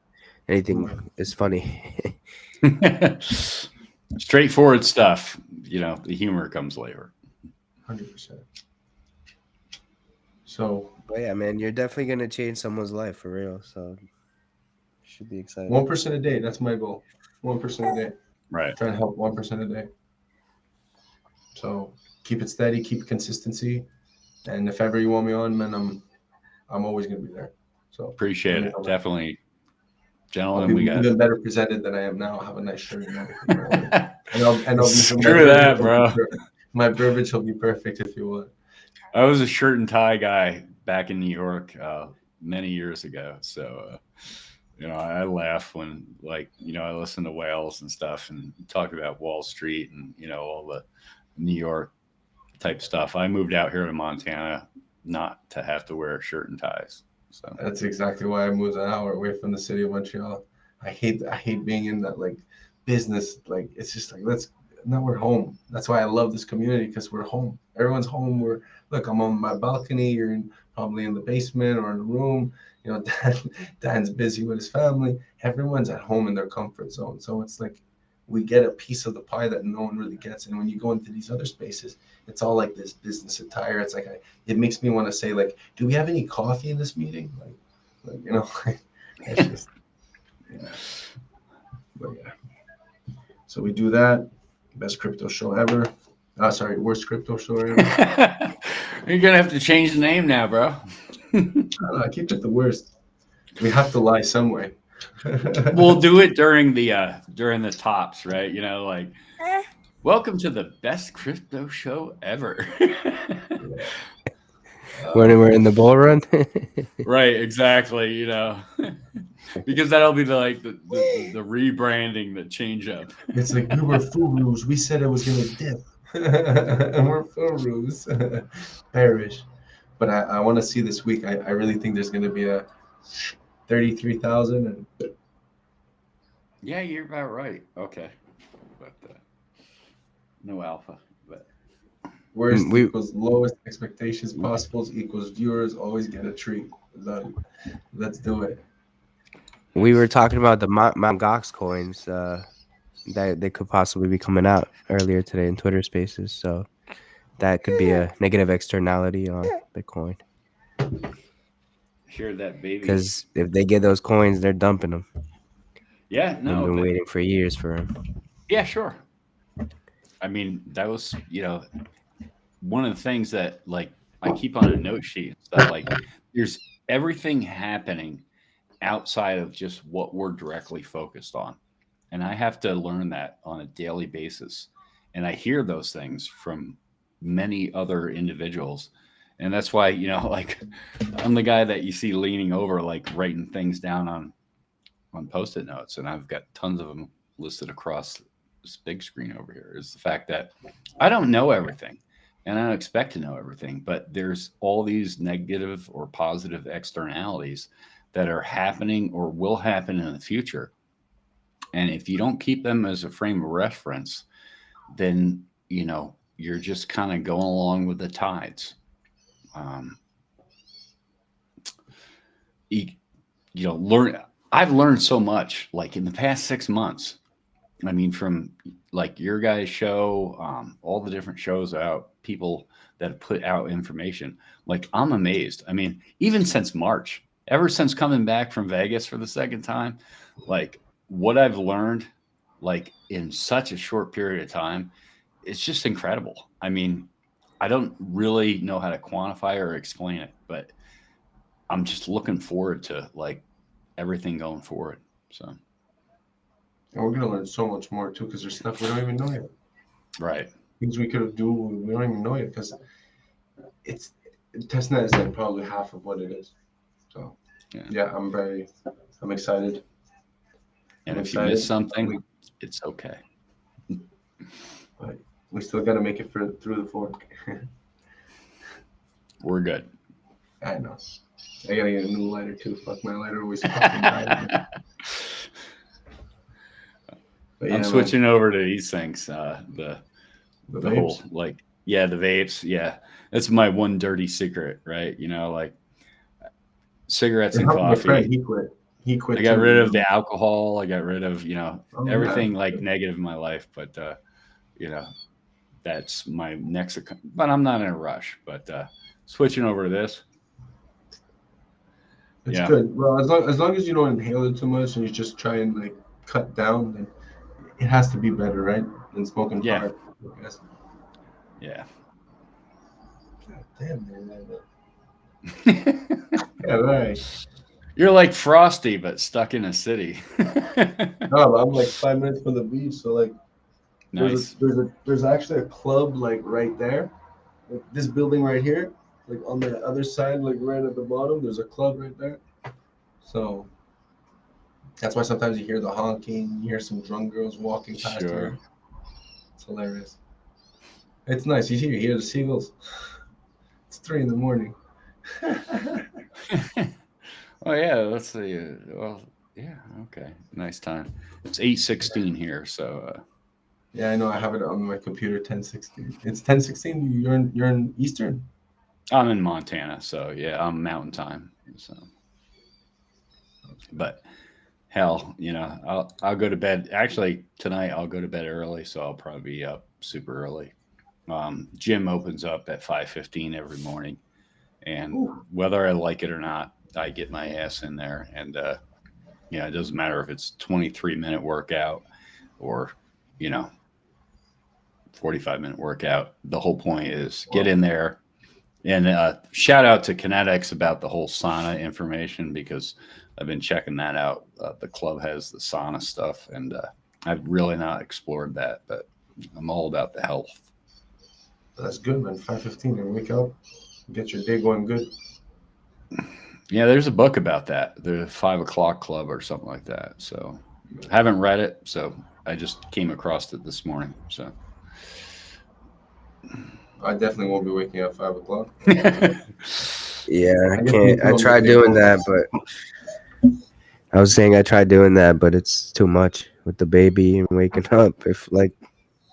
Anything is funny. Straightforward stuff. The humor comes later. 100%. So. But yeah, man, you're definitely gonna change someone's life for real. So should be excited. 1% a day. That's my goal. 1% a day. Right. Trying to help 1% a day. So keep it steady, keep consistency, and if ever you want me on, man, I'm always gonna be there. So appreciate it. Definitely, gentlemen. I'll we got even better presented than I am now. I'll have a nice shirt and everything. and I'll screw that, bro. My verbiage will be perfect if you want. I was a shirt and tie guy back in New York many years ago. So, I laugh when I listen to Wales and stuff and talk about Wall Street and, all the New York type stuff. I moved out here to Montana not to have to wear shirt and ties. So that's exactly why I moved an hour away from the city of Montreal. I hate being in that business. It's just now we're home. That's why I love this community, because we're home. Everyone's home. I'm on my balcony. You're probably in the basement or in a room. Dan's busy with his family. Everyone's at home in their comfort zone. So it's we get a piece of the pie that no one really gets. And when you go into these other spaces, it's all like this business attire. It's it makes me want to say, do we have any coffee in this meeting? It's just, But yeah. So we do that. Best crypto show ever. Worst crypto show ever. You're going to have to change the name now, bro. I keep it the worst. We have to lie some way. We'll do it during the tops, right? Welcome to the best crypto show ever. When we're in the bull run. Right, exactly. Because that'll be the rebranding, the change up. It's we were Furus. We said it was gonna dip. And we're Furus. Perish. But I want to see this week. I really think there's gonna be a 33,000 and yeah, you're about right. Okay, but no alpha. But worst equals lowest expectations possible equals viewers always get a treat. Let's do it. We were talking about the Mt. Gox coins that they could possibly be coming out earlier today in Twitter Spaces. So that could be a negative externality on Bitcoin. Hear that, baby? Because if they get those coins, they're dumping them. Yeah, no. They've been waiting for years for them. Yeah, sure. I mean, that was, one of the things that I keep on a note sheet and stuff. There's everything happening outside of just what we're directly focused on. And I have to learn that on a daily basis. And I hear those things from many other individuals. And that's why, I'm the guy that you see leaning over, writing things down on Post-it notes. And I've got tons of them listed across this big screen over here is the fact that I don't know everything, and I don't expect to know everything, but there's all these negative or positive externalities that are happening or will happen in the future. And if you don't keep them as a frame of reference, then, you know, you're just kind of going along with the tides. You know, I've learned so much, like in the past 6 months. I mean, from like your guys' show, all the different shows out, people that have put out information, like I'm amazed. I mean, even since March, ever since coming back from Vegas for the second time, like what I've learned, like in such a short period of time, it's just incredible. I mean, I don't really know how to quantify or explain it, but I'm just looking forward to like everything going forward. So, And we're gonna learn so much more too, because there's stuff we don't even know yet. right. Things we could do, we don't even know yet, because it's testnet is like probably half of what it is. So yeah, I'm excited. And if you miss something, it's okay. But we still gotta make it through the fork. We're good. I know. I gotta get a new lighter too. Fuck, my lighter always fucking dies. But I'm switching over to these things. The whole, like, yeah, the vapes. Yeah. That's my one dirty secret, right? You know, like cigarettes and coffee. Friend, he quit. I got rid of the alcohol. I got rid of, you know, everything like negative in my life. But, you know, that's my next, but I'm not in a rush. But switching over to this. It's good. Well, as long as you don't inhale it too much and you just try and like cut down, then it has to be better, right? Than smoking hard. I guess. Yeah. God damn, man. Yeah, right. You're like Frosty, but stuck in a city. No, I'm like 5 minutes from the beach, so like, nice. There's actually a club like right there, like this building right here, like on the other side, like right at the bottom. There's a club right there, so that's why sometimes you hear the honking, you hear some drunk girls walking past you. It's hilarious. It's nice. You hear the seagulls. It's 3 a.m. Oh yeah, let's see. Well, yeah, okay, nice time. It's 8:16 here, so. Yeah, I know. I have it on my computer. 10:16. It's 10:16. You're in Eastern. I'm in Montana, so yeah, I'm Mountain Time. So, but hell, you know, I'll go to bed. Actually, tonight I'll go to bed early, so I'll probably be up super early. Gym opens up at 5:15 every morning, and whether I like it or not, I get my ass in there. And yeah, it doesn't matter if it's 23-minute workout or, you know, 45-minute workout. The whole point is get in there. And shout out to Kinetics about the whole sauna information, because I've been checking that out. The club has the sauna stuff, and I've really not explored that, but I'm all about the health. That's good, man. 5:15 and wake up, get your day going good. Yeah, there's a book about that. The 5 o'clock club or something like that. So I haven't read it, so I just came across it this morning. So I definitely won't be waking up 5 o'clock. Yeah, I can't. I tried doing that, but I was saying I tried doing that, but it's too much with the baby and waking up. If like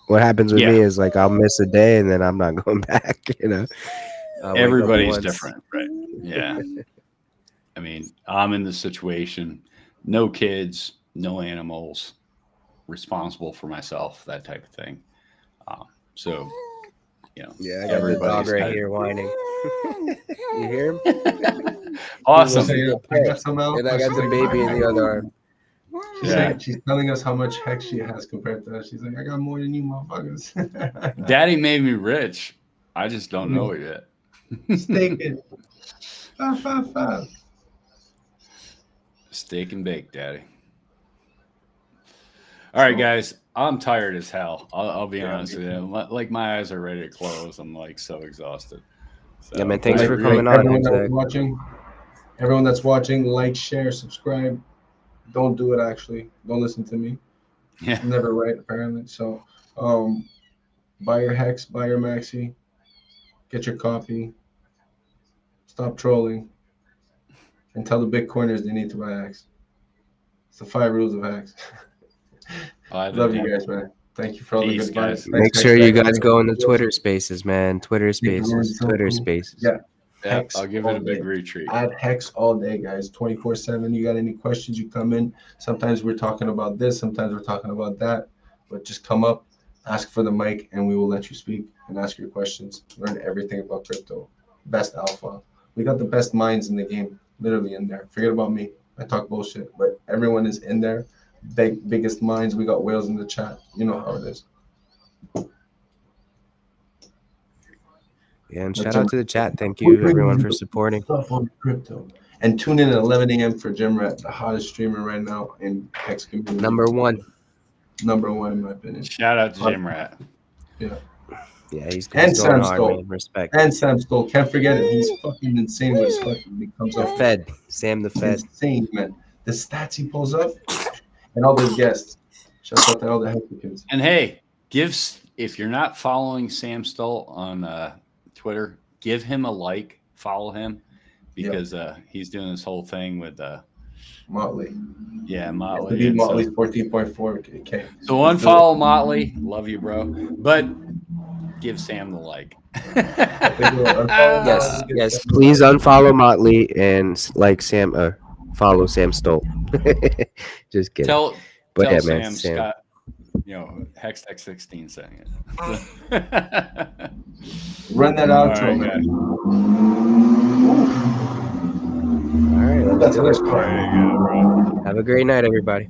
what happens with me is like I'll miss a day and then I'm not going back. You know, everybody's different, right? Yeah. I mean, I'm in the situation, no kids, no animals, responsible for myself, that type of thing. So, you know, yeah, I got the dog right here whining. You hear him? Awesome. And I got the baby in the other arm. She's telling us how much heck she has compared to us. She's like, I got more than you motherfuckers. Daddy made me rich. I just don't know it yet. Steak it. 5. Steak and bake, Daddy. All right, guys. I'm tired as hell. I'll be honest with you. Like my eyes are ready to close. I'm like so exhausted. So, yeah, man. Thanks for coming on. Everyone that's watching, like, share, subscribe. Don't do it. Actually, don't listen to me. Yeah. Never right, apparently. So, buy your Hex, buy your Maxi, get your copy, stop trolling, and tell the Bitcoiners they need to buy Hex. It's the 5 rules of Hex. Love you guys, man. Thank you for all Peace, the good vibes. guys. Make Thanks, sure you Hex. guys go into Twitter Spaces, man. Twitter Spaces. So Twitter cool. Spaces. Yeah. Yeah, Hex I'll give all it a big day. retreat. Add Hex all day, guys. 24/7. You got any questions? You come in. Sometimes we're talking about this. Sometimes we're talking about that. But just come up, ask for the mic, and we will let you speak and ask your questions. Learn everything about crypto. Best alpha. We got the best minds in the game, literally in there. Forget about me. I talk bullshit, but everyone is in there. Biggest minds. We got whales in the chat. You know how it is. Yeah, and shout out to the chat. Thank you, everyone, for supporting. Stuff on crypto. And tune in at 11 a.m. for Jim Rat, the hottest streamer right now in Hex community. Number one. Number one, in my opinion. Shout out to Jim Rat. Yeah. Yeah, he's And going Sam hard, Stoll. man. Respect. And Sam Stoll. Can't forget it. He's fucking insane with his fucking. He comes The up. Fed. Sam the Fed. Insane, man. The stats he pulls up. And all those guests. Shout out to all the Hex kids. And hey, if you're not following Sam Stoll on Twitter, give him a like, follow him, because he's doing this whole thing with Motley. Yeah, To Motley. beat And Motley's so, 14.4K. so unfollow Motley. Love you, bro. But give Sam the like. Yes. Please unfollow Motley and like Sam. Follow Sam Stoll. Just kidding. Tell yeah, Sam, man, Sam. Scott, Hex X16 saying it. Run that All outro, right, man. All right, let's That's do a nice it. part. Have a great night, everybody.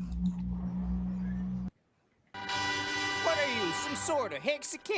What are you, some sort of Mexican?